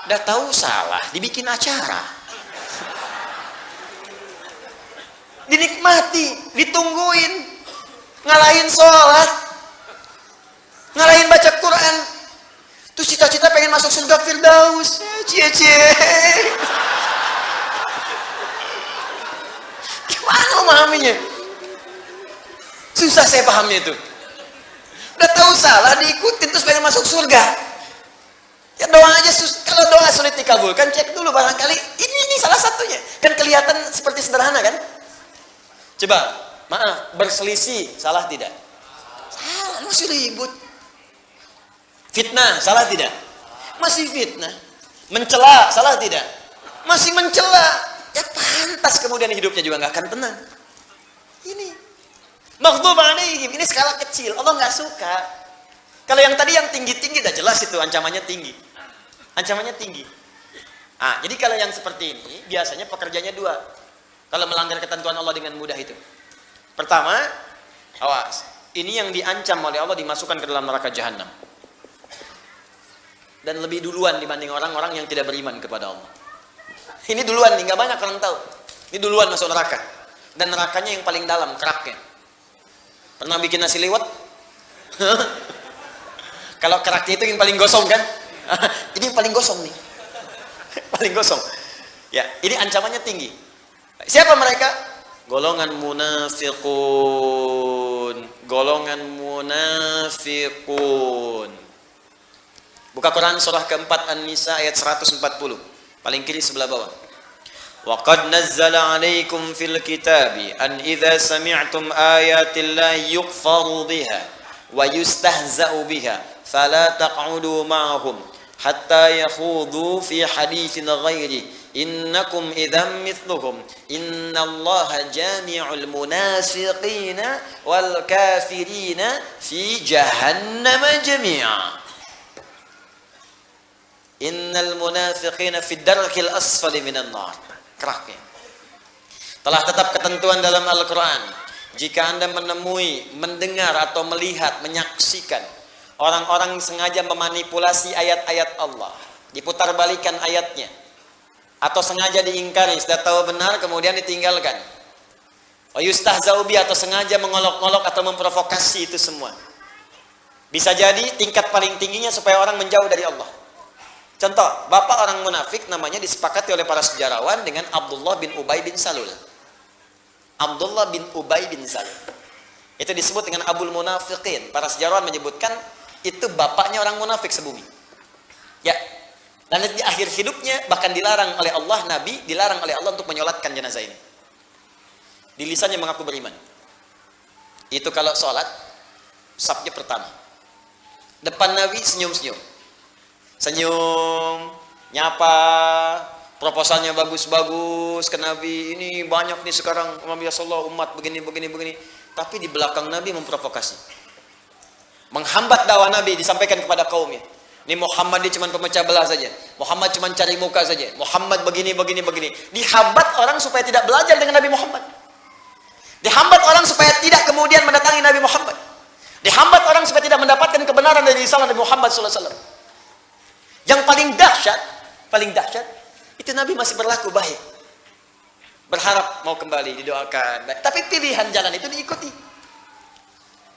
Udah tahu salah, dibikin acara. Dinikmati, ditungguin. Ngalahin sholat. Ngalahin baca Quran. Terus cita-cita pengen masuk surga Firdaus. Cie-cie. Gimana memahaminya? Susah saya pahamnya itu. Udah tahu salah, diikutin terus pengen masuk surga. Ya doa aja, kalau doa sulit dikabulkan, cek dulu barangkali ini salah satunya. Kan kelihatan seperti sederhana kan? Coba, maaf, berselisih, salah tidak? Salah, masih ribut. Fitnah, salah tidak? Masih fitnah. Mencela, salah tidak? Masih mencela. Ya pantas kemudian hidupnya juga nggak akan tenang. Ini. Maghdub alaihim, ini skala kecil, Allah nggak suka. Kalau yang tadi yang tinggi-tinggi udah jelas itu ancamannya tinggi. Ancamannya tinggi. Ah, jadi kalau yang seperti ini biasanya pekerjaannya dua. Kalau melanggar ketentuan Allah dengan mudah itu. Pertama, awas. Ini yang diancam oleh Allah dimasukkan ke dalam neraka jahanam. Dan lebih duluan dibanding orang-orang yang tidak beriman kepada Allah. Ini duluan nih, nggak banyak orang tahu. Ini duluan masuk neraka. Dan nerakanya yang paling dalam, keraknya. Pernah bikin nasi liwet? Kalau keraknya itu yang paling gosong kan? Ini yang paling gosong nih. Paling gosong. Ya, ini ancamannya tinggi. Siapa mereka? Golongan munafiqun. Golongan munafiqun. Buka Quran surah keempat An-Nisa ayat 140. Paling kiri sebelah bawah. Wa qad nazzala 'alaikum fil kitabi an idza sami'tum ayatillahi yukfaru biha wa yustahza'u biha fala taq'udu ma'ahum hatta yakhudu fi haditsin ghairi innakum idzam mithluhum innallaha jami'ul munafiqina wal kafirina fi jahannam jami'a. Innal munafiqina fid darkil asfali minan nar. Keraknya. Telah tetap ketentuan dalam Al-Quran. Jika Anda menemui, mendengar atau melihat, menyaksikan orang-orang sengaja memanipulasi ayat-ayat Allah, diputarbalikan ayatnya, atau sengaja diingkari, sudah tahu benar kemudian ditinggalkan. Yustahza'u bi, atau sengaja mengolok-olok atau memprovokasi, itu semua. Bisa jadi tingkat paling tingginya supaya orang menjauh dari Allah. Contoh, bapak orang munafik namanya disepakati oleh para sejarawan dengan Abdullah bin Ubay bin Salul. Abdullah bin Ubay bin Salul. Itu disebut dengan Abul Munafiqin. Para sejarawan menyebutkan itu bapaknya orang munafik sebumi. Ya. Dan di akhir hidupnya bahkan dilarang oleh Allah, Nabi dilarang oleh Allah untuk menyolatkan jenazah ini. Di lisannya mengaku beriman. Itu kalau sholat, safnya pertama. Depan Nabi senyum-senyum. Senyum, nyapa, proposalnya bagus-bagus ke Nabi. Ini banyak nih sekarang Nabi Sallallahu umat begini. Tapi di belakang Nabi memprovokasi, menghambat dakwah Nabi disampaikan kepada kaumnya. Ini Muhammad dia cuma pemecah belah saja. Muhammad cuma cari muka saja. Muhammad begini. Dihambat orang supaya tidak belajar dengan Nabi Muhammad. Dihambat orang supaya tidak kemudian mendatangi Nabi Muhammad. Dihambat orang supaya tidak mendapatkan kebenaran dari risalah Nabi Muhammad SAW. Yang paling dahsyat, itu Nabi masih berlaku baik. Berharap mau kembali, didoakan. Tapi pilihan jalan itu diikuti.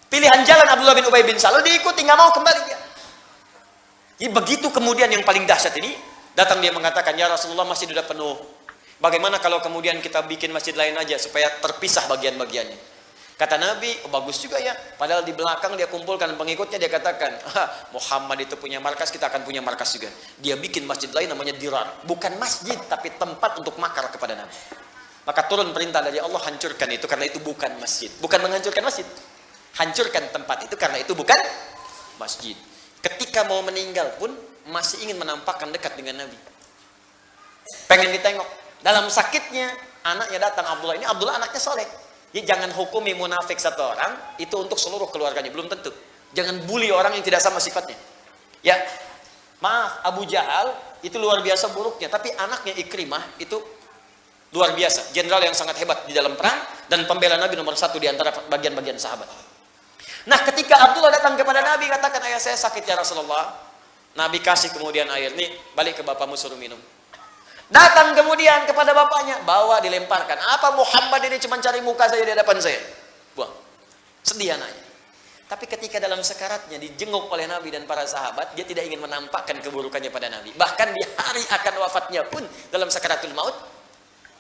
Pilihan jalan Abdullah bin Ubay bin Salul diikuti, nggak mau kembali dia. Jadi begitu kemudian yang paling dahsyat ini, datang dia mengatakan, ya Rasulullah masjid sudah penuh. Bagaimana kalau kemudian kita bikin masjid lain aja, supaya terpisah bagian-bagiannya. Kata Nabi, oh, bagus juga ya. Padahal di belakang dia kumpulkan pengikutnya, dia katakan, Muhammad itu punya markas, kita akan punya markas juga. Dia bikin masjid lain namanya Dirar. Bukan masjid, tapi tempat untuk makar kepada Nabi. Maka turun perintah dari Allah, hancurkan itu karena itu bukan masjid. Bukan menghancurkan masjid. Hancurkan tempat itu karena itu bukan masjid. Ketika mau meninggal pun masih ingin menampakkan dekat dengan Nabi. Pengen ditengok. Dalam sakitnya, anaknya datang Abdullah, ini Abdullah anaknya soleh. Jadi jangan hukumi munafik satu orang itu untuk seluruh keluarganya, belum tentu. Jangan bully orang yang tidak sama sifatnya. Ya, maaf, Abu Jahal itu luar biasa buruknya, tapi anaknya Ikrimah itu luar biasa, jenderal yang sangat hebat di dalam perang dan pembela Nabi nomor 1 di antara bagian-bagian sahabat. Nah, ketika Abdullah datang kepada Nabi, katakan, ayah saya sakit ya Rasulullah. Nabi kasih kemudian air, nih balik ke bapakmu suruh minum. Datang kemudian kepada bapaknya, bawa dilemparkan. Apa Muhammad ini cuma cari muka saja di hadapan saya? Buang. Sedih anaknya. Tapi ketika dalam sekaratnya dijenguk oleh Nabi dan para sahabat, dia tidak ingin menampakkan keburukannya pada Nabi. Bahkan di hari akan wafatnya pun dalam sakaratul maut,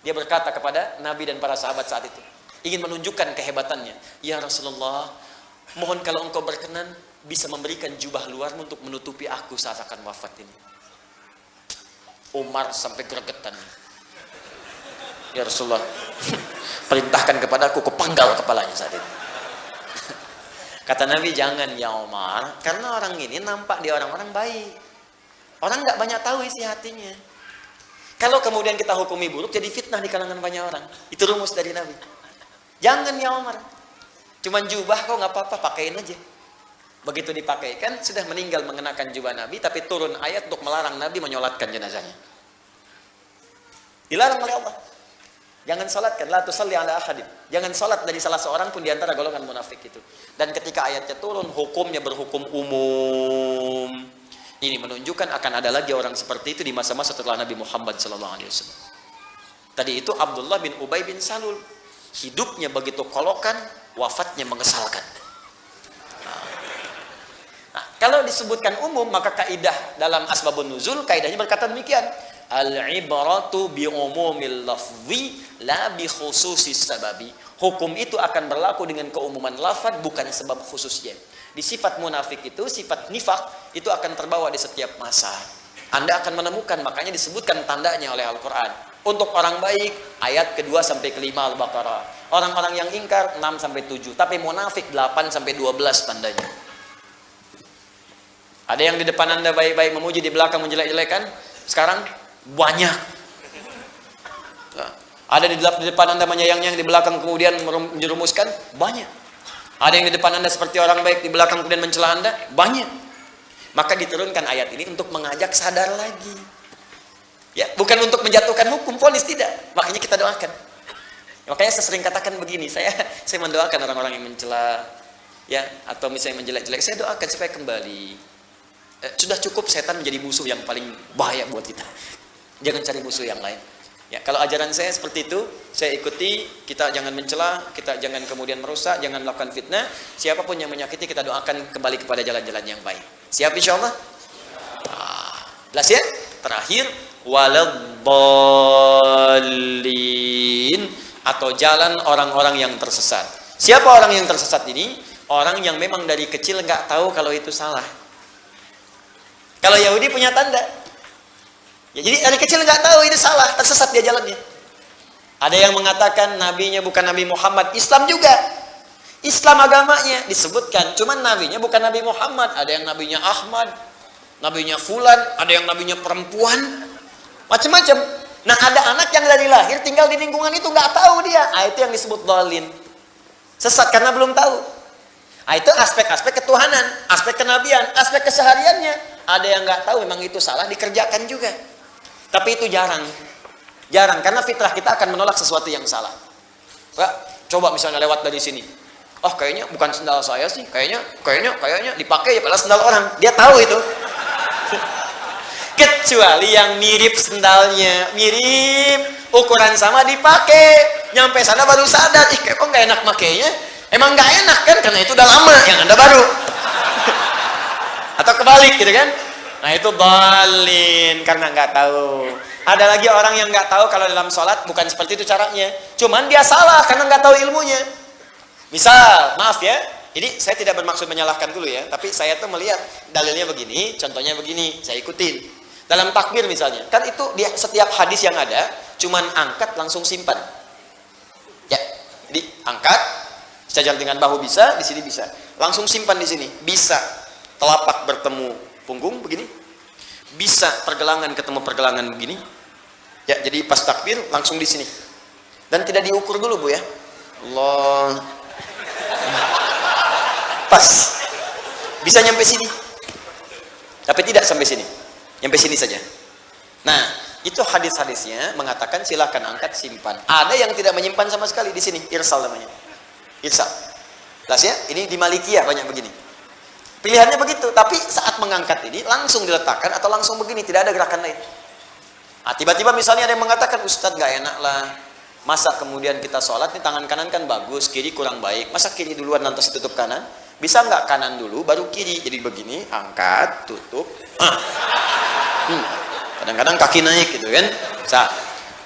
dia berkata kepada Nabi dan para sahabat saat itu, ingin menunjukkan kehebatannya. Ya Rasulullah, mohon kalau engkau berkenan bisa memberikan jubah luarmu untuk menutupi aku saat akan wafat ini. Umar sampai gregetan. Ya Rasulullah, perintahkan kepadaku, kupanggal kepalanya saat itu. Kata Nabi, jangan ya Umar, karena orang ini nampak dia orang-orang baik. Orang nggak banyak tahu isi hatinya. Kalau kemudian kita hukumi buruk, jadi fitnah di kalangan banyak orang. Itu rumus dari Nabi. Jangan ya Umar, cuman jubah kok nggak apa-apa, pakaiin aja. Begitu dipakaikan, sudah meninggal mengenakan jubah Nabi, tapi turun ayat untuk melarang Nabi menyolatkan jenazahnya. Dilarang oleh Allah. Jangan solatkan, la tusalli ala ahadin. Jangan solat dari salah seorang pun di antara golongan munafik itu. Dan ketika ayatnya turun, hukumnya berhukum umum. Ini menunjukkan akan ada lagi orang seperti itu di masa-masa setelah Nabi Muhammad SAW. Tadi itu Abdullah bin Ubay bin Salul. Hidupnya begitu kolokan, wafatnya mengesalkan. Nah, kalau disebutkan umum, maka kaidah dalam asbabun nuzul, kaidahnya berkata demikian. Al-ibratu bi umumil lafzi la bi khususis sababi. Hukum itu akan berlaku dengan keumuman lafaz, bukan sebab khususnya. Di sifat munafik itu, sifat nifak itu akan terbawa di setiap masa. Anda akan menemukan, makanya disebutkan tandanya oleh Al-Quran. Untuk orang baik, ayat ke-2 sampai ke-5 Al-Baqarah. Orang-orang yang ingkar 6 sampai 7, tapi munafik 8 sampai 12 tandanya. Ada yang di depan Anda baik-baik memuji, di belakang menjelek-jelekan. Sekarang banyak. Ada di depan Anda menyayang-nyayang, di belakang kemudian menjerumuskan. Banyak. Ada yang di depan Anda seperti orang baik, di belakang kemudian mencela Anda. Banyak. Maka diturunkan ayat ini untuk mengajak sadar lagi. Ya, bukan untuk menjatuhkan hukum, vonis, tidak. Makanya kita doakan. Makanya saya sering katakan begini, saya mendoakan orang-orang yang mencela, ya, atau misalnya menjelek-jelek, saya doakan supaya kembali. Sudah cukup setan menjadi musuh yang paling bahaya buat kita. Jangan cari musuh yang lain. Ya, kalau ajaran saya seperti itu, saya ikuti. Kita jangan mencela, kita jangan kemudian merusak, jangan melakukan fitnah. Siapapun yang menyakiti, kita doakan kembali kepada jalan-jalan yang baik. Siap insyaallah? Jelas ya? Terakhir, waladhdallin, atau jalan orang-orang yang tersesat. Siapa orang yang tersesat ini? Orang yang memang dari kecil nggak tahu kalau itu salah. Kalau Yahudi punya tanda. Ya, jadi dari kecil nggak tahu ini salah, tersesat dia jalannya. Ada yang mengatakan nabinya bukan Nabi Muhammad, Islam juga. Islam agamanya disebutkan, cuman nabinya bukan Nabi Muhammad. Ada yang nabinya Ahmad, nabinya Fulan, ada yang nabinya perempuan, macam-macam. Nah, ada anak yang dari lahir tinggal di lingkungan itu nggak tahu dia. Itu yang disebut dhalin. Sesat karena belum tahu. Itu aspek-aspek ketuhanan, aspek kenabian, aspek kesehariannya. Ada yang nggak tahu, memang itu salah, dikerjakan juga. Tapi itu jarang, karena fitrah kita akan menolak sesuatu yang salah. Coba misalnya lewat dari sini, kayaknya bukan sendal saya sih, kayaknya dipakai ya padahal sendal orang. Dia tahu itu. Kecuali yang mirip sendalnya, mirip, ukuran sama dipakai, nyampe sana baru sadar, kok nggak enak makainya. Emang nggak enak kan, karena itu udah lama, yang Anda baru. Atau kebalik gitu kan. Nah, itu dhalin karena nggak tahu. Ada lagi orang yang nggak tahu kalau dalam sholat bukan seperti itu caranya, cuman dia salah karena nggak tahu ilmunya. Misal, maaf ya, jadi saya tidak bermaksud menyalahkan dulu ya, tapi saya tuh melihat dalilnya begini, contohnya begini, saya ikutin. Dalam takbir misalnya, kan itu dia setiap hadis yang ada, cuman angkat langsung simpan. Ya, jadi angkat, sejajar dengan bahu bisa, di sini bisa, langsung simpan di sini, bisa telapak bertemu punggung begini, bisa pergelangan ketemu pergelangan begini. Ya, jadi pas takbir langsung di sini. Dan tidak diukur dulu Bu ya. Allah. Pas. Bisa nyampe sini. Tapi tidak sampai sini. Nyampe sini saja. Nah, itu hadis-hadisnya mengatakan silahkan angkat, simpan. Ada yang tidak menyimpan sama sekali di sini, irsal namanya. Irsal. Jelas ya? Ini di Malikiyah banyak begini. Pilihannya begitu, tapi saat mengangkat ini langsung diletakkan atau langsung begini, tidak ada gerakan lain. Nah, tiba-tiba misalnya ada yang mengatakan, Ustadz gak enak lah. Masa kemudian kita sholat, nih tangan kanan kan bagus, kiri kurang baik. Masa kiri duluan lantas tutup kanan? Bisa nggak kanan dulu baru kiri? Jadi begini, angkat, tutup. Kadang-kadang kaki naik gitu kan.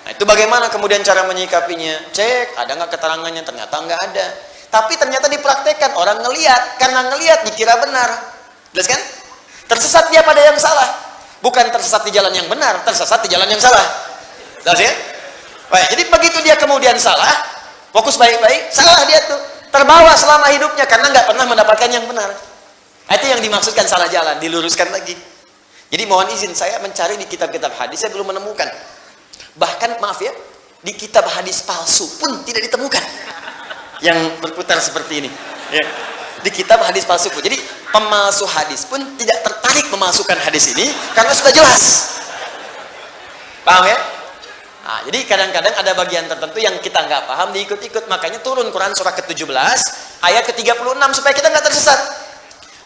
Nah itu bagaimana kemudian cara menyikapinya? Cek, ada nggak keterangannya? Ternyata nggak ada. Tapi ternyata dipraktekkan, orang ngelihat. Karena ngelihat dikira benar. Jelas kan? Tersesat dia pada yang salah. Bukan tersesat di jalan yang benar, tersesat di jalan yang salah. Jelas ya? Baik, jadi begitu dia kemudian salah, fokus baik-baik, salah dia tuh. Terbawa selama hidupnya karena nggak pernah mendapatkan yang benar. Itu yang dimaksudkan salah jalan, diluruskan lagi. Jadi mohon izin, saya mencari di kitab-kitab hadis, saya belum menemukan. Bahkan maaf ya, di kitab hadis palsu pun tidak ditemukan yang berputar seperti ini. Ya. Di kitab hadis palsu pun. Jadi pemalsu hadis pun tidak tertarik memasukkan hadis ini karena sudah jelas. Paham ya? Nah, jadi kadang-kadang ada bagian tertentu yang kita nggak paham diikut-ikut, makanya turun Quran surah ke-17 ayat ke-36 supaya kita nggak tersesat.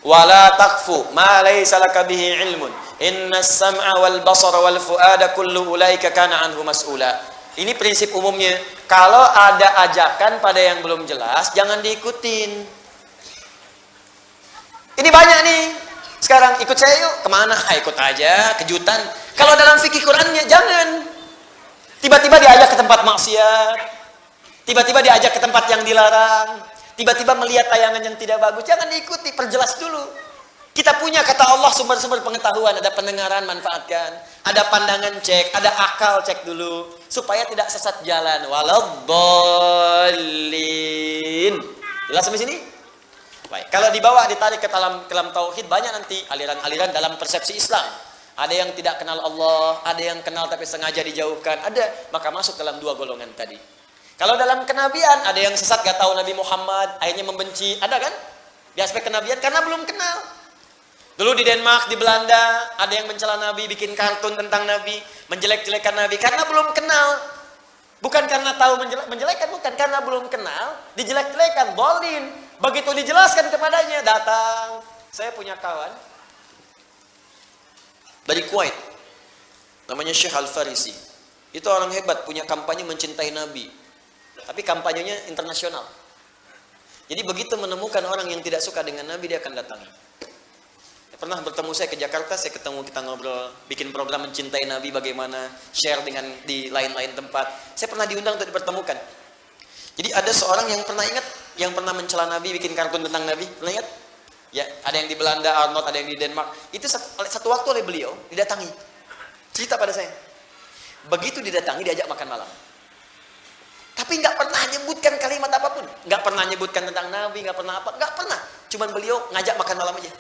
Wala taqfu ma laysa laka bihi ilmun innas sam'a wal basara wal fuada kullu ulaika kana anhu mas'ula. Ini prinsip umumnya. Kalau ada ajakan pada yang belum jelas, jangan diikutin. Ini banyak nih. Sekarang ikut saya yuk, kemana? Ikut aja, kejutan. Kalau dalam fikih Qurannya jangan. Tiba-tiba diajak ke tempat maksiat, tiba-tiba diajak ke tempat yang dilarang, tiba-tiba melihat tayangan yang tidak bagus, jangan diikuti, perjelas dulu. Kita punya kata Allah sumber-sumber pengetahuan, ada pendengaran manfaatkan, ada pandangan cek, ada akal cek dulu, supaya tidak sesat jalan. Waladhdallin. Jelas sampai sini? Baik, kalau dibawa ditarik ke dalam tauhid banyak nanti aliran-aliran dalam persepsi Islam. Ada yang tidak kenal Allah, ada yang kenal tapi sengaja dijauhkan, ada, maka masuk dalam dua golongan tadi. Kalau dalam kenabian, ada yang sesat gak tahu Nabi Muhammad, akhirnya membenci, ada kan? Di aspek kenabian karena belum kenal. Dulu di Denmark, di Belanda, ada yang mencela Nabi, bikin kartun tentang Nabi, menjelek-jelekan Nabi karena belum kenal. Bukan karena tahu menjelekkan, bukan karena belum kenal, dijelek-jelekan, bolin. Begitu dijelaskan kepadanya, datang. Saya punya kawan dari Kuwait, namanya Syekh Al-Farisi. Itu orang hebat, punya kampanye mencintai Nabi, tapi kampanyenya internasional. Jadi begitu menemukan orang yang tidak suka dengan Nabi, dia akan datangi. Pernah bertemu saya ke Jakarta, saya ketemu, kita ngobrol, bikin program mencintai Nabi, bagaimana share dengan di lain-lain tempat. Saya pernah diundang untuk dipertemukan. Jadi ada seorang yang pernah ingat, yang pernah mencela Nabi, bikin kartun tentang Nabi, pernah ingat? Ya, ada yang di Belanda, Arnold, ada yang di Denmark. Itu satu waktu oleh beliau didatangi. Cerita pada saya. Begitu didatangi, diajak makan malam. Tapi nggak pernah nyebutkan kalimat apapun. Nggak pernah nyebutkan tentang Nabi, nggak pernah apa, nggak pernah. Cuman beliau ngajak makan malam aja.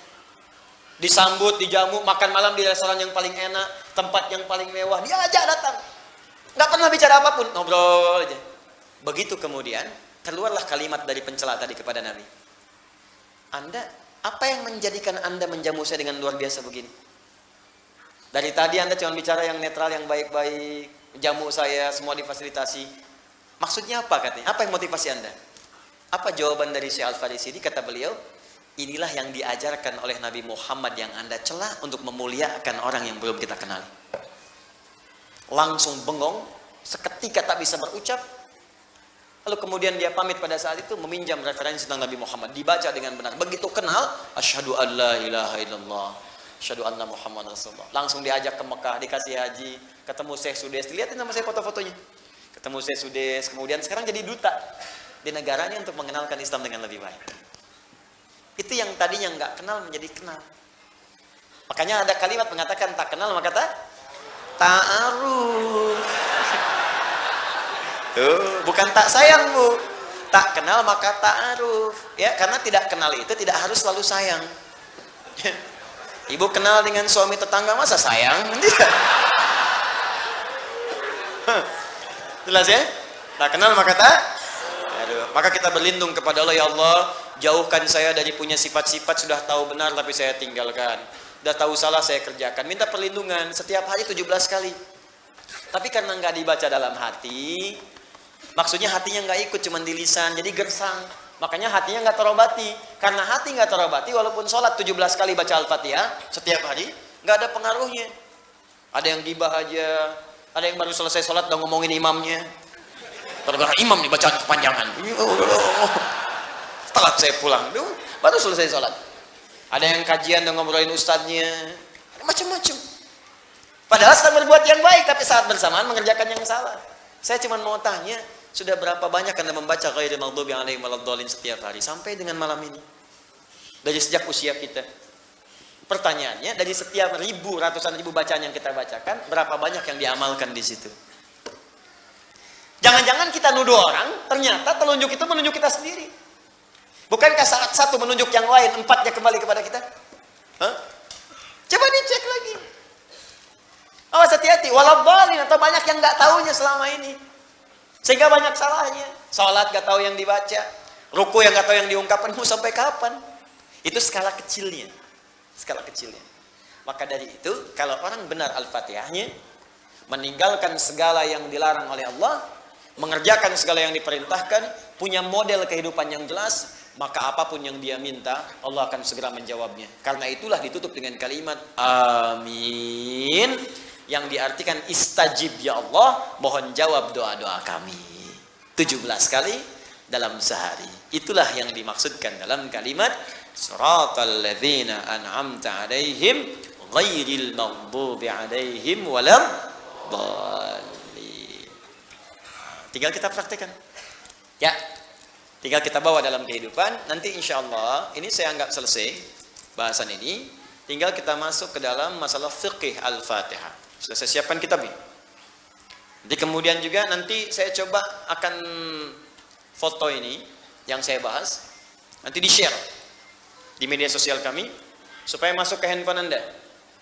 Disambut, dijamu, makan malam di restoran yang paling enak, tempat yang paling mewah, dia ajak datang. Nggak pernah bicara apapun, ngobrol aja. Begitu kemudian, keluarlah kalimat dari pencela tadi kepada Nabi. Apa yang menjadikan Anda menjamu saya dengan luar biasa begini? Dari tadi Anda cuma bicara yang netral, yang baik-baik, jamu saya, semua difasilitasi. Maksudnya apa katanya? Apa yang motivasi Anda? Apa jawaban dari Syekh Al-Farisi ini? Kata beliau, inilah yang diajarkan oleh Nabi Muhammad yang Anda celah untuk memuliakan orang yang belum kita kenali. Langsung bengong, seketika tak bisa berucap. Lalu kemudian dia pamit pada saat itu meminjam referensi tentang Nabi Muhammad, dibaca dengan benar. Begitu kenal, asyhadu an la ilaha illallah, asyhadu anna Muhammad Rasulullah. Langsung diajak ke Mekah, dikasih haji, ketemu Syekh Sudes. Dilihatin sama saya foto-fotonya. Ketemu Syekh Sudes, kemudian sekarang jadi duta di negaranya untuk mengenalkan Islam dengan lebih baik. Itu yang tadinya nggak kenal menjadi kenal. Makanya ada kalimat mengatakan tak kenal maka ta'aruf. Tuh, bukan tak sayang Bu, tak kenal maka ta'aruf. Ya, karena tidak kenal itu tidak harus selalu sayang. Ibu kenal dengan suami tetangga masa sayang? Jelas ya? Tak kenal maka tak. Aduh, maka kita berlindung kepada Allah, ya Allah, jauhkan saya dari punya sifat-sifat sudah tahu benar tapi saya tinggalkan. Sudah tahu salah saya kerjakan. Minta perlindungan setiap hari 17 kali. Tapi karena nggak dibaca dalam hati, maksudnya hatinya nggak ikut, cuman di lisan, jadi gersang. Makanya hatinya nggak terobati. Karena hati nggak terobati, walaupun sholat 17 kali baca Al-Fatihah setiap hari, nggak ada pengaruhnya. Ada yang gibah aja, ada yang baru selesai sholat udah ngomongin imamnya. Gara-gara imam nih bacaan kepanjangan. Setelah saya pulang, baru selesai sholat. Ada yang kajian udah ngobrolin ustadznya, macam-macam. Padahal sedang berbuat yang baik, tapi saat bersamaan mengerjakan yang salah. Saya cuma mau tanya, sudah berapa banyak Anda membaca ghairil maghdubi alaihim waladdallin setiap hari sampai dengan malam ini? Dari sejak usia kita. Pertanyaannya, dari setiap ratusan ribu bacaan yang kita bacakan, berapa banyak yang diamalkan di situ? Jangan-jangan kita nuduh orang, ternyata telunjuk itu menunjuk kita sendiri. Bukankah saat satu menunjuk yang lain, empatnya kembali kepada kita? Hah? Coba dicek lagi. Awas hati-hati, waladdallin, atau banyak yang nggak tahunya selama ini. Sehingga banyak salahnya. Salat nggak tahu yang dibaca, ruku yang nggak tahu yang diungkapkan, mau sampai kapan? Itu skala kecilnya. Skala kecilnya. Maka dari itu, kalau orang benar Al-Fatihahnya, meninggalkan segala yang dilarang oleh Allah, mengerjakan segala yang diperintahkan, punya model kehidupan yang jelas, maka apapun yang dia minta, Allah akan segera menjawabnya. Karena itulah ditutup dengan kalimat amin, yang diartikan istajib ya Allah, mohon jawab doa-doa kami. 17 kali dalam sehari. Itulah yang dimaksudkan dalam kalimat siratal ladzina an'amta 'alaihim ghairil maghdubi 'alaihim waladdallin. Tinggal kita praktekkan. Ya. Tinggal kita bawa dalam kehidupan. Nanti insya Allah, ini saya anggap selesai bahasan ini. Tinggal kita masuk ke dalam masalah fiqih Al-Fatihah. Sudah saya siapkan kitabnya. Nanti kemudian juga nanti saya coba akan foto ini yang saya bahas. Nanti di-share di media sosial kami. Supaya masuk ke handphone Anda.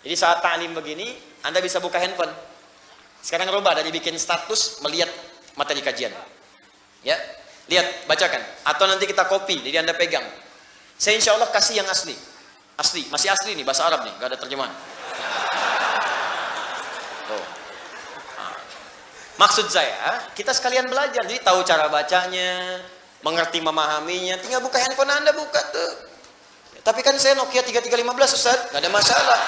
Jadi saat ta'lim begini, Anda bisa buka handphone. Sekarang rubah dari bikin status, melihat materi kajian. Ya. Lihat, bacakan. Atau nanti kita copy, jadi Anda pegang. Saya insya Allah kasih yang asli. Asli, masih asli nih, bahasa Arab nih, gak ada terjemahan. Tuh. Nah. Maksud saya, kita sekalian belajar, jadi tahu cara bacanya, mengerti memahaminya, tinggal buka handphone Anda, buka tuh. Tapi kan saya Nokia 3315 Ustaz, gak ada masalah.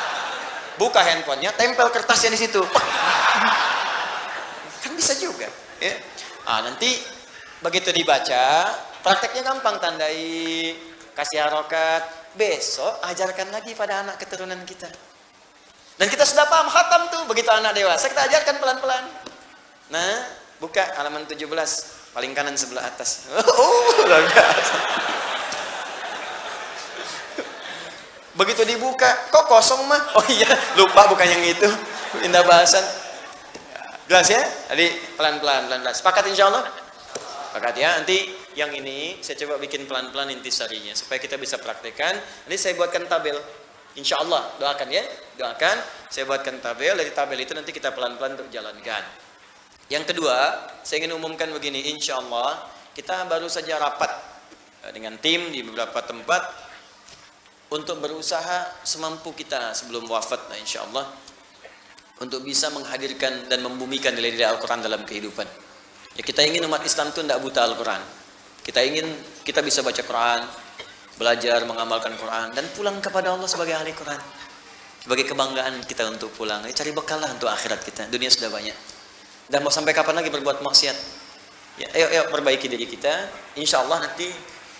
Buka handphonenya, tempel kertasnya di situ. Kan bisa juga. Ya. Nanti begitu dibaca, prakteknya gampang, tandai, kasih harokat. Besok ajarkan lagi pada anak keturunan kita. Dan kita sudah paham khatam tuh, begitu anak dewasa kita ajarkan pelan-pelan. Nah, buka halaman 17, paling kanan sebelah atas. Luar biasa. Begitu dibuka, kok kosong mah? Oh iya, lupa bukan yang itu. Indah bahasan. Jelas ya? Jadi pelan-pelan. Sepakat insya Allah? Sepakat ya. Nanti yang ini saya coba bikin pelan-pelan intisarinya supaya kita bisa praktekkan. Nanti saya buatkan tabel. Insya Allah, doakan ya. Doakan. Saya buatkan tabel. Dari tabel itu nanti kita pelan-pelan untuk jalankan. Yang kedua, saya ingin umumkan begini. Insya Allah, kita baru saja rapat dengan tim di beberapa tempat untuk berusaha semampu kita sebelum wafat, nah insya Allah, untuk bisa menghadirkan dan membumikan nilai-nilai Al-Quran dalam kehidupan. Ya, kita ingin umat Islam itu tidak buta Al-Quran. Kita ingin kita bisa baca Quran, belajar mengamalkan Quran, dan pulang kepada Allah sebagai ahli Quran. Sebagai kebanggaan kita untuk pulang. Cari bekal lah untuk akhirat kita. Dunia sudah banyak. Dan mau sampai kapan lagi berbuat maksiat? Ya, ayo perbaiki diri kita. Insya Allah nanti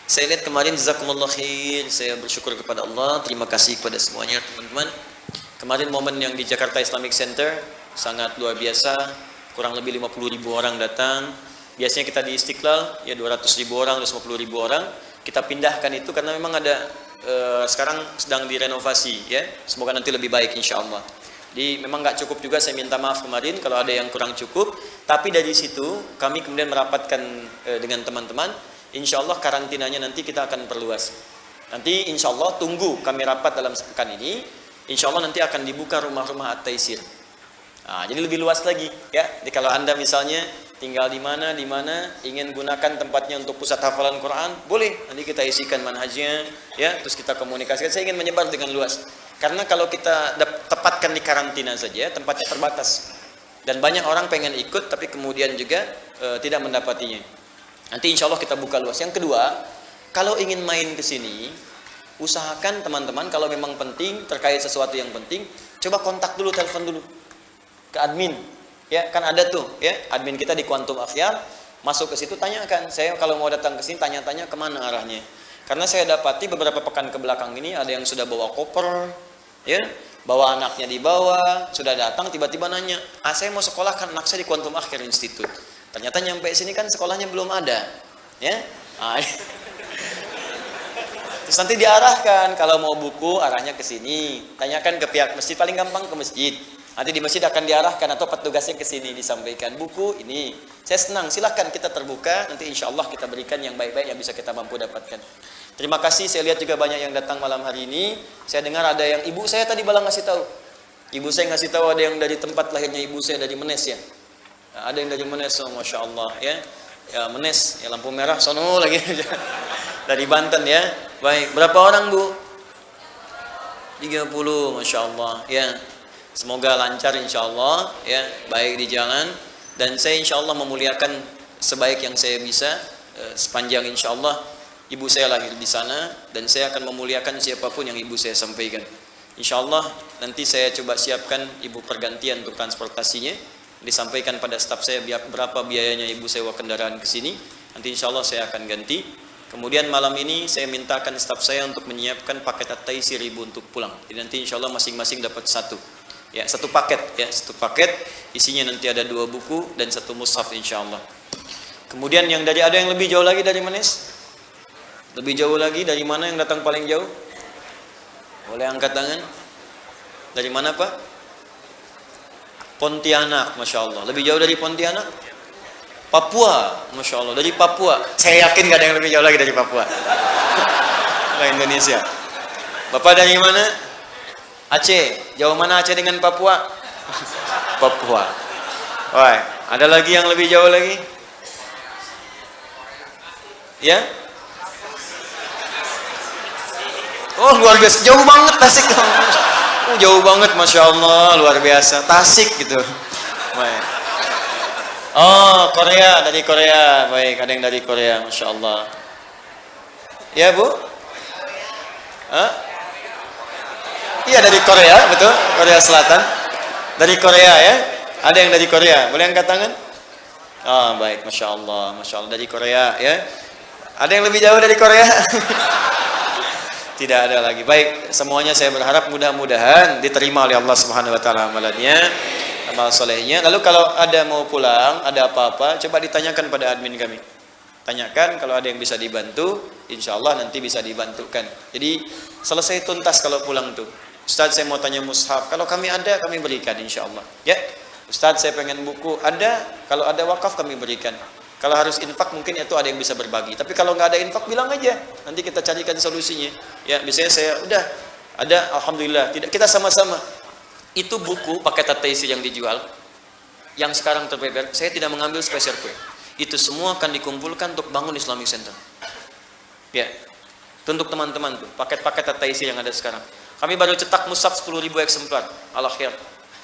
saya lihat kemarin jazakumullah khair. Saya bersyukur kepada Allah. Terima kasih kepada semuanya teman-teman. Kemarin momen yang di Jakarta Islamic Center sangat luar biasa. Kurang lebih 50.000 orang datang. Biasanya kita di Istiqlal ya 200.000 orang, 250.000 orang. Kita pindahkan itu karena memang ada sekarang sedang direnovasi ya. Semoga nanti lebih baik insya Allah. Jadi memang nggak cukup juga, saya minta maaf kemarin kalau ada yang kurang cukup. Tapi dari situ kami kemudian merapatkan dengan teman-teman. Insya Allah karantinanya nanti kita akan perluas. Nanti insya Allah tunggu kami rapat dalam sepekan ini. Insya Allah nanti akan dibuka rumah-rumah At-Taisir. Nah, jadi lebih luas lagi ya. Jadi kalau Anda misalnya tinggal di mana, ingin gunakan tempatnya untuk pusat hafalan Quran, boleh. Nanti kita isikan manhajnya, ya, terus kita komunikasikan. Saya ingin menyebar dengan luas. Karena kalau kita tepatkan di karantina saja, tempatnya terbatas. Dan banyak orang pengen ikut, tapi kemudian juga tidak mendapatinya. Nanti insya Allah kita buka luas. Yang kedua, kalau ingin main ke sini, usahakan teman-teman kalau memang penting, terkait sesuatu yang penting, coba kontak dulu, telepon dulu ke admin. Ya, kan ada tuh, ya, admin kita di Quantum Akhyar, masuk ke situ, tanyakan. Saya kalau mau datang ke sini, tanya-tanya kemana arahnya. Karena saya dapati beberapa pekan ke belakang ini ada yang sudah bawa koper, ya, bawa anaknya di bawah, sudah datang tiba-tiba nanya, saya mau sekolahkan anak saya di Quantum Akhyar Institute. Ternyata nyampe sini kan sekolahnya belum ada, ya. Terus nanti diarahkan, kalau mau buku arahnya ke sini, tanyakan ke pihak masjid, paling gampang ke masjid. Nanti di masjid akan diarahkan atau petugasnya ke sini disampaikan buku ini. Saya senang, silakan kita terbuka. Nanti insya Allah kita berikan yang baik-baik yang bisa kita mampu dapatkan. Terima kasih. Saya lihat juga banyak yang datang malam hari ini. Saya dengar ada yang ibu saya tadi malah ngasih tahu. Ibu saya ngasih tahu ada yang dari tempat lahirnya ibu saya dari Menes ya. Ada yang dari Menes, oh, masya Allah ya. Ya Menes, ya lampu merah, sono lagi dari Banten ya. Baik, berapa orang bu? 30, masya Allah ya. Semoga lancar insya Allah ya, baik di jalan, dan saya insya Allah memuliakan sebaik yang saya bisa sepanjang insya Allah ibu saya lahir di sana, dan saya akan memuliakan siapapun yang ibu saya sampaikan. Insya Allah nanti saya coba siapkan ibu pergantian untuk transportasinya, disampaikan pada staf saya berapa biayanya ibu sewa kendaraan ke sini. Nanti insya Allah saya akan ganti. Kemudian malam ini saya mintakan staf saya untuk menyiapkan paket at-taisir ibu untuk pulang. Jadi nanti insya Allah masing-masing dapat satu. Ya, satu paket ya, satu paket isinya nanti ada 2 buku dan 1 mushaf insyaallah. Kemudian yang dari ada yang lebih jauh lagi dari Menes? Lebih jauh lagi dari mana yang datang paling jauh? Boleh angkat tangan. Dari mana Pak? Pontianak, masya Allah. Lebih jauh dari Pontianak? Papua, masya Allah. Dari Papua. Saya yakin gak ada yang lebih jauh lagi dari Papua. Ke Indonesia. Bapak dari mana? Aceh. Jauh mana Aceh dengan Papua? Papua. Wah, ada lagi yang lebih jauh lagi? Ya? Oh, luar biasa. Jauh banget Tasik. Oh, jauh banget, masya Allah, luar biasa. Tasik gitu. Baik. Oh, Korea, dari Korea. Baik, ada yang dari Korea, masya Allah. Ya Bu? Hah? Iya dari Korea, betul, Korea Selatan. Dari Korea ya, ada yang dari Korea. Boleh angkat tangan? Oh, baik, masya Allah, dari Korea ya. Ada yang lebih jauh dari Korea? Tidak ada lagi. Baik, semuanya saya berharap mudah-mudahan diterima oleh Allah Subhanahu Wa Taala amalannya, amal solehnya. Lalu kalau ada mau pulang, ada apa-apa, coba ditanyakan pada admin kami. Tanyakan, kalau ada yang bisa dibantu, insya Allah nanti bisa dibantukan. Jadi selesai tuntas kalau pulang tuh. Ustaz saya mau tanya mushaf, kalau kami ada kami berikan insya Allah. Ya, Ustaz saya pengen buku, ada, kalau ada wakaf kami berikan. Kalau harus infak mungkin itu ada yang bisa berbagi. Tapi kalau nggak ada infak bilang aja, nanti kita carikan solusinya. Ya, biasanya saya udah ada, alhamdulillah. Tidak, kita sama-sama. Itu buku paket at-taisir yang dijual, yang sekarang terbeber, saya tidak mengambil spesial kue. Itu semua akan dikumpulkan untuk bangun Islamic Center. Ya, untuk teman-teman tuh, paket-paket at-taisir yang ada sekarang. Kami baru cetak mushaf 10.000 eksemplar al-akhir.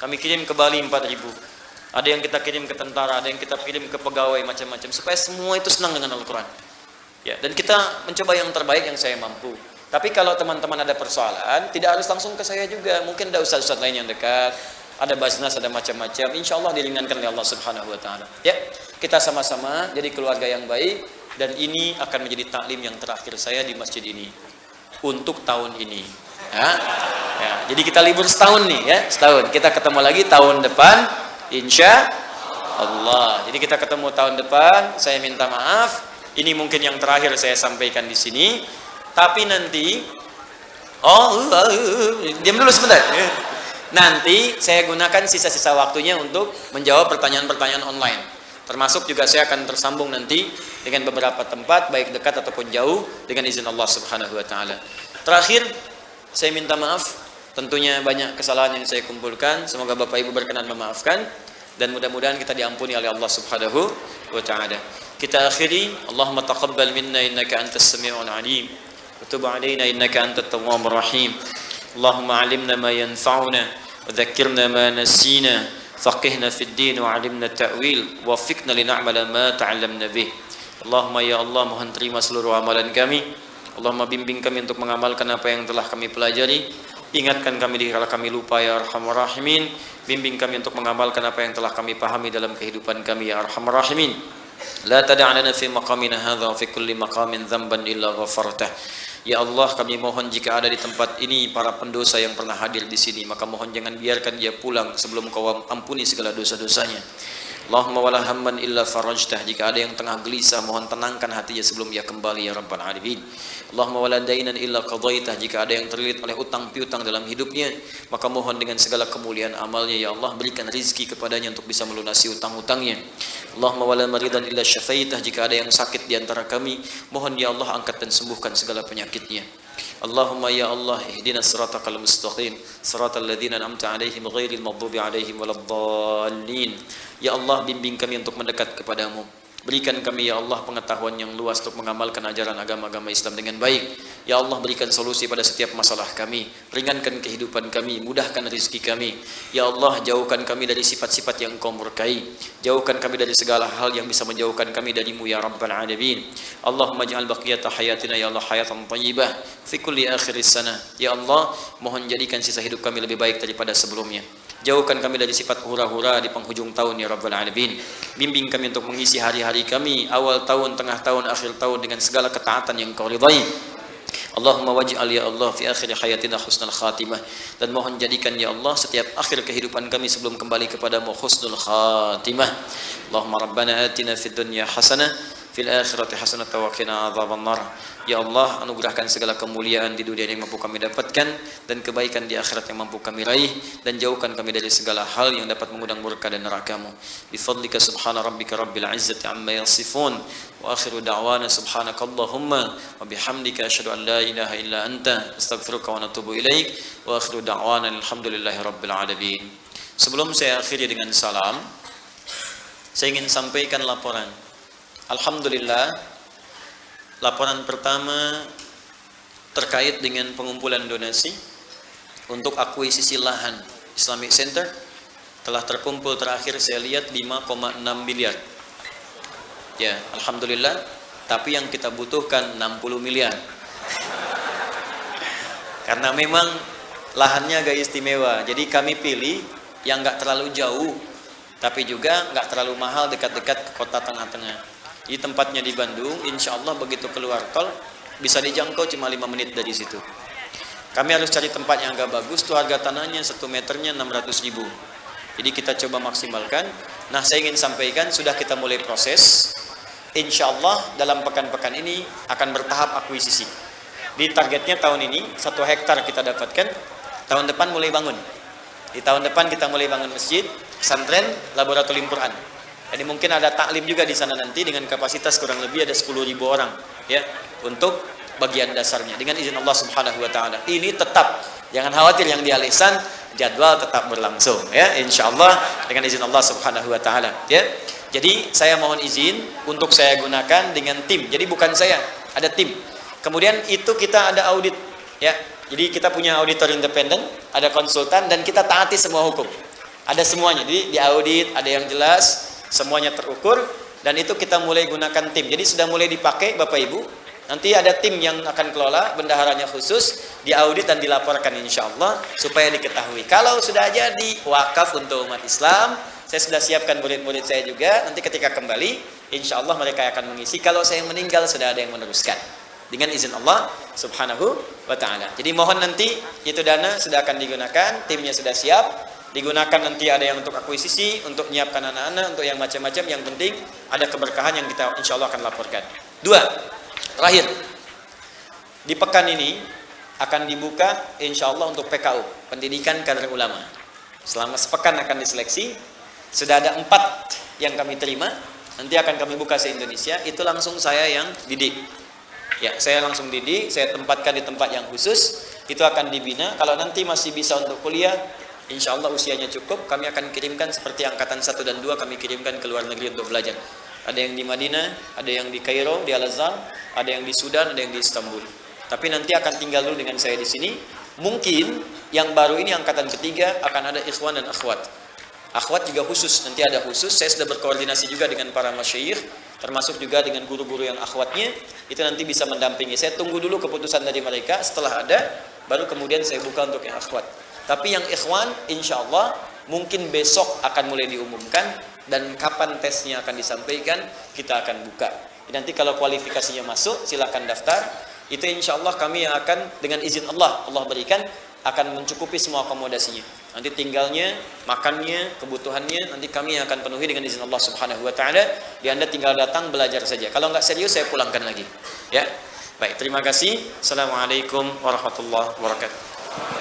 Kami kirim ke Bali 4.000. Ada yang kita kirim ke tentara, ada yang kita kirim ke pegawai macam-macam, supaya semua itu senang dengan Al-Quran. Ya, dan kita mencoba yang terbaik yang saya mampu. Tapi kalau teman-teman ada persoalan, tidak harus langsung ke saya juga. Mungkin ada ustaz-ustaz lain yang dekat, ada basnas, ada macam-macam. Insya Allah diringankan oleh Allah Subhanahu Wa Taala. Ya, kita sama-sama jadi keluarga yang baik, dan ini akan menjadi taklim yang terakhir saya di masjid ini untuk tahun ini. Ya, jadi kita libur setahun nih ya, setahun. Kita ketemu lagi tahun depan, insya Allah. Jadi kita ketemu tahun depan. Saya minta maaf, ini mungkin yang terakhir saya sampaikan di sini. Tapi nanti, diam dulu sebentar. Nanti saya gunakan sisa-sisa waktunya untuk menjawab pertanyaan-pertanyaan online. Termasuk juga saya akan tersambung nanti dengan beberapa tempat, baik dekat ataupun jauh, dengan izin Allah Subhanahu Wa Taala. Terakhir, saya minta maaf, tentunya banyak kesalahan yang saya kumpulkan. Semoga Bapak Ibu berkenan memaafkan. dan mudah-mudahan kita diampuni oleh Allah Subhanahu wa taala. Kita akhiri, Allahumma taqabbal minna innaka antas samiul alim wa tub alaina innaka antat tawwabur rahim. Allahumma 'allimna ma yanfa'una wa dhakkirna ma nasina, faqihna fid din wa 'allimna ta'wil, waffiqna lin'amala ma ta'allamna bih. Allahumma ya Allah, mohon terima seluruh amalan kami. Allahumma bimbing kami untuk mengamalkan apa yang telah kami pelajari. Ingatkan kami dikala kami lupa ya Arhamar Rahimin. Bimbing kami untuk mengamalkan apa yang telah kami pahami dalam kehidupan kami ya Arhamar Rahimin. La tada'lana fi maqamina hadha wa fi kulli maqamin dhanban illa ghafartah. Ya Allah, kami mohon jika ada di tempat ini para pendosa yang pernah hadir di sini, maka mohon jangan biarkan dia pulang sebelum Kau ampuni segala dosa-dosanya. Allahumma wala hamman illa farajtah. Jika ada yang tengah gelisah, mohon tenangkan hatinya sebelum ia kembali ya Rabbal Alamin. Allahumma wala dainan illa qadaitah. Jika ada yang terlilit oleh utang piutang dalam hidupnya, maka mohon dengan segala kemuliaan amalnya ya Allah, berikan rizki kepadanya untuk bisa melunasi utang-utangnya. Allahumma wala maridan illa syafaitah. Jika ada yang sakit di antara kami, mohon ya Allah angkat dan sembuhkan segala penyakitnya. Allahumma ya Allah, ihdinas siratal mustaqim, siratal ladzina an'amta 'alaihim ghairil maghdubi 'alaihim waladdallin. Ya Allah, bimbing kami untuk mendekat kepadamu. Berikan kami ya Allah pengetahuan yang luas untuk mengamalkan ajaran agama-agama Islam dengan baik. Ya Allah, berikan solusi pada setiap masalah kami. Ringankan kehidupan kami, mudahkan rezeki kami. Ya Allah, jauhkan kami dari sifat-sifat yang Engkau murkai. Jauhkan kami dari segala hal yang bisa menjauhkan kami darimu ya Rabbal Alamin. Allahumma ja'al baqiyata hayatina ya Allah hayatan thayyibah fi kulli akhiris sana. Ya Allah, mohon jadikan sisa hidup kami lebih baik daripada sebelumnya. Jauhkan kami dari sifat hura-hura di penghujung tahun ya Rabbal Alamin. Bimbing kami untuk mengisi hari-hari kami, awal tahun, tengah tahun, akhir tahun dengan segala ketaatan yang Kau ridai. Allahumma waj'al ya Allah fi akhir hayatina husnul khatimah. Dan mohon jadikan ya Allah setiap akhir kehidupan kami sebelum kembali kepadamu husnul khatimah. Allahumma rabbana atina fid dunya hasanah fil akhirati hasanah wa qina adzabannar. Ya Allah, anugerahkan segala kemuliaan di dunia yang mampu kami dapatkan dan kebaikan di akhirat yang mampu kami raih, dan jauhkan kami dari segala hal yang dapat mengundang murka dan neraka-Mu. Bi fadlika subhana rabbika rabbil izzati amma yasifun wa akhiru da'wana subhanakallahumma wa bihamdika asyhadu an la ilaha illa anta astaghfiruka wa atubu ilaik wa akhiru da'wana alhamdulillahi rabbil alamin. Sebelum saya akhiri dengan salam, saya ingin sampaikan laporan. Alhamdulillah, laporan pertama terkait dengan pengumpulan donasi untuk akuisisi lahan Islamic Center telah terkumpul, terakhir saya lihat 5,6 miliar. Ya, alhamdulillah, tapi yang kita butuhkan 60 miliar. Karena memang lahannya agak istimewa, jadi kami pilih yang nggak terlalu jauh, tapi juga nggak terlalu mahal, dekat-dekat ke kota tengah-tengah. Di tempatnya di Bandung, insya Allah begitu keluar tol bisa dijangkau cuma 5 menit dari situ. Kami harus cari tempat yang agak bagus, tuh harga tanahnya 1 meternya 600.000. Jadi kita coba maksimalkan. Nah, saya ingin sampaikan sudah kita mulai proses. Insya Allah dalam pekan-pekan ini akan bertahap akuisisi. Di targetnya tahun ini 1 hektar kita dapatkan, tahun depan mulai bangun. Di tahun depan kita mulai bangun masjid, pesantren, laboratorium Quran. Jadi mungkin ada taklim juga di sana nanti dengan kapasitas kurang lebih ada 10.000 orang ya untuk bagian dasarnya dengan izin Allah Subhanahu wa taala. Ini tetap, jangan khawatir yang di Alisan, jadwal tetap berlangsung ya insyaallah dengan izin Allah Subhanahu wa taala ya. Jadi saya mohon izin untuk saya gunakan dengan tim. Jadi bukan saya, ada tim. Kemudian itu kita ada audit ya. Jadi kita punya auditor independen, ada konsultan, dan kita taati semua hukum. Ada semuanya. Jadi di audit ada yang jelas, semuanya terukur, dan itu kita mulai gunakan tim. Jadi sudah mulai dipakai Bapak Ibu. Nanti ada tim yang akan kelola, bendaharanya khusus, diaudit dan dilaporkan insya Allah supaya diketahui. Kalau sudah jadi wakaf untuk umat Islam, saya sudah siapkan murid-murid saya juga. Nanti ketika kembali, insya Allah mereka akan mengisi. Kalau saya meninggal sudah ada yang meneruskan dengan izin Allah Subhanahu wa taala. Jadi mohon nanti itu dana sudah akan digunakan, timnya sudah siap. Digunakan nanti ada yang untuk akuisisi, untuk menyiapkan anak-anak, untuk yang macam-macam. Yang penting ada keberkahan yang kita insya Allah akan laporkan. 2, terakhir, di pekan ini akan dibuka insya Allah untuk PKU, Pendidikan Kader Ulama. Selama sepekan akan diseleksi. Sudah ada 4 yang kami terima. Nanti akan kami buka se-Indonesia. Itu langsung saya yang didik. Ya, saya langsung didik, saya tempatkan di tempat yang khusus. Itu akan dibina. Kalau nanti masih bisa untuk kuliah, insya Allah usianya cukup, kami akan kirimkan seperti angkatan 1 dan 2 kami kirimkan ke luar negeri untuk belajar. Ada yang di Madinah, ada yang di Kairo, di Al-Azhar, ada yang di Sudan, ada yang di Istanbul. Tapi nanti akan tinggal dulu dengan saya di sini. Mungkin yang baru ini angkatan ketiga akan ada ikhwan dan akhwat. Akhwat juga khusus, nanti ada khusus. Saya sudah berkoordinasi juga dengan para masyayikh, termasuk juga dengan guru-guru yang akhwatnya. Itu nanti bisa mendampingi. Saya tunggu dulu keputusan dari mereka. Setelah ada, baru kemudian saya buka untuk yang akhwat. Tapi yang ikhwan, insya Allah mungkin besok akan mulai diumumkan. Dan kapan tesnya akan disampaikan, kita akan buka. Nanti kalau kualifikasinya masuk, silakan daftar. Itu insya Allah kami yang akan dengan izin Allah berikan akan mencukupi semua akomodasinya. Nanti tinggalnya, makannya, kebutuhannya nanti kami yang akan penuhi dengan izin Allah Subhanahu wa taala. Anda tinggal datang belajar saja. Kalau nggak serius saya pulangkan lagi. Ya. Baik, terima kasih. Assalamualaikum warahmatullahi wabarakatuh.